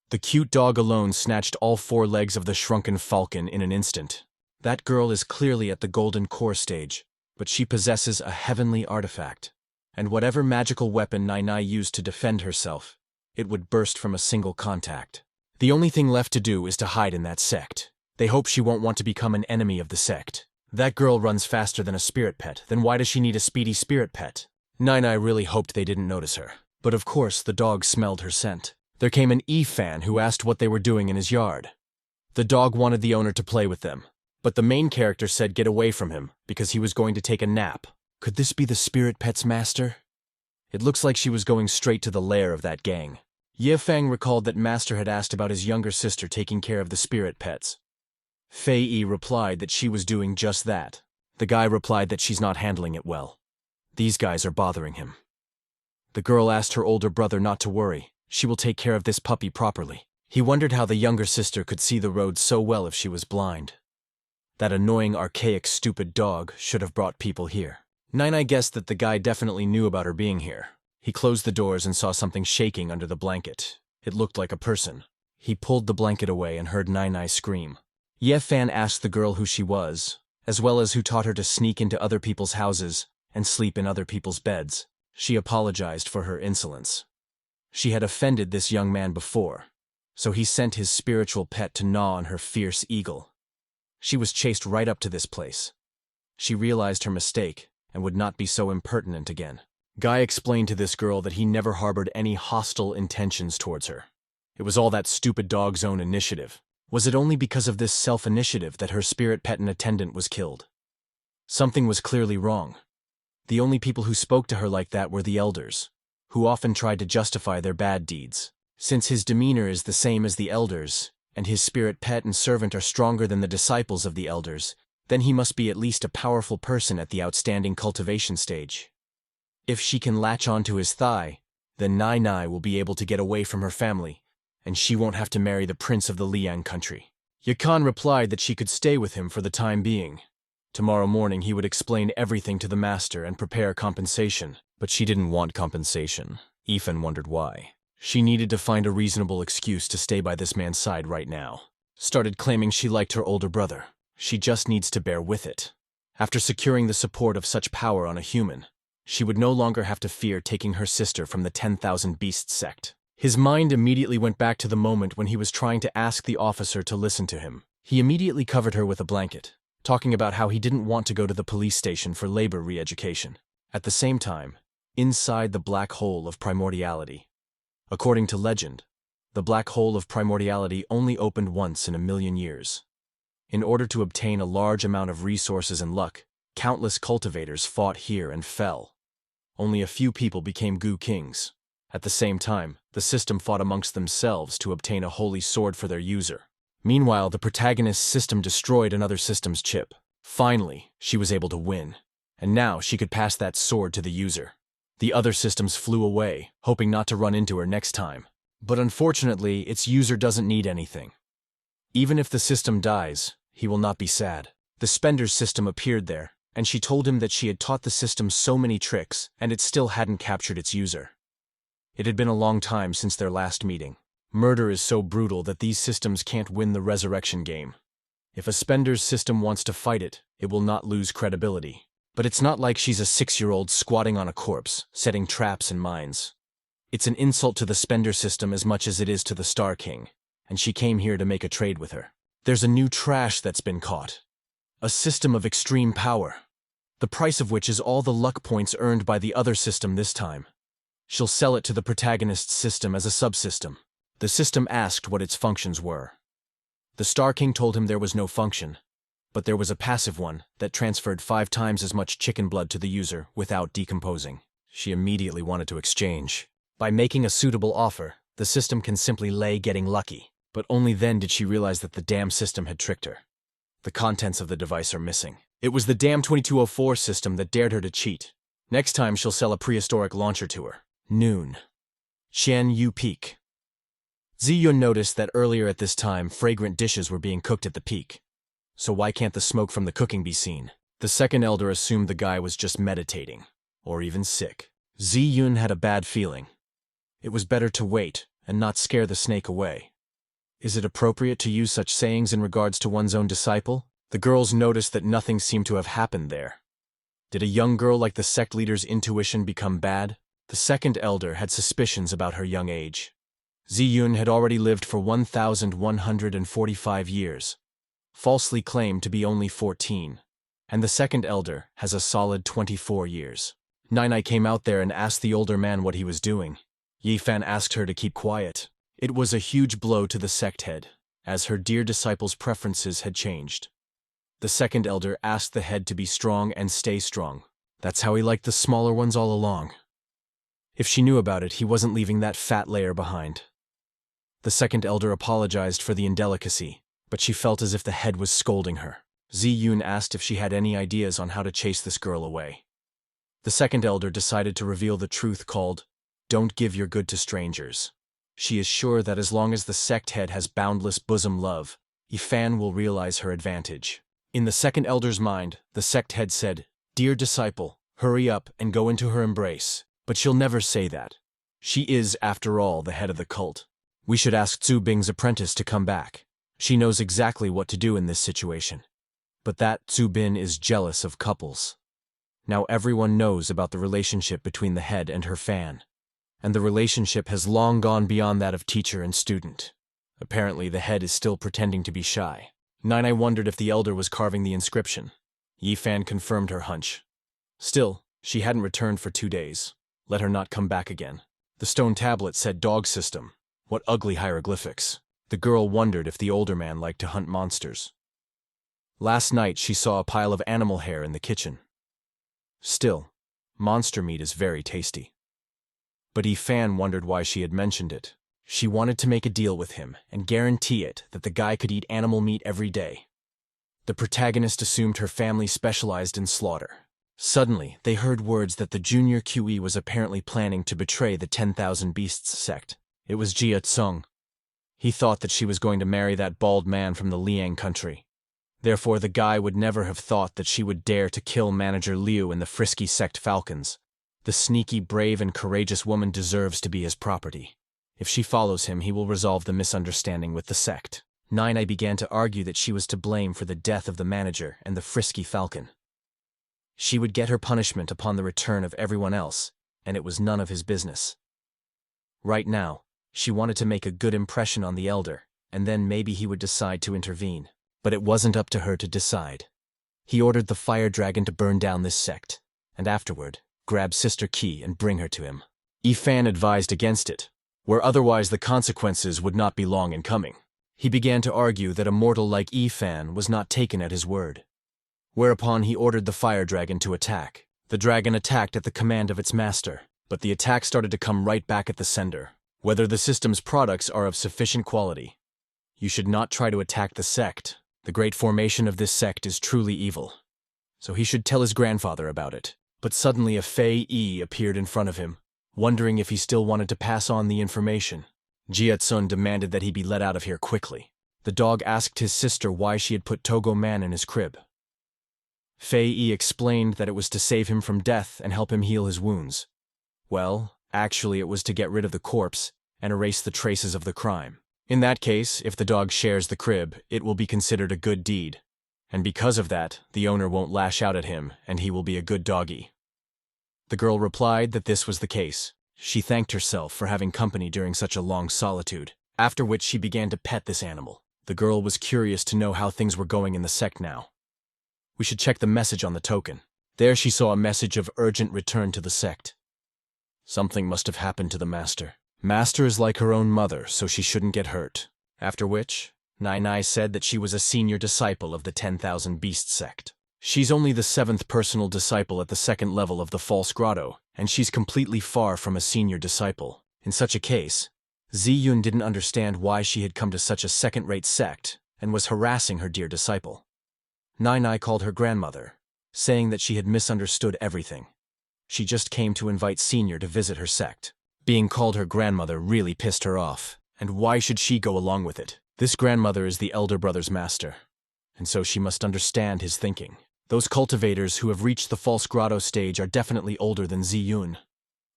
The cute dog alone snatched all 4 legs of the shrunken falcon in an instant. That girl is clearly at the golden core stage, but she possesses a heavenly artifact. And whatever magical weapon Nayi used to defend herself, it would burst from a single contact. The only thing left to do is to hide in that sect. They hope she won't want to become an enemy of the sect. That girl runs faster than a spirit pet, then why does she need a speedy spirit pet? Nayi really hoped they didn't notice her. But of course, the dog smelled her scent. There came an E-fan who asked what they were doing in his yard. The dog wanted the owner to play with them, but the main character said get away from him because he was going to take a nap. Could this be the spirit pet's master? It looks like she was going straight to the lair of that gang. Ye Fang recalled that master had asked about his younger sister taking care of the spirit pets. Fei Yi replied that she was doing just that. The guy replied that she's not handling it well. These guys are bothering him. The girl asked her older brother not to worry. She will take care of this puppy properly. He wondered how the younger sister could see the road so well if she was blind. That annoying, archaic, stupid dog should have brought people here. Nayi guessed that the guy definitely knew about her being here. He closed the doors and saw something shaking under the blanket. It looked like a person. He pulled the blanket away and heard Nayi scream. Ye Fan asked the girl who she was, as well as who taught her to sneak into other people's houses and sleep in other people's beds. She apologized for her insolence. She had offended this young man before, so he sent his spiritual pet to gnaw on her fierce eagle. She was chased right up to this place. She realized her mistake and would not be so impertinent again. Guy explained to this girl that he never harbored any hostile intentions towards her. It was all that stupid dog's own initiative. Was it only because of this self-initiative that her spirit pet and attendant was killed? Something was clearly wrong. The only people who spoke to her like that were the elders, who often tried to justify their bad deeds. Since his demeanor is the same as the elders, and his spirit pet and servant are stronger than the disciples of the elders, then he must be at least a powerful person at the outstanding cultivation stage. If she can latch onto his thigh, then Nayi will be able to get away from her family, and she won't have to marry the prince of the Liang country. Yakan replied that she could stay with him for the time being. Tomorrow morning he would explain everything to the master and prepare compensation. But she didn't want compensation. Ethan wondered why. She needed to find a reasonable excuse to stay by this man's side right now. Started claiming she liked her older brother. She just needs to bear with it. After securing the support of such power on a human, she would no longer have to fear taking her sister from the 10,000 Beasts sect. His mind immediately went back to the moment when he was trying to ask the officer to listen to him. He immediately covered her with a blanket, talking about how he didn't want to go to the police station for labor re-education. At the same time, inside the black hole of primordiality. According to legend, the black hole of primordiality only opened once in 1,000,000 years. In order to obtain a large amount of resources and luck, countless cultivators fought here and fell. Only a few people became Gu Kings. At the same time, the system fought amongst themselves to obtain a holy sword for their user. Meanwhile, the protagonist's system destroyed another system's chip. Finally, she was able to win, and now she could pass that sword to the user. The other systems flew away, hoping not to run into her next time. But unfortunately, its user doesn't need anything. Even if the system dies, he will not be sad. The Spender's system appeared there, and she told him that she had taught the system so many tricks, and it still hadn't captured its user. It had been a long time since their last meeting. Murder is so brutal that these systems can't win the resurrection game. If a Spender's system wants to fight it, it will not lose credibility. But it's not like she's a 6-year-old squatting on a corpse, setting traps and mines. It's an insult to the Spender system as much as it is to the Star King, and she came here to make a trade with her. There's a new trash that's been caught. A system of extreme power, the price of which is all the luck points earned by the other system this time. She'll sell it to the protagonist's system as a subsystem. The system asked what its functions were. The Star King told him there was no function, but there was a passive one that transferred 5 times as much chicken blood to the user without decomposing. She immediately wanted to exchange. By making a suitable offer, the system can simply lay getting lucky. But only then did she realize that the damn system had tricked her. The contents of the device are missing. It was the damn 2204 system that dared her to cheat. Next time she'll sell a prehistoric launcher to her. Noon. Qian Yu Peak. Ziyun noticed that earlier at this time fragrant dishes were being cooked at the peak. So why can't the smoke from the cooking be seen? The second elder assumed the guy was just meditating, or even sick. Ziyun had a bad feeling. It was better to wait and not scare the snake away. Is it appropriate to use such sayings in regards to one's own disciple? The girls noticed that nothing seemed to have happened there. Did a young girl like the sect leader's intuition become bad? The second elder had suspicions about her young age. Ziyun had already lived for 1,145 years, falsely claimed to be only 14, and the second elder has a solid 24 years. Nayi came out there and asked the older man what he was doing. Yifan asked her to keep quiet. It was a huge blow to the sect head, as her dear disciple's preferences had changed. The second elder asked the head to be strong and stay strong. That's how he liked the smaller ones all along. If she knew about it, he wasn't leaving that fat layer behind. The second elder apologized for the indelicacy, but she felt as if the head was scolding her. Ziyun asked if she had any ideas on how to chase this girl away. The second elder decided to reveal the truth called, "Don't give your good to strangers." She is sure that as long as the sect head has boundless bosom love, Yifan will realize her advantage. In the second elder's mind, the sect head said, "Dear disciple, hurry up and go into her embrace." But she'll never say that. She is, after all, the head of the cult. We should ask Zhu Bing's apprentice to come back. She knows exactly what to do in this situation. But that Zhu Bin is jealous of couples. Now everyone knows about the relationship between the head and her fan. And the relationship has long gone beyond that of teacher and student. Apparently the head is still pretending to be shy. Nayi wondered if the elder was carving the inscription. Yifan confirmed her hunch. Still, she hadn't returned for 2 days. Let her not come back again. The stone tablet said dog system. What ugly hieroglyphics. The girl wondered if the older man liked to hunt monsters. Last night she saw a pile of animal hair in the kitchen. Still, monster meat is very tasty. But Yifan wondered why she had mentioned it. She wanted to make a deal with him and guarantee it that the guy could eat animal meat every day. The protagonist assumed her family specialized in slaughter. Suddenly, they heard words that the junior QE was apparently planning to betray the 10,000 Beasts sect. It was Jia Tsung. He thought that she was going to marry that bald man from the Liang country. Therefore, the guy would never have thought that she would dare to kill manager Liu and the frisky sect falcons. The sneaky, brave, and courageous woman deserves to be his property. If she follows him, he will resolve the misunderstanding with the sect. Nayi began to argue that she was to blame for the death of the manager and the frisky falcon. She would get her punishment upon the return of everyone else, and it was none of his business. Right now, she wanted to make a good impression on the elder, and then maybe he would decide to intervene. But it wasn't up to her to decide. He ordered the fire dragon to burn down this sect, and afterward, grab Sister Qi and bring her to him. Yifan advised against it, where otherwise the consequences would not be long in coming. He began to argue that a mortal like Yifan was not taken at his word. Whereupon he ordered the fire dragon to attack. The dragon attacked at the command of its master, but the attack started to come right back at the sender. Whether the system's products are of sufficient quality. You should not try to attack the sect. The great formation of this sect is truly evil. So he should tell his grandfather about it. But suddenly a Fei Yi appeared in front of him, wondering if he still wanted to pass on the information. Jiatsun demanded that he be let out of here quickly. The dog asked his sister why she had put Togo Man in his crib. Fei Yi explained that it was to save him from death and help him heal his wounds. Well, actually it was to get rid of the corpse and erase the traces of the crime. In that case, if the dog shares the crib, it will be considered a good deed. And because of that, the owner won't lash out at him and he will be a good doggy. The girl replied that this was the case. She thanked herself for having company during such a long solitude, after which she began to pet this animal. The girl was curious to know how things were going in the sect now. We should check the message on the token. There she saw a message of urgent return to the sect. Something must have happened to the master. Master is like her own mother, so she shouldn't get hurt. After which, Nayi said that she was a senior disciple of the 10,000 Beast sect. She's only the 7th personal disciple at the 2nd level of the False Grotto, and she's completely far from a senior disciple. In such a case, Ziyun didn't understand why she had come to such a second-rate sect and was harassing her dear disciple. Nayi called her grandmother, saying that she had misunderstood everything. She just came to invite Senior to visit her sect. Being called her grandmother really pissed her off, and why should she go along with it? This grandmother is the elder brother's master, and so she must understand his thinking. Those cultivators who have reached the False Grotto stage are definitely older than Ziyun.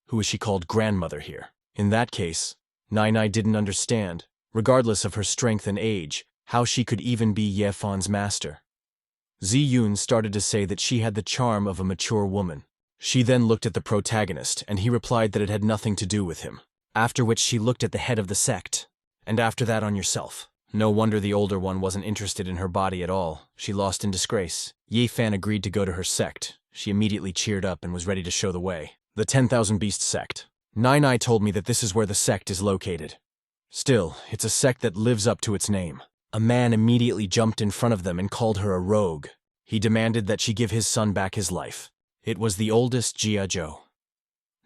Who is she called grandmother here? In that case, Nayi didn't understand, regardless of her strength and age, how she could even be Yefan's master. Ziyun started to say that she had the charm of a mature woman. She then looked at the protagonist, and he replied that it had nothing to do with him. After which she looked at the head of the sect, and after that on yourself. No wonder the older one wasn't interested in her body at all. She lost in disgrace. Yifan agreed to go to her sect. She immediately cheered up and was ready to show the way. The 10,000 Beast sect. Nayi told me that this is where the sect is located. Still, it's a sect that lives up to its name. A man immediately jumped in front of them and called her a rogue. He demanded that she give his son back his life. It was the oldest Jia Zhou.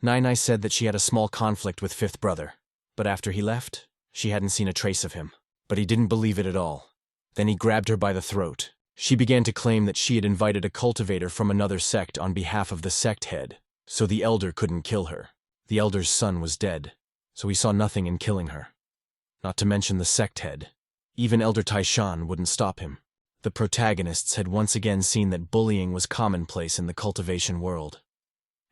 Nayi said that she had a small conflict with 5th brother, but after he left, she hadn't seen a trace of him. But he didn't believe it at all. Then he grabbed her by the throat. She began to claim that she had invited a cultivator from another sect on behalf of the sect head, so the elder couldn't kill her. The elder's son was dead, so he saw nothing in killing her. Not to mention the sect head. Even Elder Taishan wouldn't stop him. The protagonists had once again seen that bullying was commonplace in the cultivation world.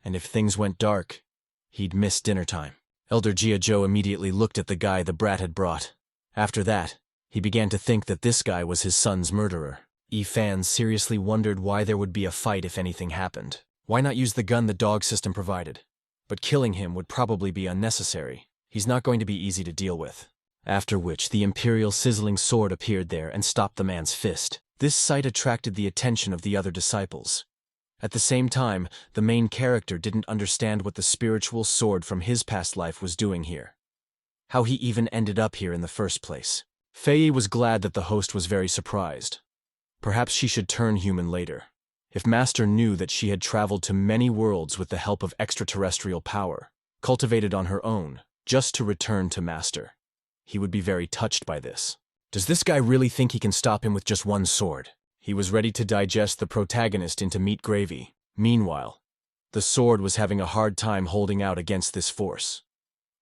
And if things went dark, he'd miss dinner time. Elder Jia Zhou immediately looked at the guy the brat had brought. After that, he began to think that this guy was his son's murderer. Yifan seriously wondered why there would be a fight if anything happened. Why not use the gun the dog system provided? But killing him would probably be unnecessary. He's not going to be easy to deal with. After which, the imperial sizzling sword appeared there and stopped the man's fist. This sight attracted the attention of the other disciples. At the same time, the main character didn't understand what the spiritual sword from his past life was doing here. How he even ended up here in the first place. Fei was glad that the host was very surprised. Perhaps she should turn human later. If Master knew that she had traveled to many worlds with the help of extraterrestrial power, cultivated on her own, just to return to Master, he would be very touched by this. Does this guy really think he can stop him with just one sword? He was ready to digest the protagonist into meat gravy. Meanwhile, the sword was having a hard time holding out against this force.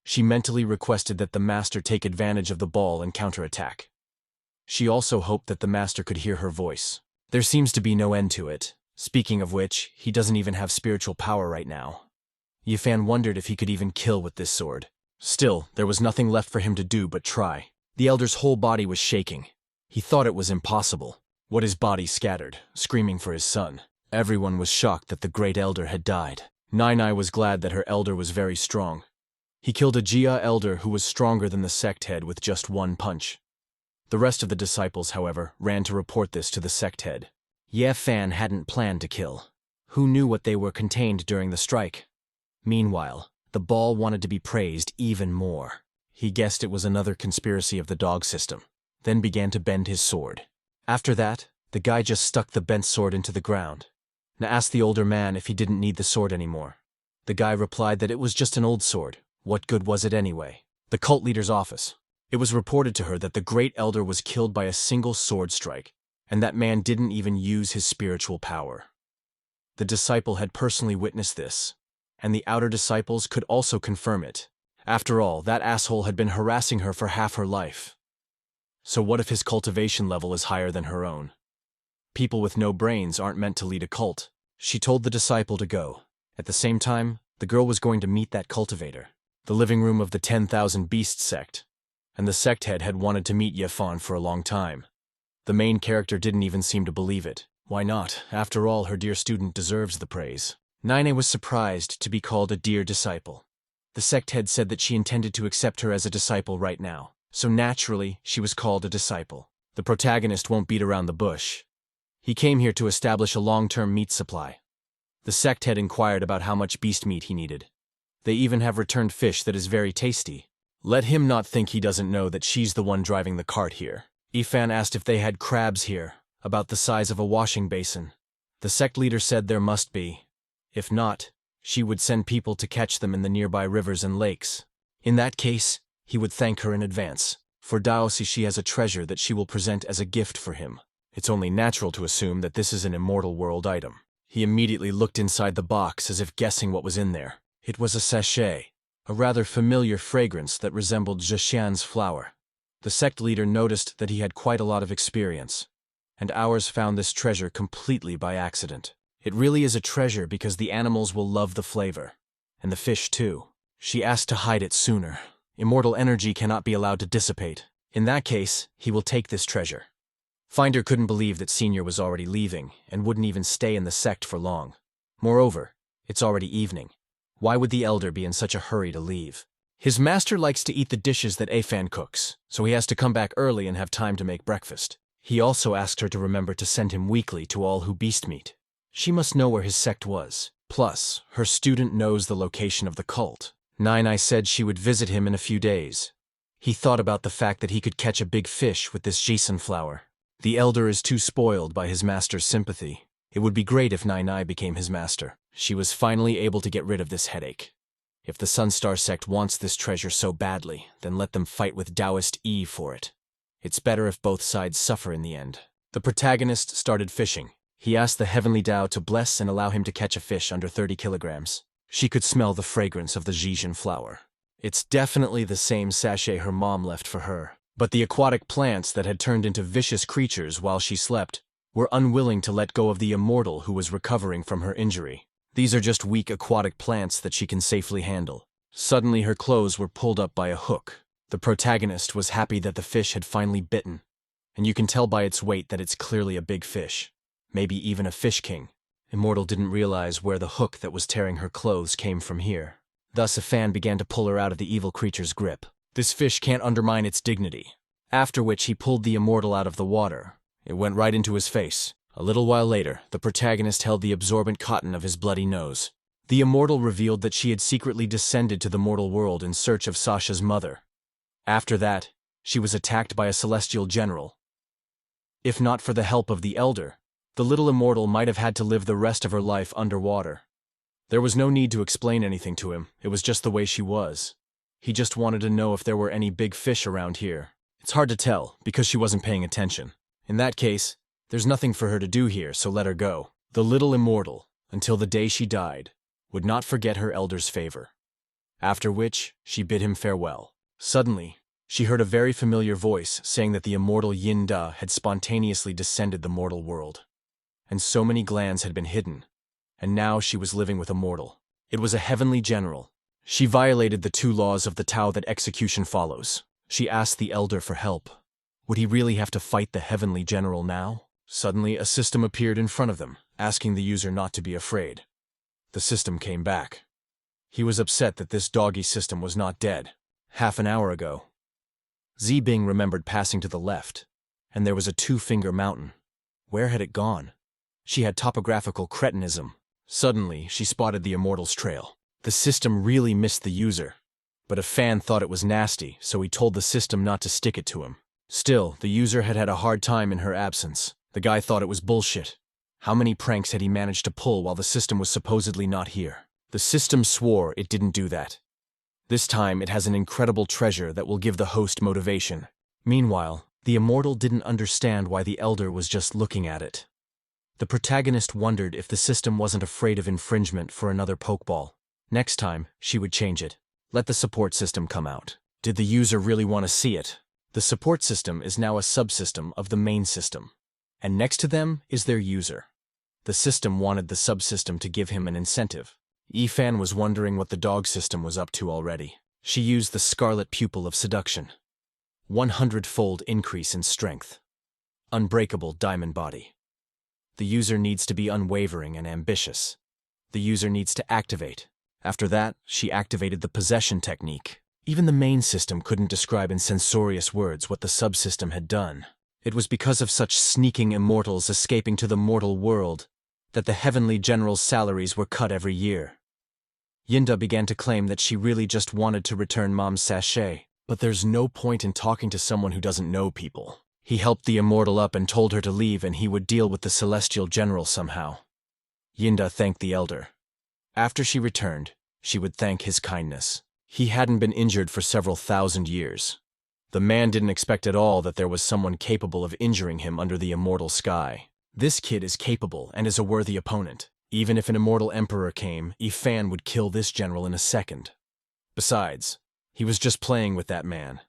She mentally requested that the master take advantage of the ball and counterattack. She also hoped that the master could hear her voice. There seems to be no end to it. Speaking of which, he doesn't even have spiritual power right now. Yifan wondered if he could even kill with this sword. Still, there was nothing left for him to do but try. The elder's whole body was shaking. He thought it was impossible. What his body scattered, screaming for his son. Everyone was shocked that the great elder had died. Nayi was glad that her elder was very strong. He killed a Jia elder who was stronger than the sect head with just one punch. The rest of the disciples, however, ran to report this to the sect head. Yifan hadn't planned to kill. Who knew what they were contained during the strike? Meanwhile, the ball wanted to be praised even more. He guessed it was another conspiracy of the dog system, then began to bend his sword. After that, the guy just stuck the bent sword into the ground. Now asked the older man if he didn't need the sword anymore. The guy replied that it was just an old sword. What good was it anyway? The cult leader's office. It was reported to her that the great elder was killed by a single sword strike, and that man didn't even use his spiritual power. The disciple had personally witnessed this, and the outer disciples could also confirm it. After all, that asshole had been harassing her for half her life. So what if his cultivation level is higher than her own? People with no brains aren't meant to lead a cult. She told the disciple to go. At the same time, the girl was going to meet that cultivator, the living room of the 10,000 Beast sect, and the sect head had wanted to meet Yifan for a long time. The main character didn't even seem to believe it. Why not? After all, her dear student deserves the praise. Nayi was surprised to be called a dear disciple. The sect head said that she intended to accept her as a disciple right now, so naturally she was called a disciple. The protagonist won't beat around the bush. He came here to establish a long-term meat supply. The sect head inquired about how much beast meat he needed. They even have returned fish that is very tasty. Let him not think he doesn't know that she's the one driving the cart here. Yifan asked if they had crabs here, about the size of a washing basin. The sect leader said there must be. If not, she would send people to catch them in the nearby rivers and lakes. In that case, he would thank her in advance. For Daoist, she has a treasure that she will present as a gift for him. It's only natural to assume that this is an immortal world item. He immediately looked inside the box as if guessing what was in there. It was a sachet, a rather familiar fragrance that resembled Zhexian's flower. The sect leader noticed that he had quite a lot of experience, and ours found this treasure completely by accident. It really is a treasure because the animals will love the flavor, and the fish too. She asked to hide it sooner. Immortal energy cannot be allowed to dissipate. In that case, he will take this treasure. Finder couldn't believe that Senior was already leaving, and wouldn't even stay in the sect for long. Moreover, it's already evening. Why would the elder be in such a hurry to leave? His master likes to eat the dishes that Afan cooks, so he has to come back early and have time to make breakfast. He also asked her to remember to send him weekly to all who beast meat. She must know where his sect was. Plus, her student knows the location of the cult. Nayi said she would visit him in a few days. He thought about the fact that he could catch a big fish with this Jisun flower. The elder is too spoiled by his master's sympathy. It would be great if Nayi became his master. She was finally able to get rid of this headache. If the Sunstar sect wants this treasure so badly, then let them fight with Daoist Eve for it. It's better if both sides suffer in the end. The protagonist started fishing. He asked the heavenly Dao to bless and allow him to catch a fish under 30 kilograms. She could smell the fragrance of the Jisun flower. It's definitely the same sachet her mom left for her. But the aquatic plants that had turned into vicious creatures while she slept were unwilling to let go of the immortal who was recovering from her injury. These are just weak aquatic plants that she can safely handle. Suddenly her clothes were pulled up by a hook. The protagonist was happy that the fish had finally bitten, and you can tell by its weight that it's clearly a big fish, maybe even a fish king. Immortal didn't realize where the hook that was tearing her clothes came from here. Thus Afan began to pull her out of the evil creature's grip. This fish can't undermine its dignity. After which he pulled the immortal out of the water. It went right into his face. A little while later, the protagonist held the absorbent cotton of his bloody nose. The immortal revealed that she had secretly descended to the mortal world in search of Sasha's mother. After that, she was attacked by a celestial general. If not for the help of the elder, the little immortal might have had to live the rest of her life underwater. There was no need to explain anything to him. It was just the way she was. He just wanted to know if there were any big fish around here. It's hard to tell, because she wasn't paying attention. In that case, there's nothing for her to do here, so let her go. The little immortal, until the day she died, would not forget her elder's favor. After which, she bid him farewell. Suddenly, she heard a very familiar voice saying that the immortal Yin Da had spontaneously descended the mortal world. And so many glands had been hidden, and now she was living with a mortal. It was a heavenly general. She violated the 2 laws of the Tao that execution follows. She asked the elder for help. Would he really have to fight the heavenly general now? Suddenly, a system appeared in front of them, asking the user not to be afraid. The system came back. He was upset that this doggy system was not dead. Half an hour ago. Zibing remembered passing to the left, and there was a 2-finger mountain. Where had it gone? She had topographical cretinism. Suddenly, she spotted the immortal's trail. The system really missed the user. But a fan thought it was nasty, so he told the system not to stick it to him. Still, the user had had a hard time in her absence. The guy thought it was bullshit. How many pranks had he managed to pull while the system was supposedly not here? The system swore it didn't do that. This time, it has an incredible treasure that will give the host motivation. Meanwhile, the immortal didn't understand why the elder was just looking at it. The protagonist wondered if the system wasn't afraid of infringement for another pokeball. Next time, she would change it. Let the support system come out. Did the user really want to see it? The support system is now a subsystem of the main system. And next to them is their user. The system wanted the subsystem to give him an incentive. Yifan was wondering what the dog system was up to already. She used the scarlet pupil of seduction. 100-fold increase in strength. Unbreakable diamond body. The user needs to be unwavering and ambitious. The user needs to activate. After that, she activated the possession technique. Even the main system couldn't describe in censorious words what the subsystem had done. It was because of such sneaking immortals escaping to the mortal world that the heavenly general's salaries were cut every year. Yinda began to claim that she really just wanted to return Mom's sachet. But there's no point in talking to someone who doesn't know people. He helped the immortal up and told her to leave, and he would deal with the celestial general somehow. Yinda thanked the elder. After she returned, she would thank his kindness. He hadn't been injured for several thousand years. The man didn't expect at all that there was someone capable of injuring him under the immortal sky. This kid is capable and is a worthy opponent. Even if an immortal emperor came, Yifan would kill this general in a second. Besides, he was just playing with that man,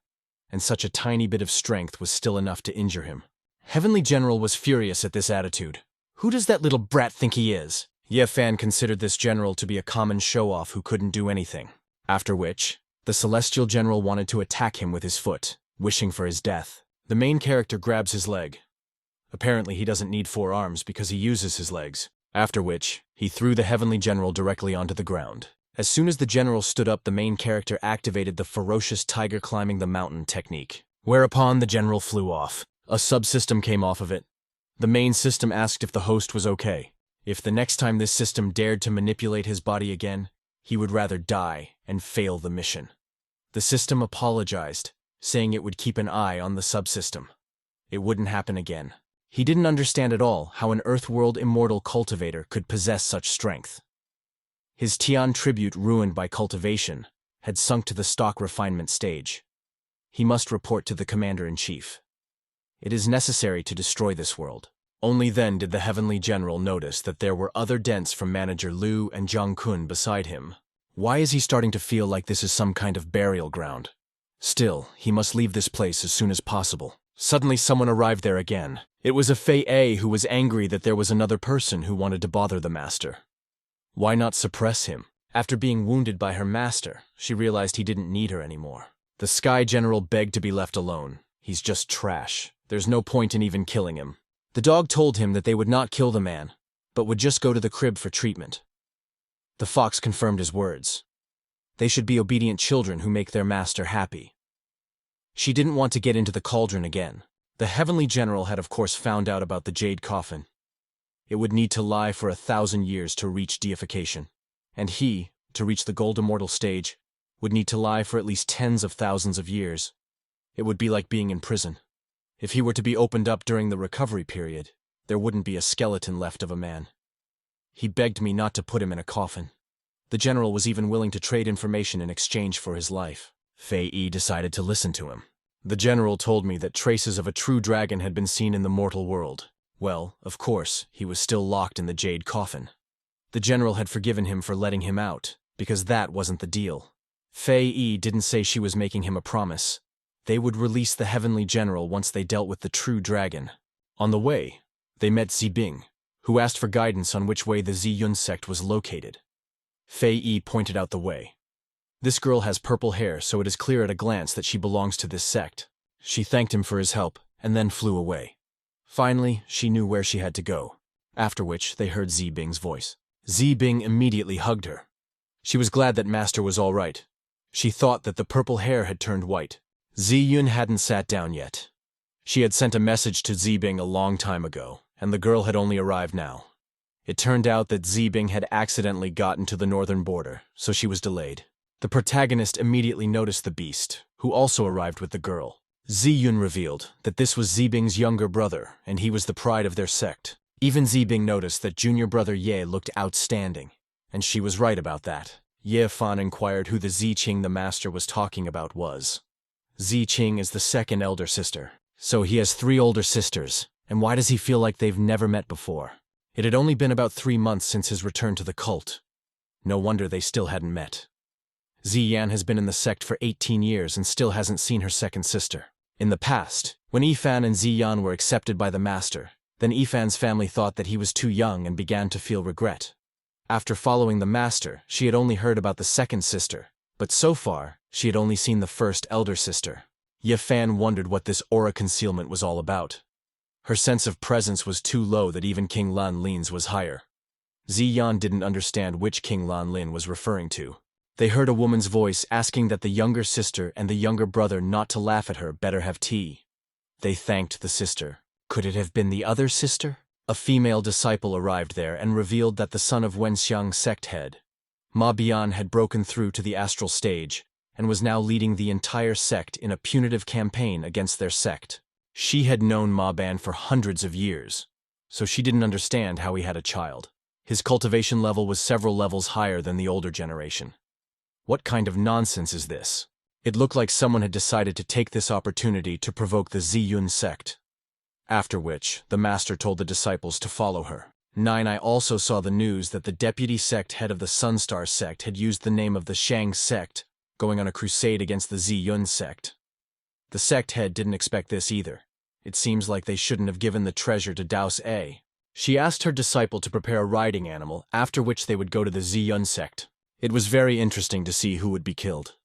and such a tiny bit of strength was still enough to injure him. Heavenly General was furious at this attitude. Who does that little brat think he is? Yifan considered this general to be a common show-off who couldn't do anything. After which, the celestial general wanted to attack him with his foot, wishing for his death. The main character grabs his leg. Apparently he doesn't need 4 arms because he uses his legs. After which, he threw the heavenly general directly onto the ground. As soon as the general stood up, the main character activated the ferocious tiger climbing the mountain technique. Whereupon the general flew off. A subsystem came off of it. The main system asked if the host was okay. If the next time this system dared to manipulate his body again, he would rather die and fail the mission. The system apologized, saying it would keep an eye on the subsystem. It wouldn't happen again. He didn't understand at all how an Earthworld immortal cultivator could possess such strength. His Tian tribute, ruined by cultivation, had sunk to the stock refinement stage. He must report to the commander-in-chief. It is necessary to destroy this world. Only then did the heavenly general notice that there were other dents from manager Liu and Zhang Kun beside him. Why is he starting to feel like this is some kind of burial ground? Still, he must leave this place as soon as possible. Suddenly someone arrived there again. It was a Fei A who was angry that there was another person who wanted to bother the master. Why not suppress him? After being wounded by her master, she realized he didn't need her anymore. The Sky General begged to be left alone. He's just trash. There's no point in even killing him. The dog told him that they would not kill the man, but would just go to the crib for treatment. The fox confirmed his words. They should be obedient children who make their master happy. She didn't want to get into the cauldron again. The heavenly general had of course found out about the jade coffin. It would need to lie for 1,000 years to reach deification. And he, to reach the gold immortal stage, would need to lie for at least tens of thousands of years. It would be like being in prison. If he were to be opened up during the recovery period, there wouldn't be a skeleton left of a man. He begged me not to put him in a coffin. The general was even willing to trade information in exchange for his life. Fei Yi decided to listen to him. The general told me that traces of a true dragon had been seen in the mortal world. Well, of course, he was still locked in the jade coffin. The general had forgiven him for letting him out, because that wasn't the deal. Fei Yi didn't say she was making him a promise. They would release the heavenly general once they dealt with the true dragon. On the way, they met Zibing, who asked for guidance on which way the Ziyun sect was located. Fei Yi pointed out the way. This girl has purple hair, so it is clear at a glance that she belongs to this sect. She thanked him for his help, and then flew away. Finally, she knew where she had to go, after which they heard Zibing's voice. Zibing immediately hugged her. She was glad that Master was all right. She thought that the purple hair had turned white. Ziyun hadn't sat down yet. She had sent a message to Zibing a long time ago, and the girl had only arrived now. It turned out that Zibing had accidentally gotten to the northern border, so she was delayed. The protagonist immediately noticed the beast, who also arrived with the girl. Ziyun revealed that this was Zibing's younger brother, and he was the pride of their sect. Even Zibing noticed that junior brother Ye looked outstanding, and she was right about that. Ye Fan inquired who the Ziqing the master was talking about was. Ziqing is the second elder sister, so he has 3 older sisters, and why does he feel like they've never met before? It had only been about 3 months since his return to the cult. No wonder they still hadn't met. Ziyan has been in the sect for 18 years and still hasn't seen her second sister. In the past, when Yifan and Ziyan were accepted by the master, then Yifan's family thought that he was too young and began to feel regret. After following the master, she had only heard about the second sister, but so far, she had only seen the first elder sister. Yifan wondered what this aura concealment was all about. Her sense of presence was too low that even King Lan Lin's was higher. Ziyan didn't understand which King Lan Lin was referring to. They heard a woman's voice asking that the younger sister and the younger brother not to laugh at her better have tea. They thanked the sister. Could it have been the other sister? A female disciple arrived there and revealed that the son of Wenxiang sect head, Ma Bian, had broken through to the astral stage and was now leading the entire sect in a punitive campaign against their sect. She had known Ma Ban for hundreds of years, so she didn't understand how he had a child. His cultivation level was several levels higher than the older generation. What kind of nonsense is this? It looked like someone had decided to take this opportunity to provoke the Ziyun sect. After which, the master told the disciples to follow her. Nayi also saw the news that the deputy sect head of the Sunstar sect had used the name of the Shang sect, going on a crusade against the Ziyun sect. The sect head didn't expect this either. It seems like they shouldn't have given the treasure to Daoist. She asked her disciple to prepare a riding animal, after which they would go to the Ziyun sect. It was very interesting to see who would be killed.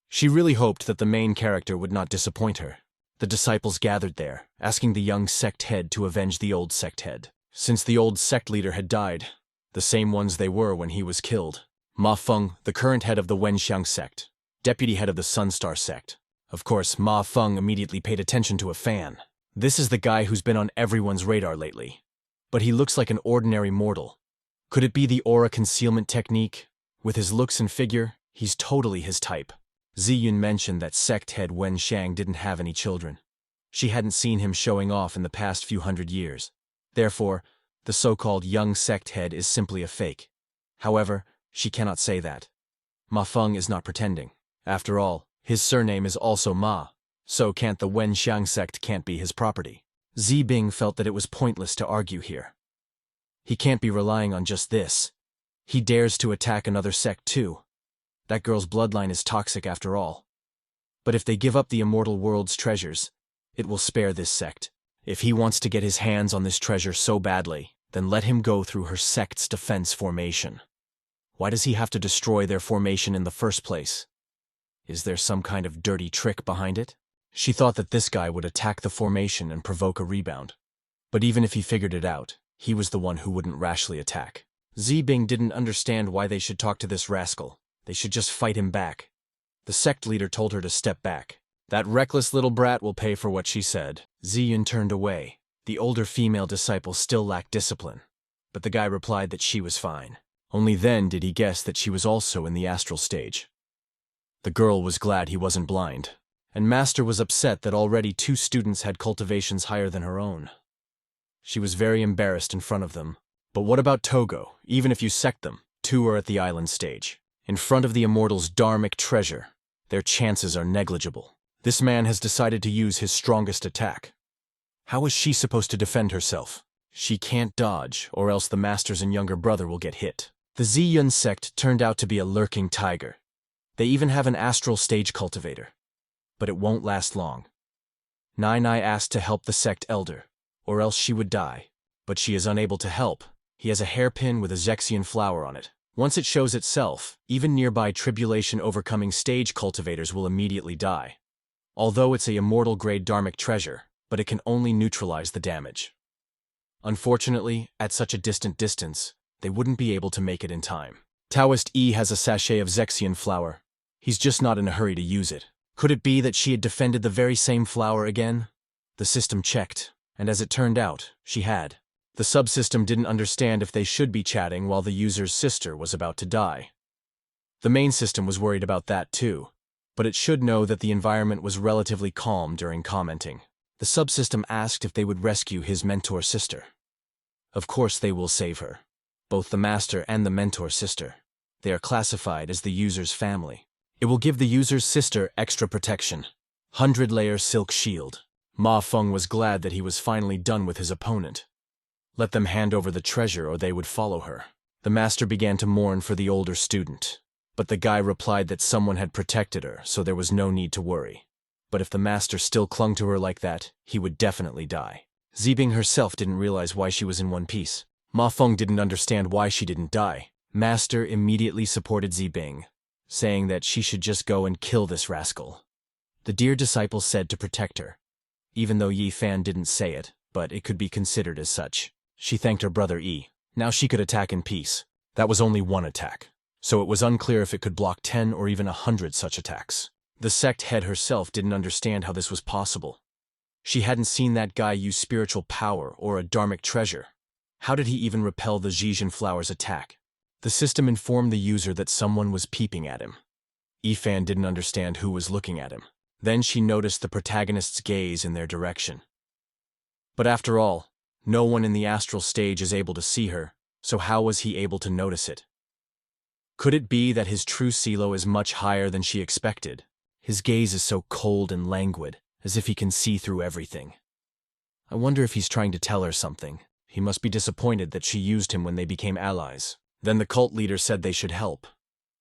She really hoped that the main character would not disappoint her. The disciples gathered there, asking the young sect head to avenge the old sect head. Since the old sect leader had died, the same ones they were when he was killed. Ma Feng, the current head of the Wenxiang sect, deputy head of the Sunstar sect. Of course, Ma Feng immediately paid attention to a fan. This is the guy who's been on everyone's radar lately. But he looks like an ordinary mortal. Could it be the aura concealment technique? With his looks and figure, he's totally his type. Ziyun mentioned that sect head Wenxiang didn't have any children. She hadn't seen him showing off in the past few hundred years. Therefore, the so-called young sect head is simply a fake. However, she cannot say that. Ma Feng is not pretending. After all, his surname is also Ma, so the Wenxiang sect can't be his property. Zibing felt that it was pointless to argue here. He can't be relying on just this. He dares to attack another sect too. That girl's bloodline is toxic after all. But if they give up the immortal world's treasures, it will spare this sect. If he wants to get his hands on this treasure so badly, then let him go through her sect's defense formation. Why does he have to destroy their formation in the first place? Is there some kind of dirty trick behind it? She thought that this guy would attack the formation and provoke a rebound. But even if he figured it out, he was the one who wouldn't rashly attack. Zibing didn't understand why they should talk to this rascal. They should just fight him back. The sect leader told her to step back. That reckless little brat will pay for what she said. Ziyun turned away. The older female disciple still lacked discipline. But the guy replied that she was fine. Only then did he guess that she was also in the astral stage. The girl was glad he wasn't blind, and Master was upset that already 2 students had cultivations higher than her own. She was very embarrassed in front of them. But what about Togo? Even if you sect them, 2 are at the island stage. In front of the immortal's dharmic treasure, their chances are negligible. This man has decided to use his strongest attack. How is she supposed to defend herself? She can't dodge, or else the masters and younger brother will get hit. The Ziyun sect turned out to be a lurking tiger. They even have an astral stage cultivator. But it won't last long. Nayi asked to help the sect elder, or else she would die. But she is unable to help. He has a hairpin with a Zexian flower on it. Once it shows itself, even nearby tribulation-overcoming stage cultivators will immediately die. Although it's a immortal-grade dharmic treasure, but it can only neutralize the damage. Unfortunately, at such a distant distance, they wouldn't be able to make it in time. Daoist E has a sachet of Zexian flower. He's just not in a hurry to use it. Could it be that she had defended the very same flower again? The system checked, and as it turned out, she had. The subsystem didn't understand if they should be chatting while the user's sister was about to die. The main system was worried about that too, but it should know that the environment was relatively calm during commenting. The subsystem asked if they would rescue his mentor sister. Of course they will save her. Both the master and the mentor sister. They are classified as the user's family. It will give the user's sister extra protection. 100-layer silk shield. Ma Feng was glad that he was finally done with his opponent. Let them hand over the treasure or they would follow her. The master began to mourn for the older student, but the guy replied that someone had protected her, so there was no need to worry. But if the master still clung to her like that, he would definitely die. Zibing herself didn't realize why she was in one piece. Ma Feng didn't understand why she didn't die. Master immediately supported Zibing, saying that she should just go and kill this rascal. The dear disciple said to protect her, even though Yi Fan didn't say it, but it could be considered as such. She thanked her brother Yi. Now she could attack in peace. That was only one attack, so it was unclear if it could block 10 or even 100 such attacks. The sect head herself didn't understand how this was possible. She hadn't seen that guy use spiritual power or a dharmic treasure. How did he even repel the Zhejian flower's attack? The system informed the user that someone was peeping at him. Yifan didn't understand who was looking at him. Then she noticed the protagonist's gaze in their direction. But after all, no one in the astral stage is able to see her, so how was he able to notice it? Could it be that his true silo is much higher than she expected? His gaze is so cold and languid, as if he can see through everything. I wonder if he's trying to tell her something. He must be disappointed that she used him when they became allies. Then the cult leader said they should help.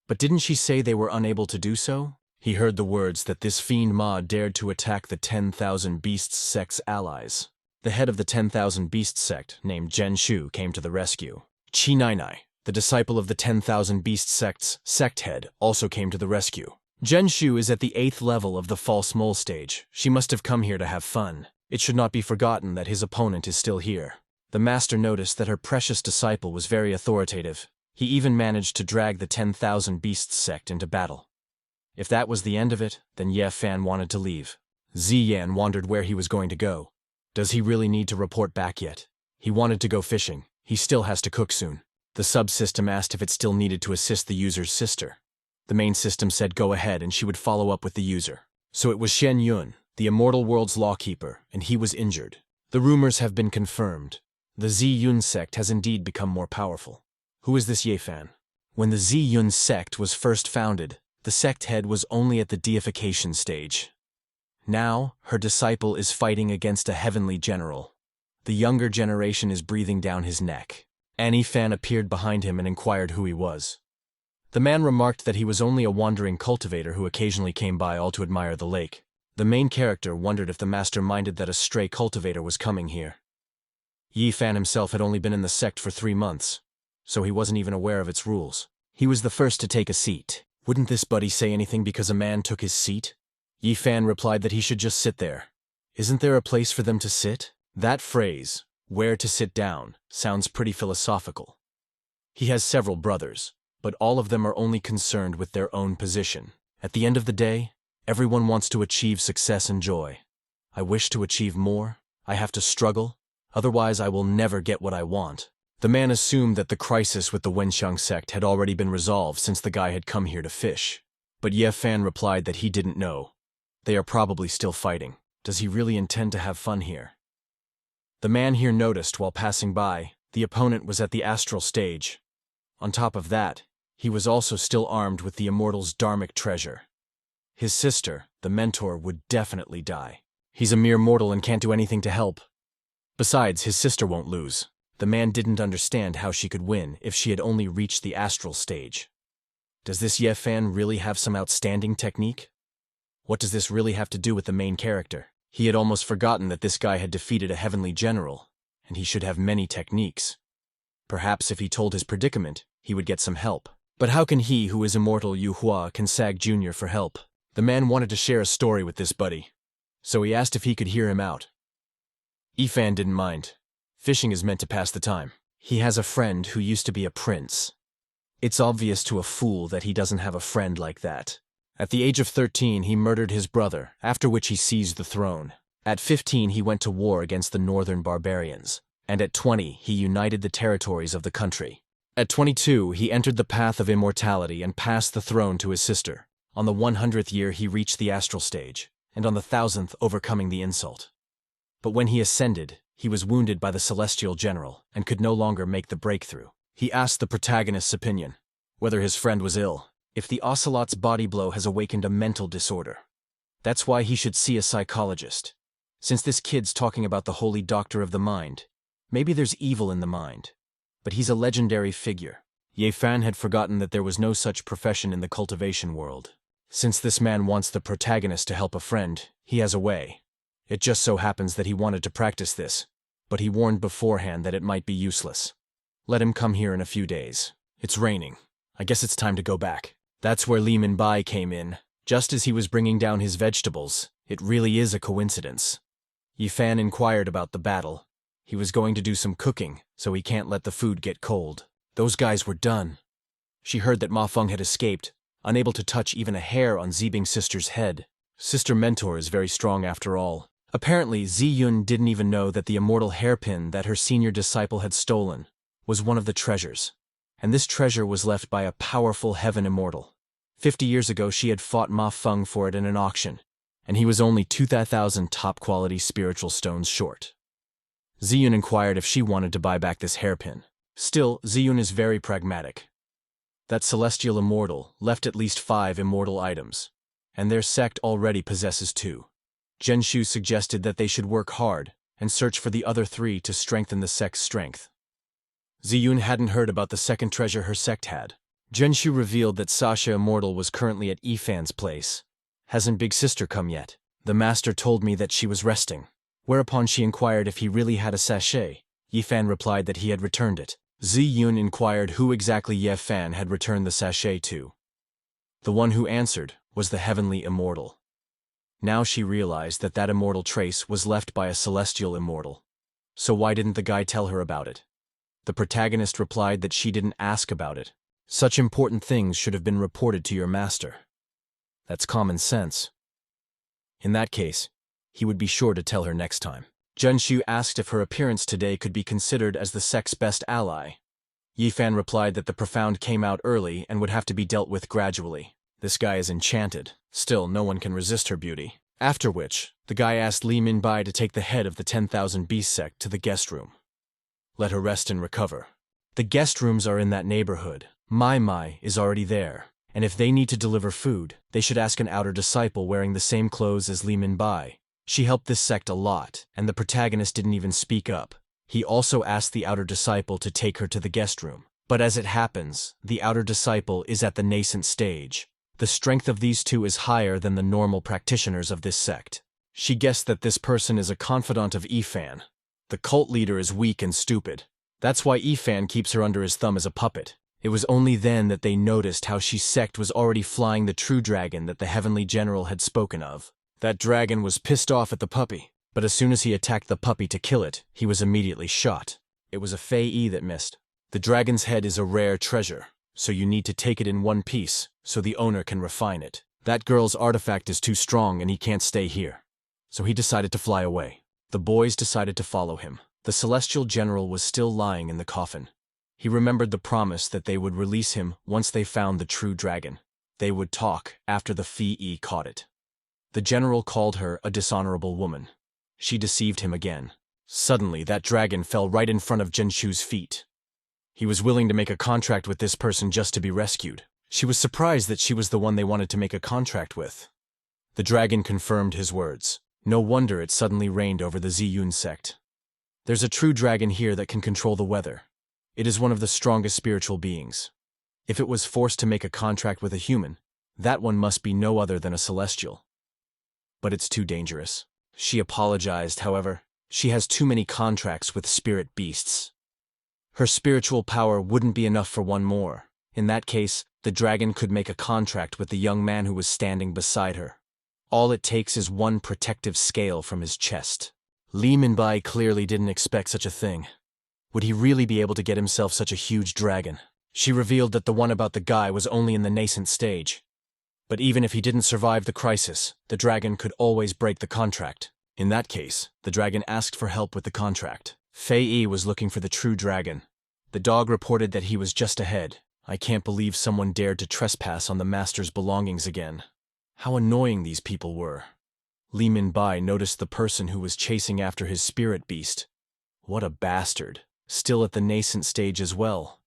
But didn't she say they were unable to do so? He heard the words that this fiend Ma dared to attack the 10,000 Beasts sect's allies. The head of the 10,000 Beasts sect, named Zhen Shu, came to the rescue. Qi Nainai, the disciple of the 10,000 Beasts sect's sect head, also came to the rescue. Zhen Shu is at the 8th level of the false mole stage. She must have come here to have fun. It should not be forgotten that his opponent is still here. The master noticed that her precious disciple was very authoritative. He even managed to drag the 10,000 Beasts sect into battle. If that was the end of it, then Ye Fan wanted to leave. Ziyan wondered where he was going to go. Does he really need to report back yet? He wanted to go fishing. He still has to cook soon. The subsystem asked if it still needed to assist the user's sister. The main system said go ahead and she would follow up with the user. So it was Shen Yun, the immortal world's lawkeeper, and he was injured. The rumors have been confirmed. The Zi Yun sect has indeed become more powerful. Who is this Ye Fan? When the Zi Yun sect was first founded, the sect head was only at the deification stage. Now, her disciple is fighting against a heavenly general. The younger generation is breathing down his neck. Annie Fan appeared behind him and inquired who he was. The man remarked that he was only a wandering cultivator who occasionally came by all to admire the lake. The main character wondered if the master minded that a stray cultivator was coming here. Yi Fan himself had only been in the sect for 3 months, so he wasn't even aware of its rules. He was the first to take a seat. Wouldn't this buddy say anything because a man took his seat? Yi Fan replied that he should just sit there. Isn't there a place for them to sit? That phrase, where to sit down, sounds pretty philosophical. He has several brothers, but all of them are only concerned with their own position. At the end of the day, everyone wants to achieve success and joy. I wish to achieve more. I have to struggle. Otherwise, I will never get what I want. The man assumed that the crisis with the Wenxiang sect had already been resolved since the guy had come here to fish. But Ye Fan replied that he didn't know. They are probably still fighting. Does he really intend to have fun here? The man here noticed while passing by, the opponent was at the astral stage. On top of that, he was also still armed with the immortal's dharmic treasure. His sister, the mentor, would definitely die. He's a mere mortal and can't do anything to help. Besides, his sister won't lose. The man didn't understand how she could win if she had only reached the astral stage. Does this Ye Fan really have some outstanding technique? What does this really have to do with the main character? He had almost forgotten that this guy had defeated a heavenly general, and he should have many techniques. Perhaps if he told his predicament, he would get some help. But how can he, who is immortal Yu Hua, can sag Junior for help? The man wanted to share a story with this buddy, so he asked if he could hear him out. Yifan didn't mind. Fishing is meant to pass the time. He has a friend who used to be a prince. It's obvious to a fool that he doesn't have a friend like that. At the age of 13, he murdered his brother, after which he seized the throne. At 15, he went to war against the northern barbarians, and at 20, he united the territories of the country. At 22, he entered the path of immortality and passed the throne to his sister. On the 100th year, he reached the astral stage, and on the 1000th, overcoming the insult. But when he ascended, he was wounded by the celestial general and could no longer make the breakthrough. He asked the protagonist's opinion, whether his friend was ill, if the ocelot's body blow has awakened a mental disorder. That's why he should see a psychologist. Since this kid's talking about the holy doctor of the mind, maybe there's evil in the mind. But he's a legendary figure. Ye Fan had forgotten that there was no such profession in the cultivation world. Since this man wants the protagonist to help a friend, he has a way. It just so happens that he wanted to practice this, but he warned beforehand that it might be useless. Let him come here in a few days. It's raining. I guess it's time to go back. That's where Li Minbai came in. Just as he was bringing down his vegetables, it really is a coincidence. Yi Fan inquired about the battle. He was going to do some cooking, so he can't let the food get cold. Those guys were done. She heard that Ma Feng had escaped, unable to touch even a hair on Zibing's sister's head. Sister Mentor is very strong after all. Apparently, Zi Yun didn't even know that the immortal hairpin that her senior disciple had stolen was one of the treasures. And this treasure was left by a powerful heaven immortal. 50 years ago, she had fought Ma Feng for it in an auction, and he was only 2,000 top-quality spiritual stones short. Ziyun inquired if she wanted to buy back this hairpin. Still, Ziyun is very pragmatic. That celestial immortal left at least 5 immortal items, and their sect already possesses 2. Zhenshu suggested that they should work hard and search for the other 3 to strengthen the sect's strength. Ziyun hadn't heard about the second treasure her sect had. Zhenshu revealed that Sasha Immortal was currently at Yifan's place. Hasn't Big Sister come yet? The master told me that she was resting. Whereupon she inquired if he really had a sachet. Yifan replied that he had returned it. Ziyun inquired who exactly Yifan had returned the sachet to. The one who answered was the heavenly immortal. Now she realized that that immortal trace was left by a celestial immortal. So why didn't the guy tell her about it? The protagonist replied that she didn't ask about it. Such important things should have been reported to your master. That's common sense. In that case, he would be sure to tell her next time. Zhenshu asked if her appearance today could be considered as the sect's best ally. Yifan replied that the profound came out early and would have to be dealt with gradually. This guy is enchanted. Still, no one can resist her beauty. After which, the guy asked Li Minbai to take the head of the 10,000 Beast sect to the guest room. Let her rest and recover. The guest rooms are in that neighborhood. Mai is already there, and if they need to deliver food, they should ask an outer disciple wearing the same clothes as Li Minbai. She helped this sect a lot, and the protagonist didn't even speak up. He also asked the outer disciple to take her to the guest room. But as it happens, the outer disciple is at the nascent stage. The strength of these 2 is higher than the normal practitioners of this sect. She guessed that this person is a confidant of Yifan. The cult leader is weak and stupid. That's why Yifan keeps her under his thumb as a puppet. It was only then that they noticed how she sect was already flying the true dragon that the heavenly general had spoken of. That dragon was pissed off at the puppy, but as soon as he attacked the puppy to kill it, he was immediately shot. It was a Fei that missed. The dragon's head is a rare treasure, so you need to take it in one piece, so the owner can refine it. That girl's artifact is too strong and he can't stay here. So he decided to fly away. The boys decided to follow him. The celestial general was still lying in the coffin. He remembered the promise that they would release him once they found the true dragon. They would talk after the Fei caught it. The general called her a dishonorable woman. She deceived him again. Suddenly, that dragon fell right in front of Zhenshu's feet. He was willing to make a contract with this person just to be rescued. She was surprised that she was the one they wanted to make a contract with. The dragon confirmed his words. No wonder it suddenly rained over the Ziyun sect. There's a true dragon here that can control the weather. It is one of the strongest spiritual beings. If it was forced to make a contract with a human, that one must be no other than a celestial. But it's too dangerous. She apologized, however. She has too many contracts with spirit beasts. Her spiritual power wouldn't be enough for one more. In that case, the dragon could make a contract with the young man who was standing beside her. All it takes is one protective scale from his chest. Li Minbai clearly didn't expect such a thing. Would he really be able to get himself such a huge dragon? She revealed that the one about the guy was only in the nascent stage. But even if he didn't survive the crisis, the dragon could always break the contract. In that case, the dragon asked for help with the contract. Fei Yi was looking for the true dragon. The dog reported that he was just ahead. I can't believe someone dared to trespass on the master's belongings again. How annoying these people were. Li Minbai noticed the person who was chasing after his spirit beast. What a bastard. Still at the nascent stage as well.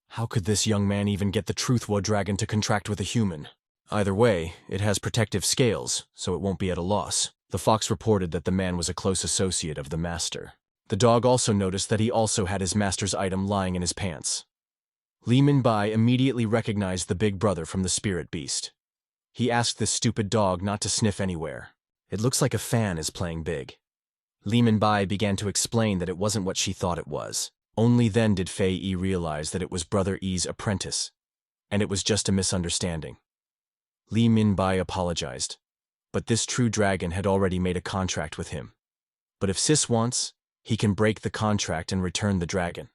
How could this young man even get the Truthwo dragon to contract with a human? Either way, it has protective scales, so it won't be at a loss. The fox reported that the man was a close associate of the master. The dog also noticed that he also had his master's item lying in his pants. Li Minbai immediately recognized the big brother from the spirit beast. He asked this stupid dog not to sniff anywhere. It looks like a fan is playing big. Li Minbai began to explain that it wasn't what she thought it was. Only then did Fei Yi realize that it was Brother Yi's apprentice, and it was just a misunderstanding. Li Minbai apologized, but this true dragon had already made a contract with him. But if Sis wants, he can break the contract and return the dragon.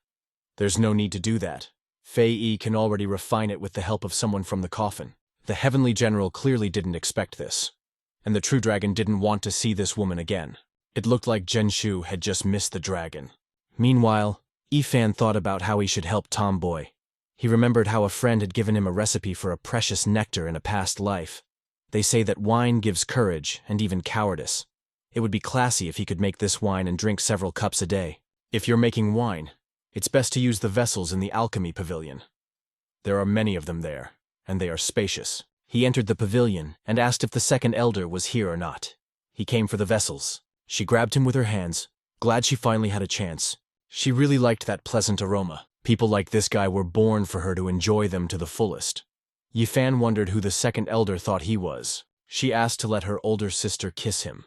There's no need to do that. Fei Yi can already refine it with the help of someone from the coffin. The Heavenly General clearly didn't expect this, and the true dragon didn't want to see this woman again. It looked like Zhenshu had just missed the dragon. Meanwhile, Yifan thought about how he should help Tomboy. He remembered how a friend had given him a recipe for a precious nectar in a past life. They say that wine gives courage and even cowardice. It would be classy if he could make this wine and drink several cups a day. If you're making wine, it's best to use the vessels in the alchemy pavilion. There are many of them there, and they are spacious. He entered the pavilion and asked if the second elder was here or not. He came for the vessels. She grabbed him with her hands, glad she finally had a chance. She really liked that pleasant aroma. People like this guy were born for her to enjoy them to the fullest. Yifan wondered who the second elder thought he was. She asked to let her older sister kiss him.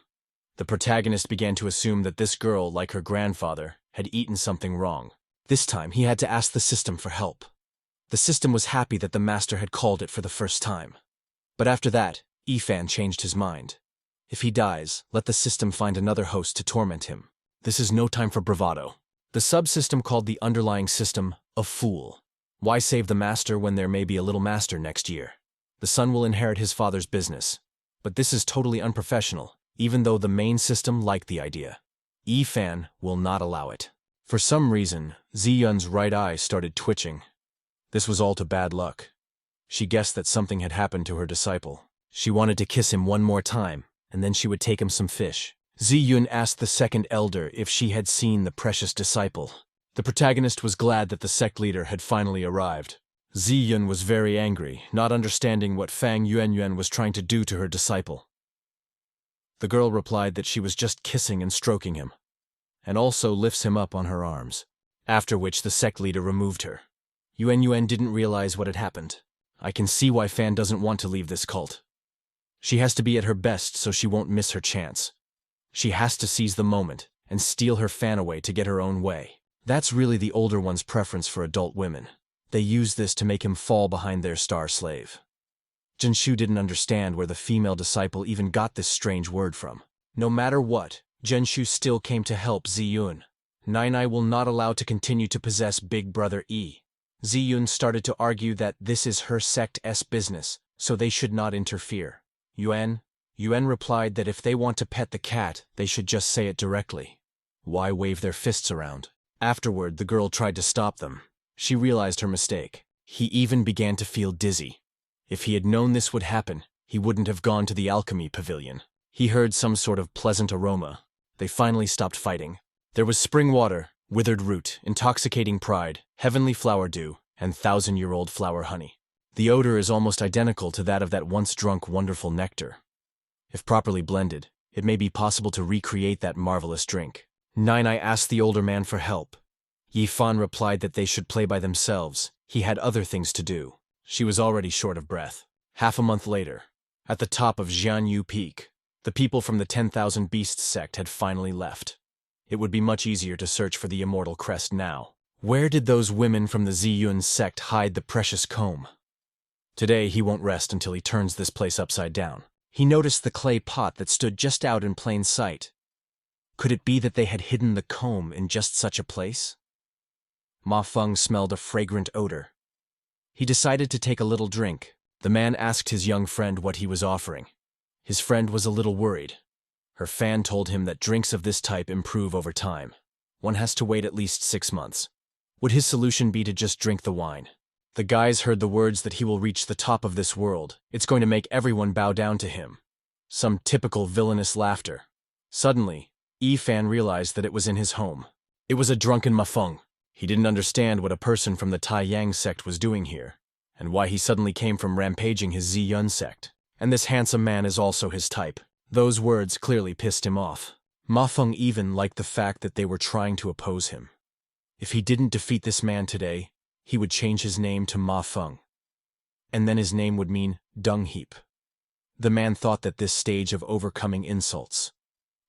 The protagonist began to assume that this girl, like her grandfather, had eaten something wrong. This time he had to ask the system for help. The system was happy that the master had called it for the first time. But after that, Yifan changed his mind. If he dies, let the system find another host to torment him. This is no time for bravado. The subsystem called the underlying system a fool. Why save the master when there may be a little master next year? The son will inherit his father's business. But this is totally unprofessional, even though the main system liked the idea. Yifan will not allow it. For some reason, Ziyun's right eye started twitching. This was all to bad luck. She guessed that something had happened to her disciple. She wanted to kiss him one more time, and then she would take him some fish. Ziyun asked the second elder if she had seen the precious disciple. The protagonist was glad that the sect leader had finally arrived. Ziyun was very angry, not understanding what Fang Yuanyuan was trying to do to her disciple. The girl replied that she was just kissing and stroking him, and also lifts him up on her arms, after which the sect leader removed her. Yuanyuan didn't realize what had happened. I can see why Fan doesn't want to leave this cult. She has to be at her best so she won't miss her chance. She has to seize the moment and steal her fan away to get her own way. That's really the older one's preference for adult women. They use this to make him fall behind their star slave. Zhenshu didn't understand where the female disciple even got this strange word from. No matter what, Zhenshu still came to help Ziyun. Nayi will not allow to continue to possess Big Brother Yi. Ziyun started to argue that this is her sect's business, so they should not interfere. Yuan replied that if they want to pet the cat, they should just say it directly. Why wave their fists around? Afterward, the girl tried to stop them. She realized her mistake. He even began to feel dizzy. If he had known this would happen, he wouldn't have gone to the alchemy pavilion. He heard some sort of pleasant aroma. They finally stopped fighting. There was spring water, withered root, intoxicating pride, heavenly flower dew, and 1,000-year-old flower honey. The odor is almost identical to that of that once drunk wonderful nectar. If properly blended, it may be possible to recreate that marvelous drink. Nayi asked the older man for help. Yifan replied that they should play by themselves. He had other things to do. She was already short of breath. Half a month later, at the top of Jianyu Peak, the people from the 10,000 Beasts sect had finally left. It would be much easier to search for the immortal crest now. Where did those women from the Ziyun sect hide the precious comb? Today he won't rest until he turns this place upside down. He noticed the clay pot that stood just out in plain sight. Could it be that they had hidden the comb in just such a place? Ma Feng smelled a fragrant odor. He decided to take a little drink. The man asked his young friend what he was offering. His friend was a little worried. Her fan told him that drinks of this type improve over time. One has to wait at least 6 months. Would his solution be to just drink the wine? The guys heard the words that he will reach the top of this world. It's going to make everyone bow down to him. Some typical villainous laughter. Suddenly, Fan realized that it was in his home. It was a drunken Ma Feng. He didn't understand what a person from the Taiyang sect was doing here, and why he suddenly came from rampaging his Ziyun sect. And this handsome man is also his type. Those words clearly pissed him off. Ma Feng even liked the fact that they were trying to oppose him. If he didn't defeat this man today, he would change his name to Ma Feng. And then his name would mean dung heap. The man thought that this stage of overcoming insults.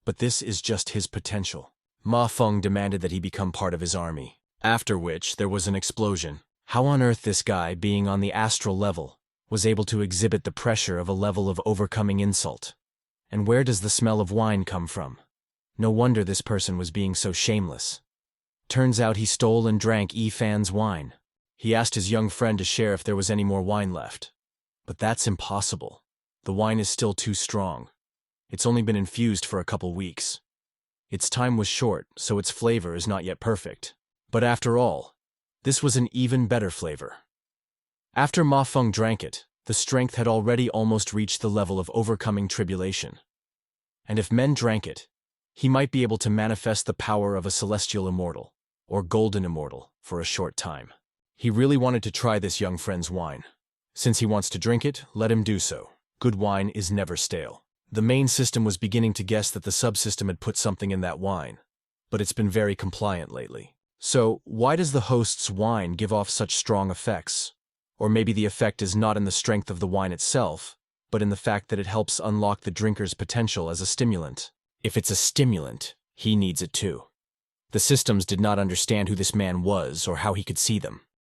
But this is just his potential. Ma Feng demanded that he become part of his army. After which, there was an explosion. How on earth this guy, being on the astral level, was able to exhibit the pressure of a level of overcoming insult? And where does the smell of wine come from? No wonder this person was being so shameless. Turns out he stole and drank Fan's wine. He asked his young friend to share if there was any more wine left. But that's impossible. The wine is still too strong. It's only been infused for a couple weeks. Its time was short, so its flavor is not yet perfect. But after all, this was an even better flavor. After Ma Feng drank it, the strength had already almost reached the level of overcoming tribulation. And if men drank it, he might be able to manifest the power of a celestial immortal, or golden immortal, for a short time. He really wanted to try this young friend's wine. Since he wants to drink it, let him do so. Good wine is never stale. The main system was beginning to guess that the subsystem had put something in that wine, but it's been very compliant lately. So, why does the host's wine give off such strong effects? Or maybe the effect is not in the strength of the wine itself, but in the fact that it helps unlock the drinker's potential as a stimulant. If it's a stimulant, he needs it too. The systems did not understand who this man was or how he could see them.